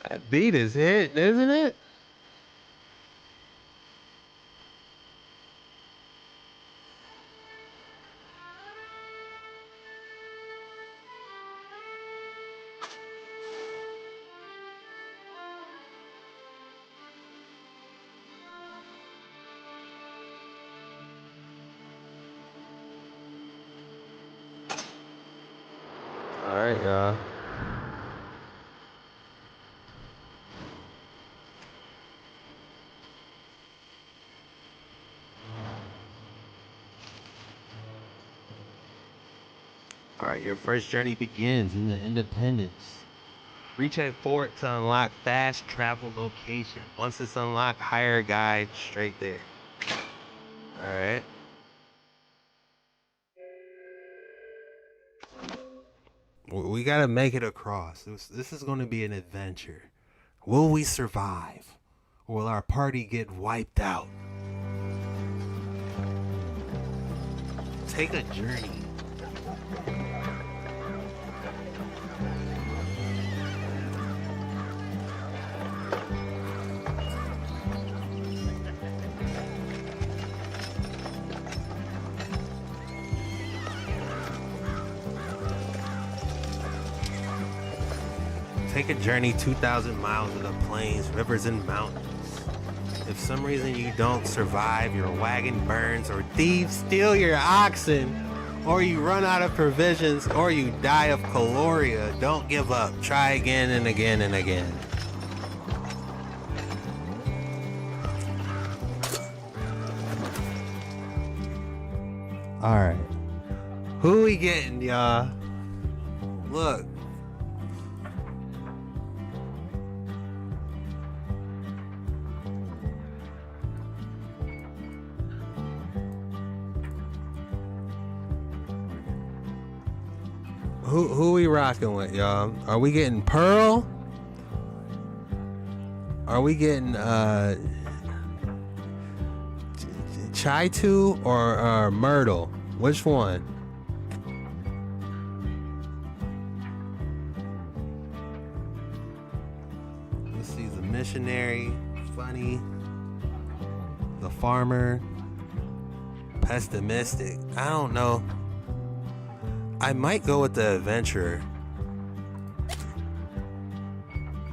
That beat is hitting, isn't it? All right, y'all. All right, your first journey begins in the Independence. Reach a fort to unlock fast travel location. Once it's unlocked, hire a guide straight there. All right. We gotta make it across. This is going to be an adventure. Will we survive? Or will our party get wiped out? Take a journey. Take a journey 2,000 miles of the plains, rivers, and mountains. If some reason you don't survive, your wagon burns, or thieves steal your oxen, or you run out of provisions, or you die of caloria, don't give up. Try again and again and again. Alright. Who we getting, y'all? Look. Who we rocking with, y'all? Are we getting Pearl? Are we getting Chaitu or Myrtle? Which one? Let's see, the missionary, funny, the farmer, pessimistic. I don't know. I might go with the adventurer.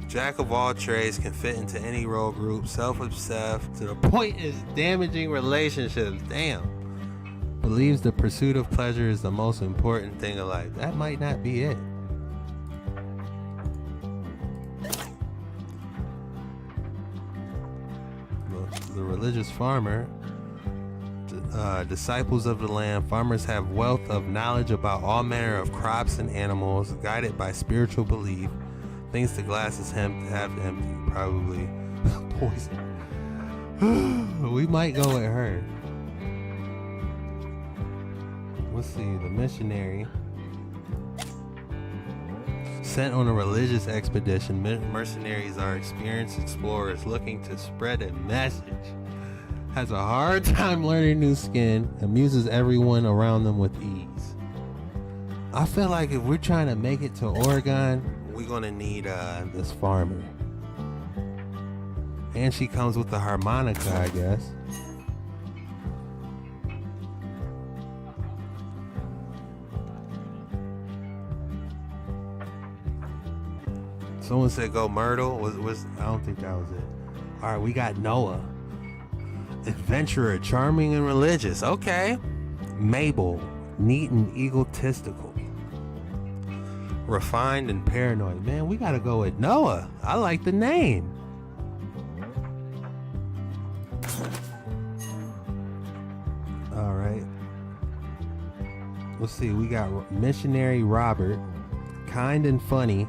Jack of all trades, can fit into any role group, self-obsessed to the point is damaging relationships. Damn. Believes the pursuit of pleasure is the most important thing in life. That might not be it. The religious farmer. Disciples of the land, farmers have wealth of knowledge about all manner of crops and animals, guided by spiritual belief. Thinks the glass is have empty, probably poison. We might go with her. Let's see, the missionary. Sent on a religious expedition, mercenaries are experienced explorers looking to spread a message. Has a hard time learning new skin, amuses everyone around them with ease. I feel like if we're trying to make it to Oregon, we're gonna need this farmer. And she comes with the harmonica, I guess. Someone said go Myrtle. Was I don't think that was it. All right, we got Noah. Adventurer, charming and religious. Okay. Mabel, neat and egotistical. Refined and paranoid. Man, we gotta go with Noah. I like the name. All right. Let's see. We got missionary Robert, kind and funny.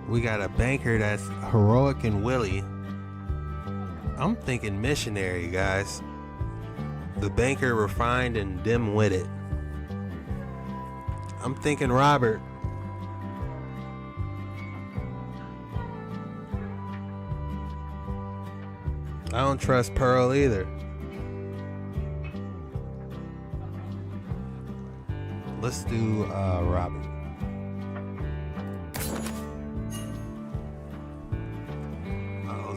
We got a banker that's heroic and willy. I'm thinking missionary, guys. The banker, refined and dim-witted. I'm thinking Robert. I don't trust Pearl either. Let's do Robert.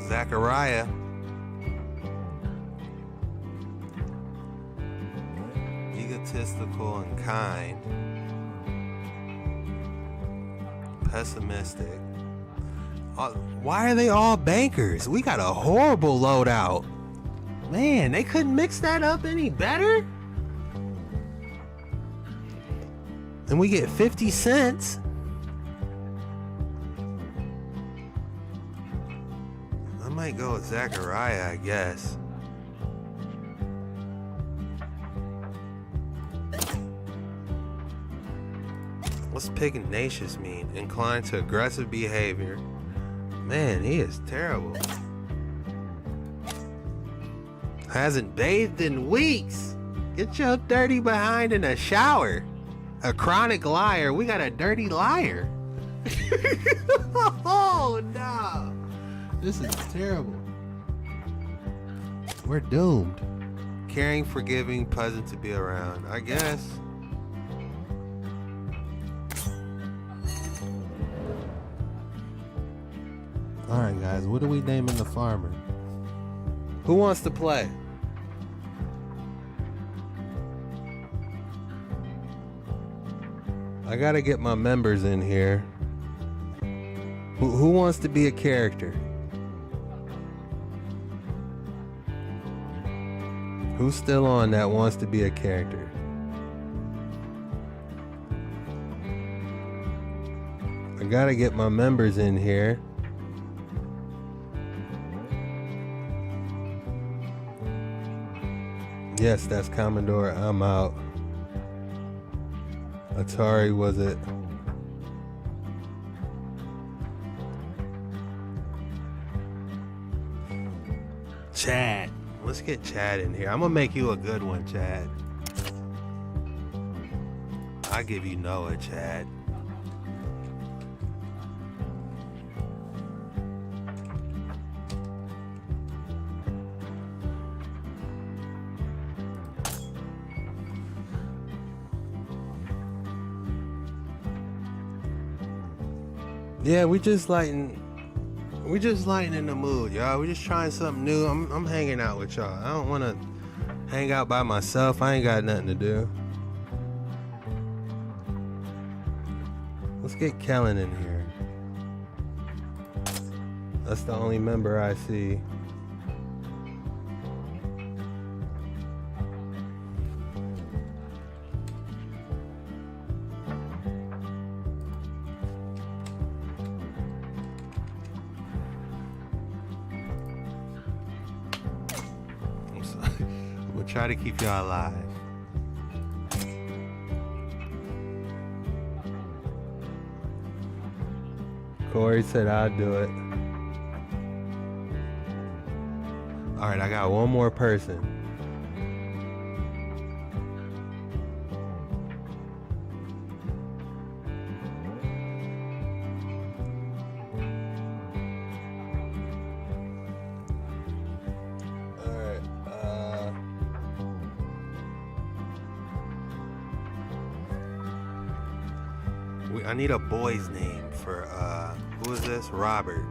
Zachariah. Egotistical and kind. Pessimistic. Why are they all bankers? We got a horrible loadout. Man, they couldn't mix that up any better? And we get 50 cents. I might go with Zachariah, I guess. What's pugnacious mean? Inclined to aggressive behavior. Man, he is terrible. Hasn't bathed in weeks. Get your dirty behind in a shower. A chronic liar. We got a dirty liar. Oh, no. This is terrible. We're doomed. Caring, forgiving, pleasant to be around. I guess. Alright guys, what are we naming the farmer? Who wants to play? I gotta get my members in here. Who wants to be a character? Who's still on that wants to be a character? I gotta get my members in here. Yes, that's Commodore. I'm out. Atari, was it? Chad. Let's get Chad in here. I'm gonna make you a good one, Chad. I'll give you Noah, Chad. Yeah, we just lighting in the mood, y'all. We just trying something new. I'm hanging out with y'all. I don't want to hang out by myself. I ain't got nothing to do. Let's get Kellen in here. That's the only member I see. Try to keep y'all alive. Corey said I'd do it. Alright, I got one more person. I need a boy's name for, who is this? Robert.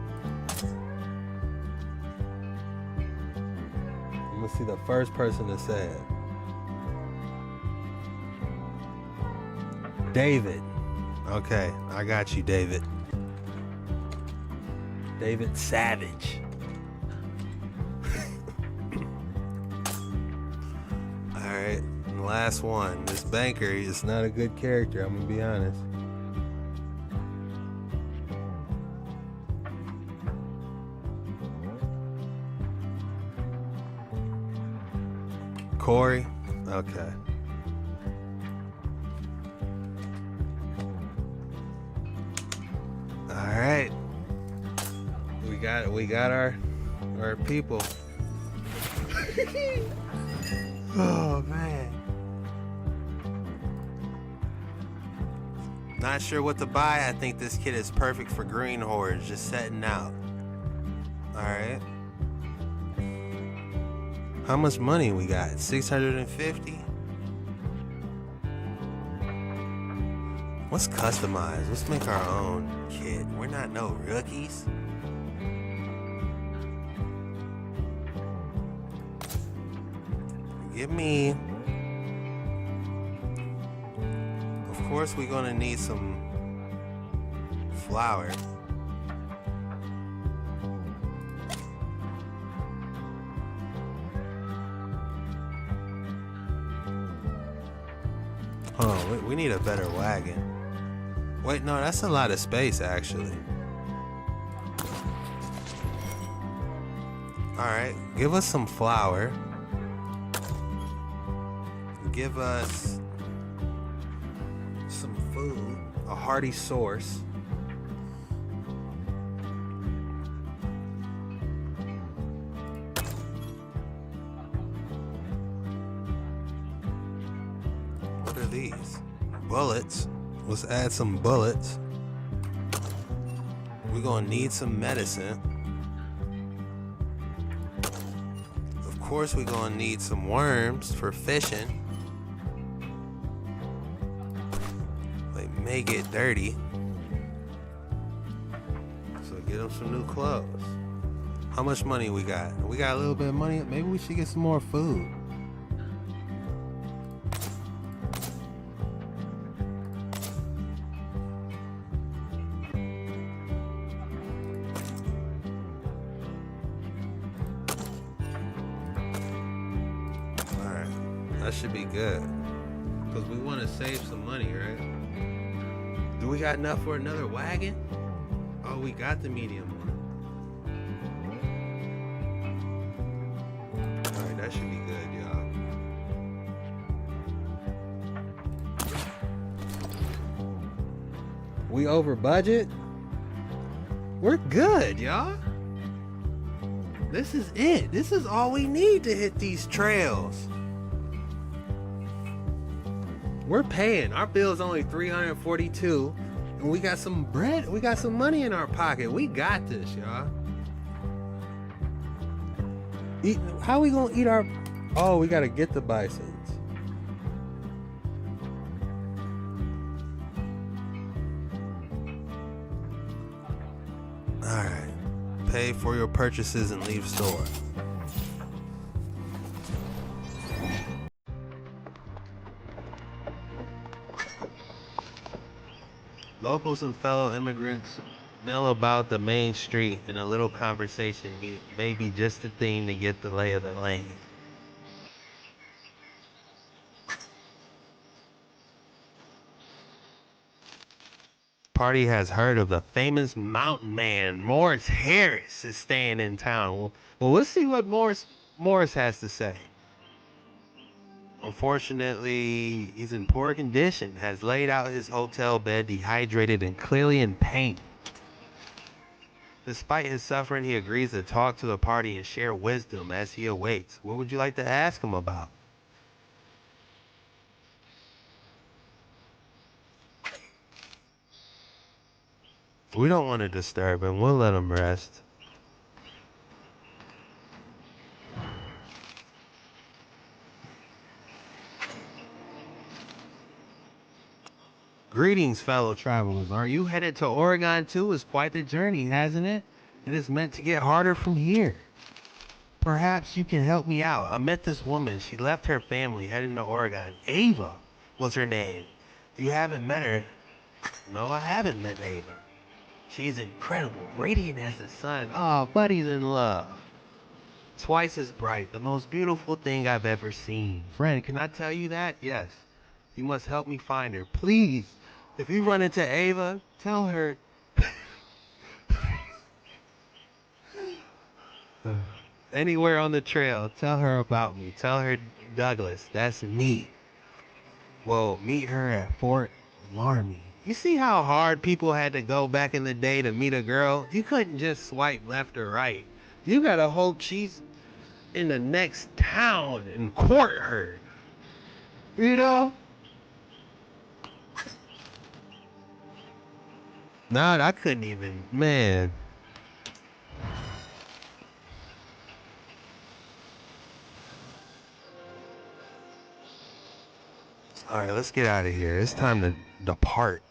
I'm gonna see the first person to say it. David. Okay, I got you, David. David Savage. Alright, and last one. This banker is not a good character, I'm gonna be honest. Corey? Okay. Alright. We got our people. Oh man. Not sure what to buy. I think this kit is perfect for green hordes, just setting out. Alright. How much money we got? 650? Let's customize. Let's make our own kit. We're not no rookies. Give me... Of course we're gonna need some flour. Oh, we need a better wagon. Wait, no, that's a lot of space, actually. Alright, give us some flour. Give us some food, a hearty source. What are these? Bullets. Let's add some bullets. We're gonna need some medicine. Of course, we're gonna need some worms for fishing. They may get dirty, so get them some new clothes. How much money we got? We got a little bit of money. Maybe we should get some more food. That should be good. Because we want to save some money, right? Do we got enough for another wagon? Oh, we got the medium one. Alright, that should be good, y'all. We over budget? We're good, y'all. This is it. This is all we need to hit these trails. We're paying. Our bill's only $342, and we got some bread. We got some money in our pocket. We got this, y'all. How we gonna eat our? Oh, we gotta get the bisons. All right. Pay for your purchases and leave store. Locals and fellow immigrants mill about the main street, and a little conversation may be just the thing to get the lay of the land. Party has heard of the famous mountain man Morris Harris is staying in town. Well, let's see what Morris has to say. Unfortunately, he's in poor condition, has laid out his hotel bed dehydrated and clearly in pain. Despite his suffering, he agrees to talk to the party and share wisdom as he awaits. What would you like to ask him about? We don't want to disturb him. We'll let him rest. Greetings, fellow travelers. Are you headed to Oregon too? It's quite the journey, hasn't it? It is meant to get harder from here. Perhaps you can help me out. I met this woman. She left her family heading to Oregon. Ava was her name. You haven't met her? No, I haven't met Ava. She's incredible, radiant as the sun. Oh, buddy's in love. Twice as bright, the most beautiful thing I've ever seen. Friend, can I tell you that? Yes. You must help me find her, please. If you run into Ava, tell her. Anywhere on the trail, tell her about me. Tell her Douglas, that's me. Well, meet her at Fort Laramie. You see how hard people had to go back in the day to meet a girl? You couldn't just swipe left or right. You gotta hope she's in the next town and court her. You know? Nah, I couldn't even, man. All right, let's get out of here. It's time to depart.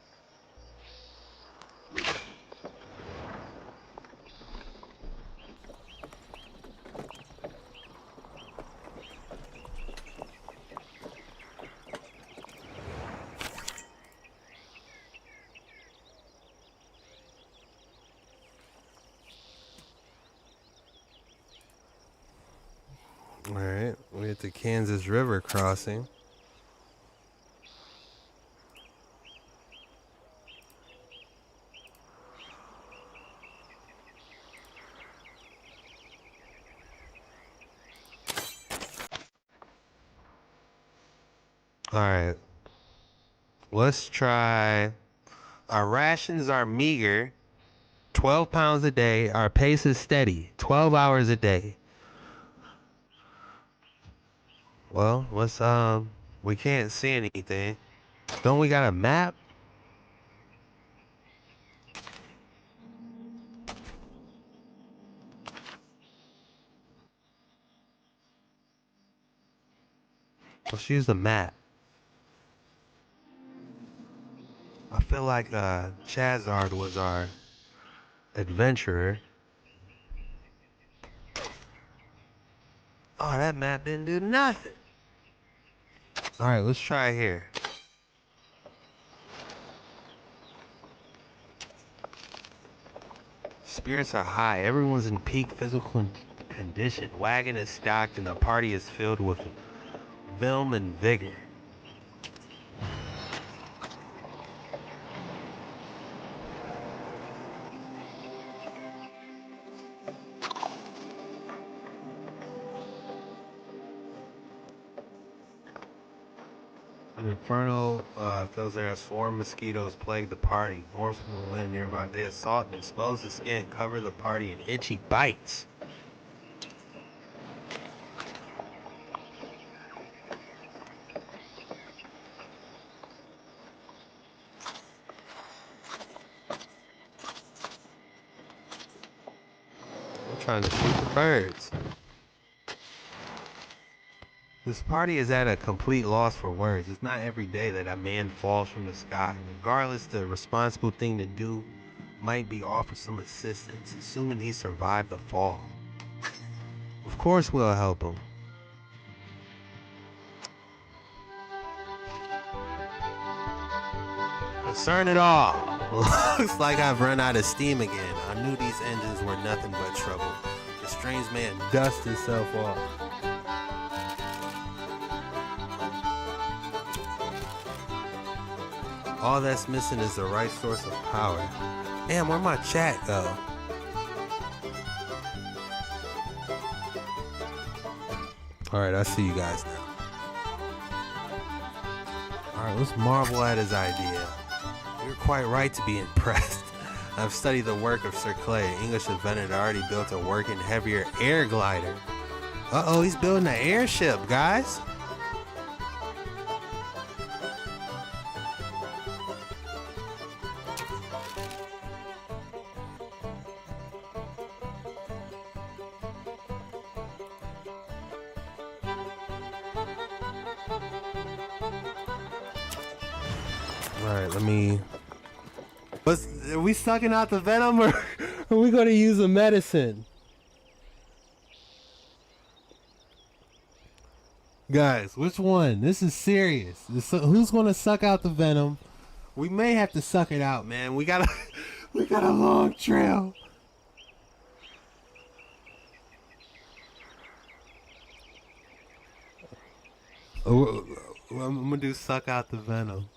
All right, we're at the Kansas River crossing. All right, let's try. Our rations are meager, 12 pounds a day. Our pace is steady, 12 hours a day. Well, let's, we can't see anything. Don't we got a map? Let's use the map. I feel like, Chazard was our adventurer. Oh, that map didn't do nothing. All right, let's try here. Spirits are high. Everyone's in peak physical condition. Wagon is stocked and the party is filled with vim and vigor. An inferno fills there as 4 mosquitoes plague the party. More from the land nearby. They assault and expose the skin, cover the party in itchy bites. I'm trying to shoot the birds. This party is at a complete loss for words. It's not every day that a man falls from the sky. Regardless, the responsible thing to do might be offer some assistance, assuming he survived the fall. Of course we'll help him. Concern it all. Looks like I've run out of steam again. I knew these engines were nothing but trouble. The strange man dust himself off. All that's missing is the right source of power. Damn, where'd my chat go? Alright, I see you guys now. Alright, let's marvel at his idea. You're quite right to be impressed. I've studied the work of Sir Clay, an English inventor that already built a working heavier air glider. Uh-oh, he's building an airship, guys. Alright, let me... Are we sucking out the venom or are we gonna use a medicine? Guys, which one? This is serious. Who's gonna suck out the venom? We may have to suck it out, man. We got a long trail. I'm gonna do suck out the venom.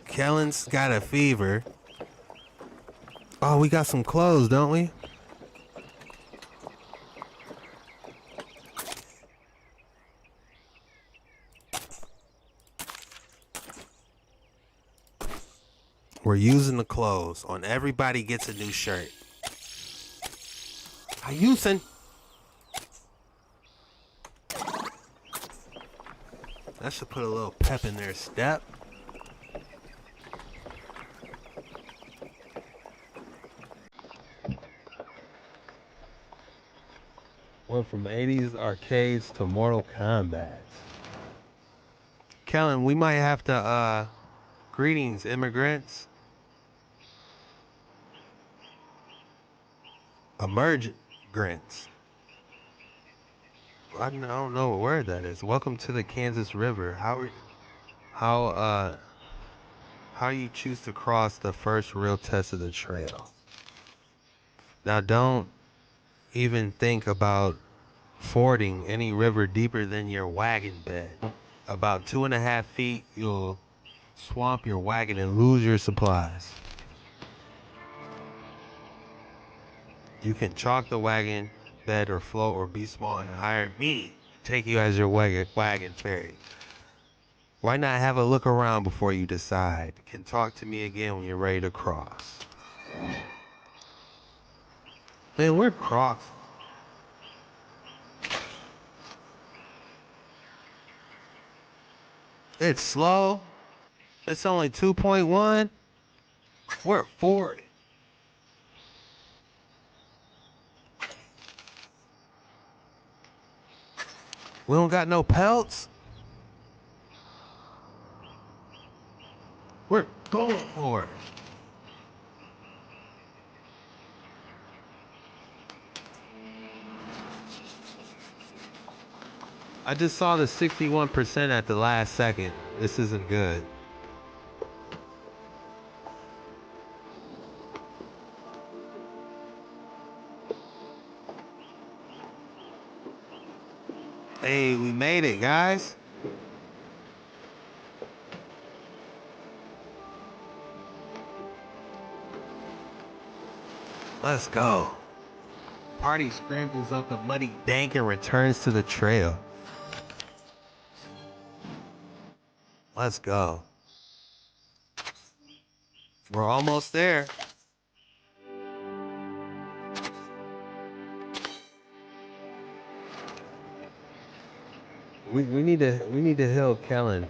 Kellen's got a fever. Oh, we got some clothes, don't we? We're using the clothes. On everybody gets a new shirt. I using. That should put a little pep in their step. Went from 80s arcades to Mortal Kombat. Kellen, we might have to, greetings, immigrants. Emergents. I don't know what word that is. Welcome to the Kansas River. How you choose to cross the first real test of the trail. Now don't even think about fording any river deeper than your wagon bed. About 2.5 feet, you'll swamp your wagon and lose your supplies. You can chalk the wagon bed or float or be small and hire me to take you as your wagon ferry. Why not have a look around before you decide? You can talk to me again when you're ready to cross. Man, we're Crocs. It's slow. It's only 2.1. We're 40. We don't got no pelts. We're going for it. I just saw the 61% at the last second. This isn't good. Hey, we made it, guys. Let's go. Party scrambles up the muddy dank and returns to the trail. Let's go. We're almost there. We need to heal Kellen.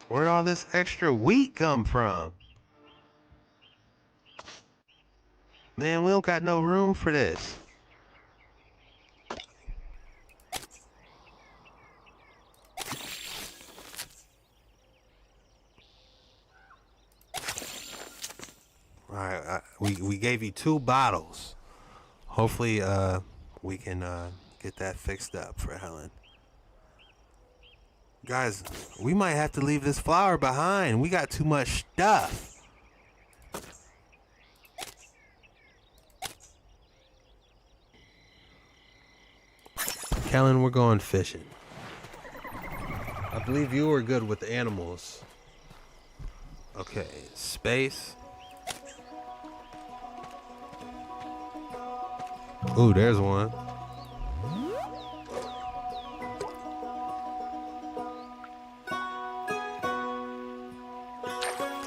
Where'd all this extra wheat come from? Man, we don't got no room for this. All right, we gave you 2 bottles. Hopefully, we can get that fixed up for Helen. Guys, we might have to leave this flower behind. We got too much stuff. Kellen, we're going fishing. I believe you were good with animals. Okay, space. Ooh, there's one.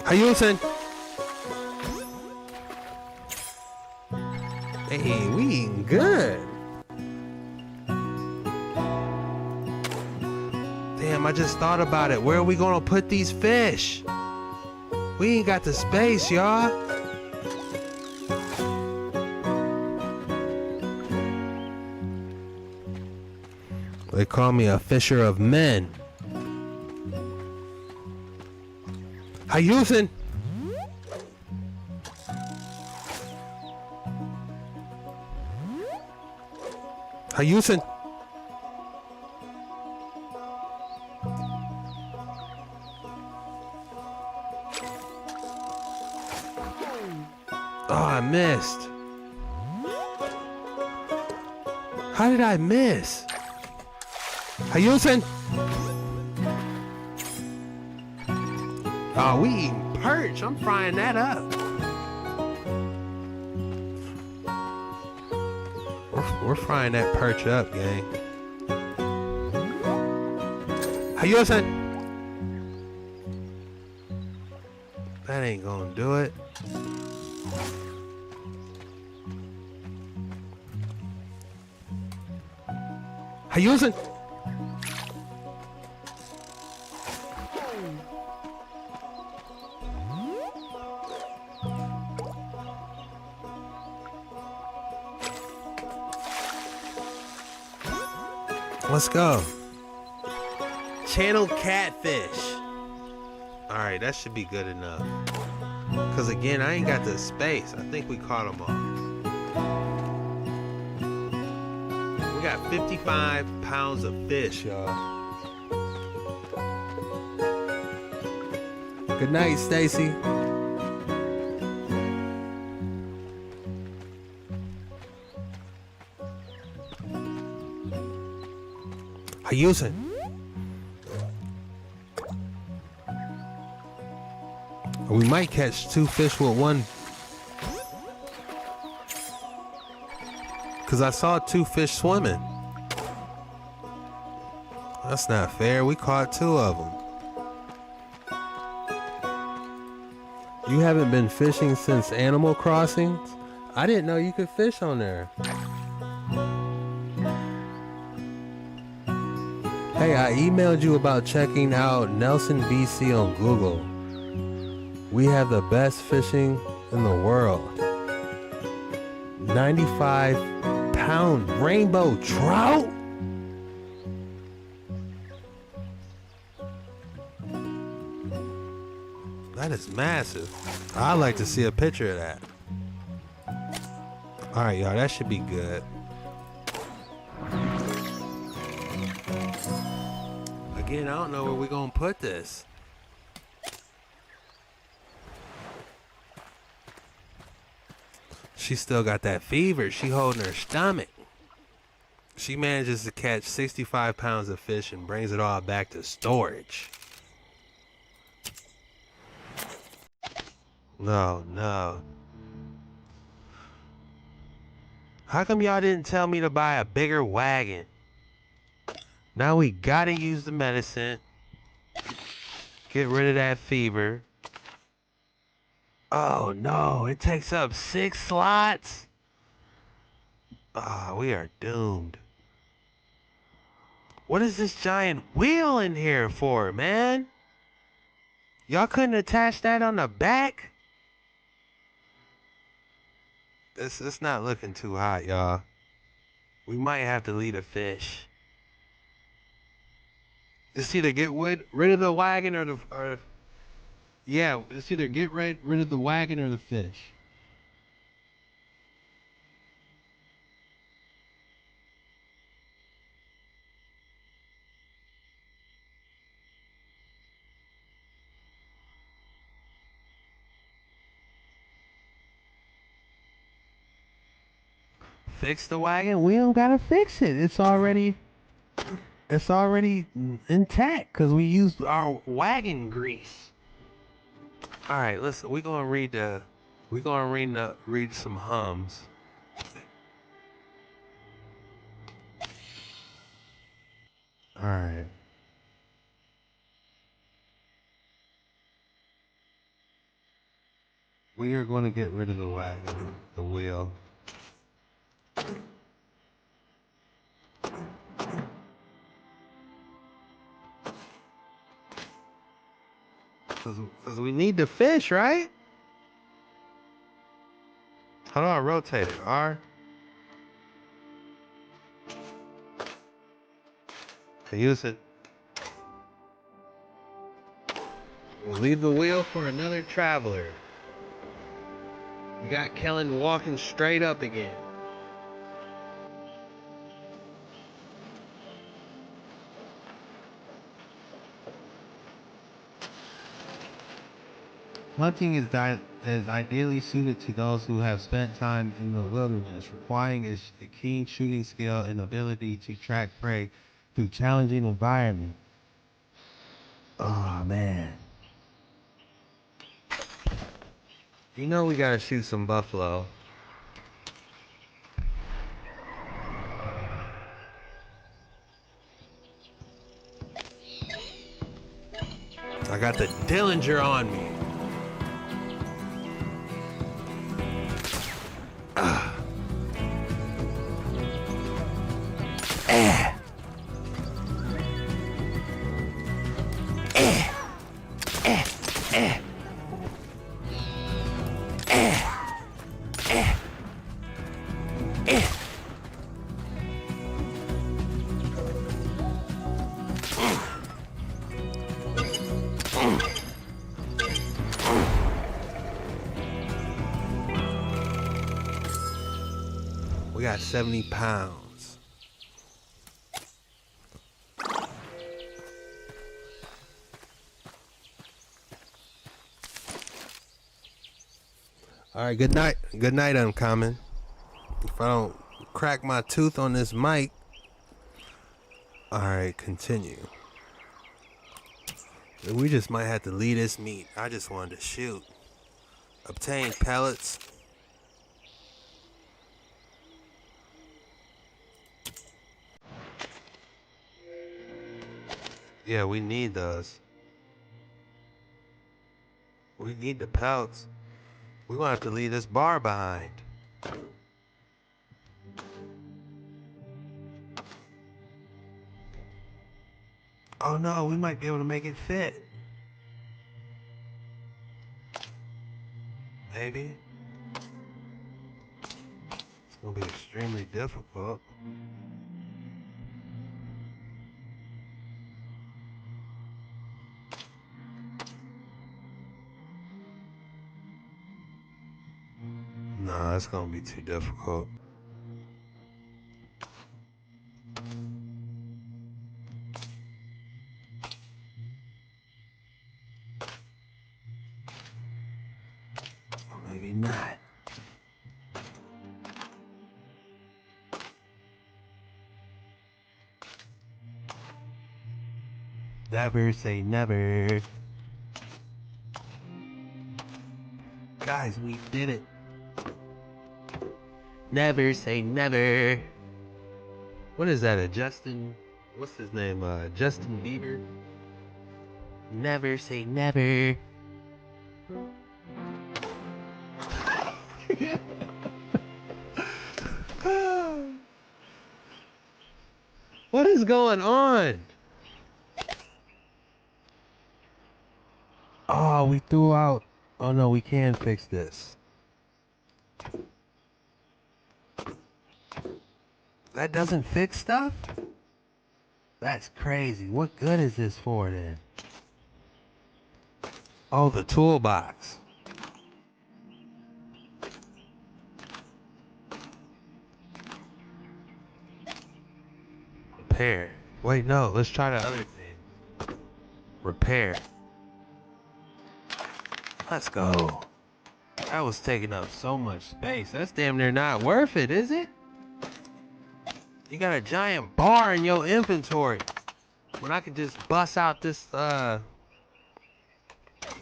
How you doing? Hey, we eating good. Damn, I just thought about it. Where are we gonna put these fish? We ain't got the space, y'all. They call me a fisher of men. How you doing? How you doing? Oh, I missed. How did I miss? How you doing? Oh, we eating perch. I'm frying that up. We're frying that perch up, gang. How you doing? That ain't gonna do it. How you doing? Let's go. Channel catfish. Alright, that should be good enough. Because again, I ain't got the space. I think we caught them all. We got 55 pounds of fish, y'all. Good night, Stacy. How you doing? We might catch 2 fish with one. Cause I saw 2 fish swimming. That's not fair. We caught 2 of them. You haven't been fishing since Animal Crossing? I didn't know you could fish on there. Hey, I emailed you about checking out Nelson, BC on Google. We have the best fishing in the world. 95-pound rainbow trout? That is massive. I'd like to see a picture of that. All right, y'all, that should be good. Again, I don't know where we're gonna put this. She still got that fever. She holding her stomach. She manages to catch 65 pounds of fish and brings it all back to storage. No, no. How come y'all didn't tell me to buy a bigger wagon? Now we gotta use the medicine. Get rid of that fever. Oh no, it takes up 6 slots? Ah, we are doomed. What is this giant wheel in here for, man? Y'all couldn't attach that on the back? It's not looking too hot, y'all. We might have to lead a fish. It's either get rid of the wagon or yeah, it's either get rid of the wagon or the fish. Fix the wagon? We don't gotta fix it. It's already intact because we used our wagon grease. All right, listen. We're gonna read some hums. All right. We are going to get rid of the wagon, the wheel. Because we need the fish, right? How do I rotate it? R? I use it. We'll leave the wheel for another traveler. We got Kellen walking straight up again. Hunting is ideally suited to those who have spent time in the wilderness, requiring a keen shooting skill and ability to track prey through challenging environments. Oh man. You know we gotta shoot some buffalo. I got the Dillinger on me. We got 70 pounds. All right, good night. Good night, Uncommon. If I don't crack my tooth on this mic. All right, continue. We just might have to leave this meat. I just wanted to shoot. Obtain pellets. Yeah, we need those. We need the pellets. We're gonna have to leave this bar behind. Oh no, we might be able to make it fit. Maybe. It's gonna be extremely difficult. Nah, it's gonna be too difficult. Or maybe not. Never say never. Guys, we did it. Never say never. What is that, a Justin? What's his name? Justin Bieber? Never say never. What is going on? Oh, we threw out. Oh no, we can fix this. That doesn't fix stuff? That's crazy. What good is this for then? Oh, the toolbox. Repair. Wait, no, let's try the other thing. Repair. Let's go. That was taking up so much space. That's damn near not worth it, is it? You got a giant bar in your inventory. When I could just bust out this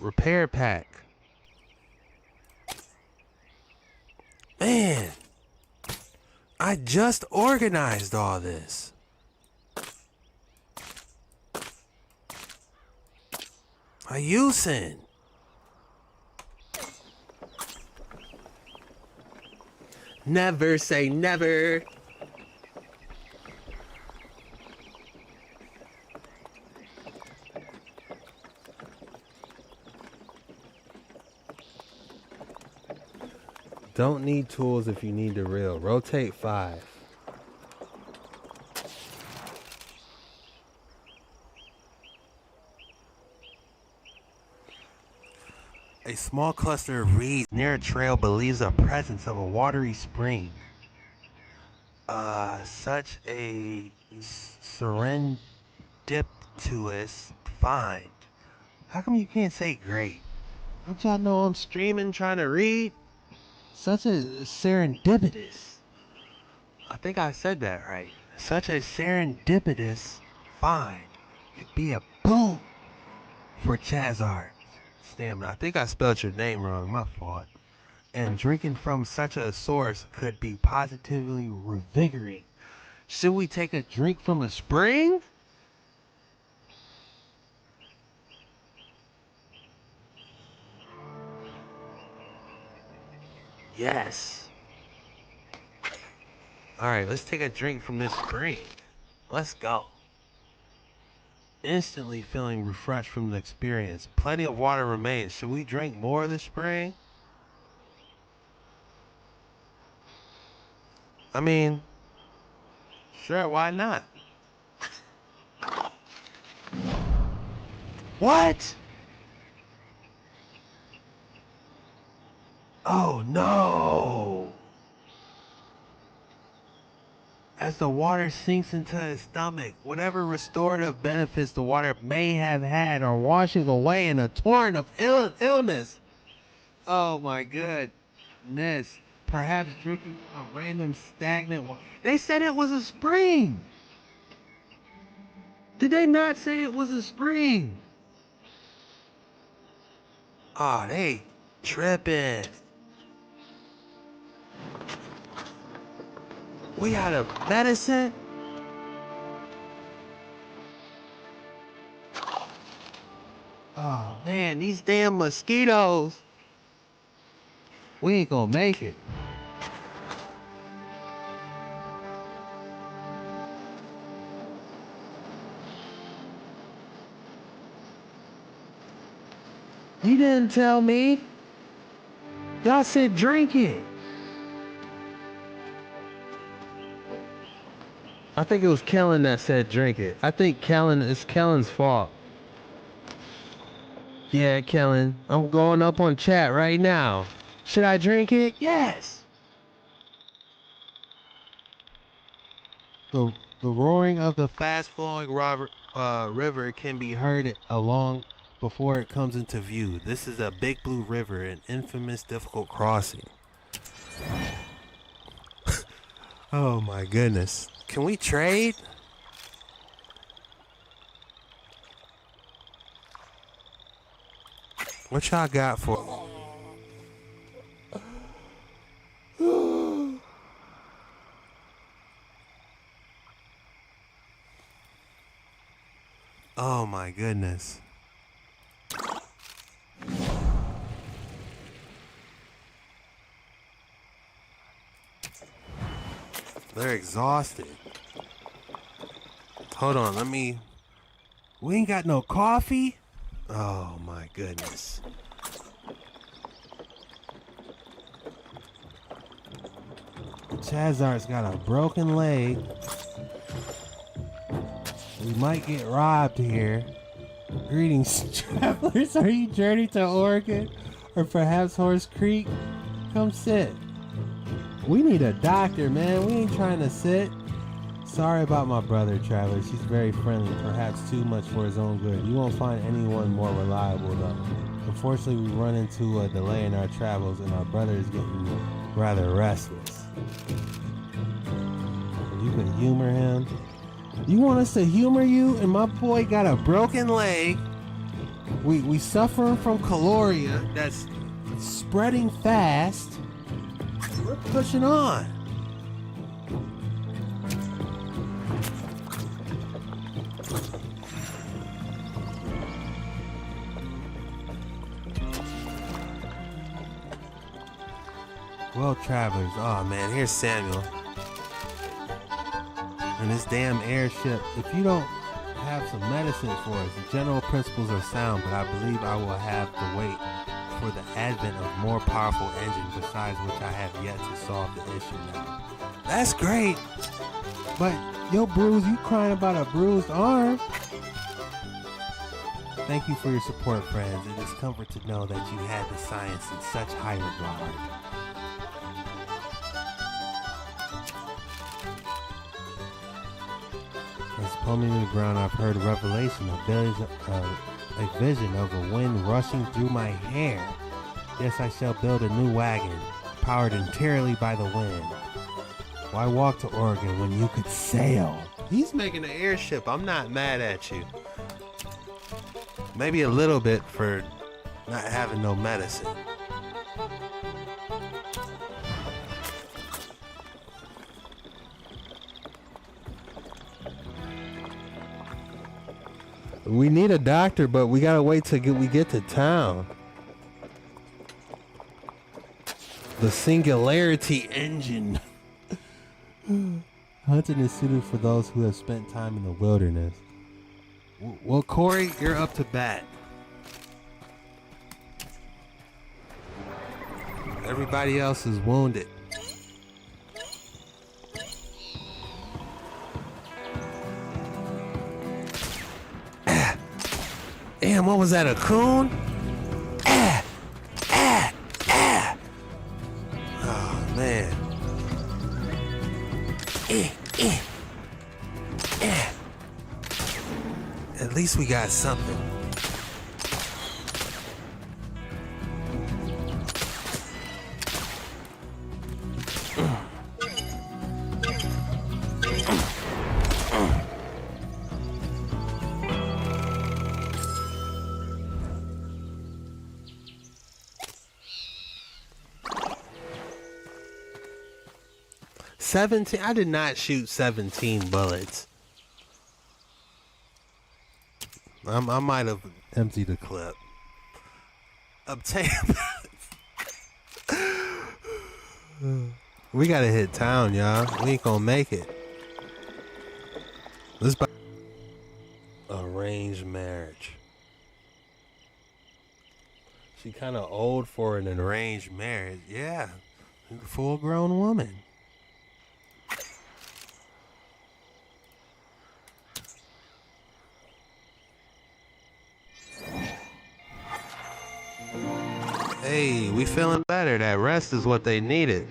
repair pack. Man, I just organized all this. Are you saying? Never say never. Don't need tools if you need the reel. Rotate 5. A small cluster of reeds near a trail believes the presence of a watery spring. Such a serendipitous find. How come you can't say great? Don't y'all know I'm streaming trying to read? Such a serendipitous. I think I said that right. Such a serendipitous find. Could be a boom for Chazard. Stamina. I think I spelled your name wrong. My fault. And drinking from such a source could be positively revigorating. Should we take a drink from a spring? Yes. Alright, let's take a drink from this spring. Let's go. Instantly feeling refreshed from the experience. Plenty of water remains. Should we drink more of the spring? I mean, sure, why not? What? Oh no! As the water sinks into his stomach, whatever restorative benefits the water may have had are washing away in a torrent of illness. Oh my goodness. Perhaps drinking a random stagnant water. They said it was a spring! Did they not say it was a spring? Aw, they tripping. We got a medicine? Oh man, these damn mosquitoes. We ain't gonna make it. He didn't tell me. Y'all said drink it. I think it was Kellen that said drink it. I think it's Kellen's fault. Yeah, Kellen, I'm going up on chat right now. Should I drink it? Yes. The roaring of the fast-flowing river can be heard along before it comes into view. This is a Big Blue River, an infamous difficult crossing. Oh my goodness. Can we trade? What y'all got for? Oh my goodness. They're exhausted. Hold on, we ain't got no coffee? Oh my goodness. Chazar's got a broken leg. We might get robbed here. Greetings, travelers. Are you journeying to Oregon or perhaps Horse Creek? Come sit. We need a doctor, man. We ain't trying to sit. Sorry about my brother, travelers. He's very friendly, perhaps too much for his own good. You won't find anyone more reliable, though. Unfortunately, we run into a delay in our travels, and our brother is getting rather restless. You could humor him. You want us to humor you? And my boy got a broken leg. We suffering from chloria that's spreading fast. We're pushing on. Well, travelers, oh man, here's Samuel. And this damn airship, if you don't have some medicine for us, the general principles are sound, but I believe I will have to wait for the advent of more powerful engines, besides which I have yet to solve the issue now. That's great, but yo, Bruce, you crying about a bruised arm? Thank you for your support, friends. It is comfort to know that you had the science in such high regard. As pulling to the ground, I've heard a revelation, a vision of a wind rushing through my hair. Yes, I shall build a new wagon, powered entirely by the wind. Why walk to Oregon when you could sail? He's making an airship. I'm not mad at you. Maybe a little bit for not having no medicine. We need a doctor, but we gotta wait till we get to town. The Singularity engine. Hunting is suited for those who have spent time in the wilderness. Well, Corey, you're up to bat. Everybody else is wounded. Damn, what was that, a coon? Oh, man. At least we got something. I did not shoot 17 bullets. I might have emptied the clip. Obtain. We gotta hit town, y'all. We ain't gonna make it. This arranged marriage. She kind of old for an arranged marriage. Yeah, full-grown woman. Hey, we feeling better. That rest is what they needed.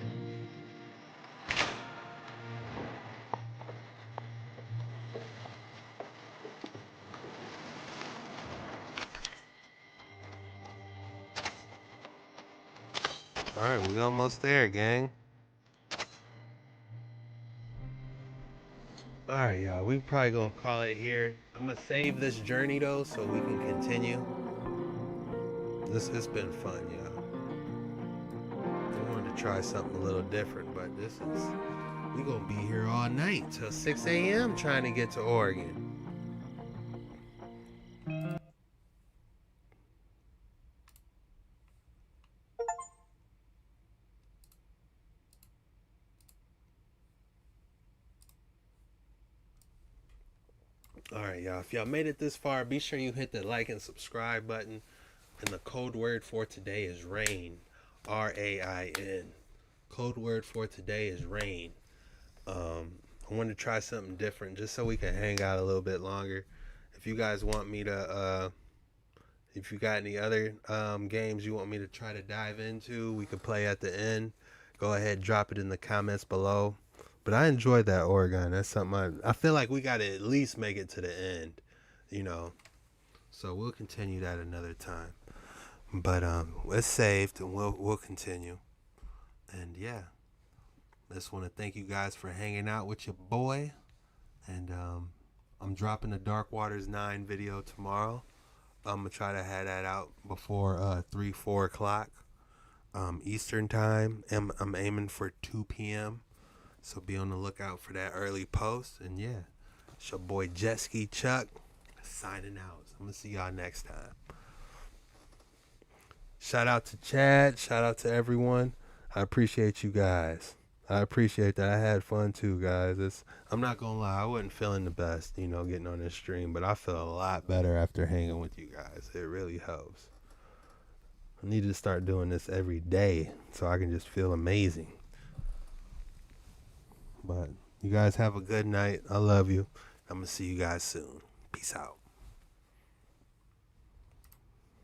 Alright, we almost there, gang. Alright, y'all, we probably gonna call it here. I'm gonna save this journey though so we can continue. This has been fun, y'all. I wanted to try something a little different, but we gonna be here all night till 6 a.m. trying to get to Oregon. Alright, y'all. If y'all made it this far, be sure you hit the like and subscribe button. And the code word for today is rain. R-A-I-N. Code word for today is rain. I wanted to try something different just so we can hang out a little bit longer. If you guys want me to, if you got any other games you want me to try to dive into, we could play at the end. Go ahead, drop it in the comments below. But I enjoyed that Oregon. That's something I feel like we got to at least make it to the end, you know. So we'll continue that another time. But it's saved and we'll continue. And yeah. Just want to thank you guys for hanging out with your boy. And I'm dropping the Dark Waters 9 video tomorrow. I'm going to try to have that out before 4 o'clock Eastern time. I'm aiming for 2 p.m. So be on the lookout for that early post. And yeah, it's your boy Jetski Chuck signing out. So I'm going to see y'all next time. Shout out to Chad. Shout out to everyone. I appreciate you guys. I appreciate that. I had fun too, guys. I'm not going to lie. I wasn't feeling the best, you know, getting on this stream. But I feel a lot better after hanging with you guys. It really helps. I need to start doing this every day so I can just feel amazing. But you guys have a good night. I love you. I'm going to see you guys soon. Peace out.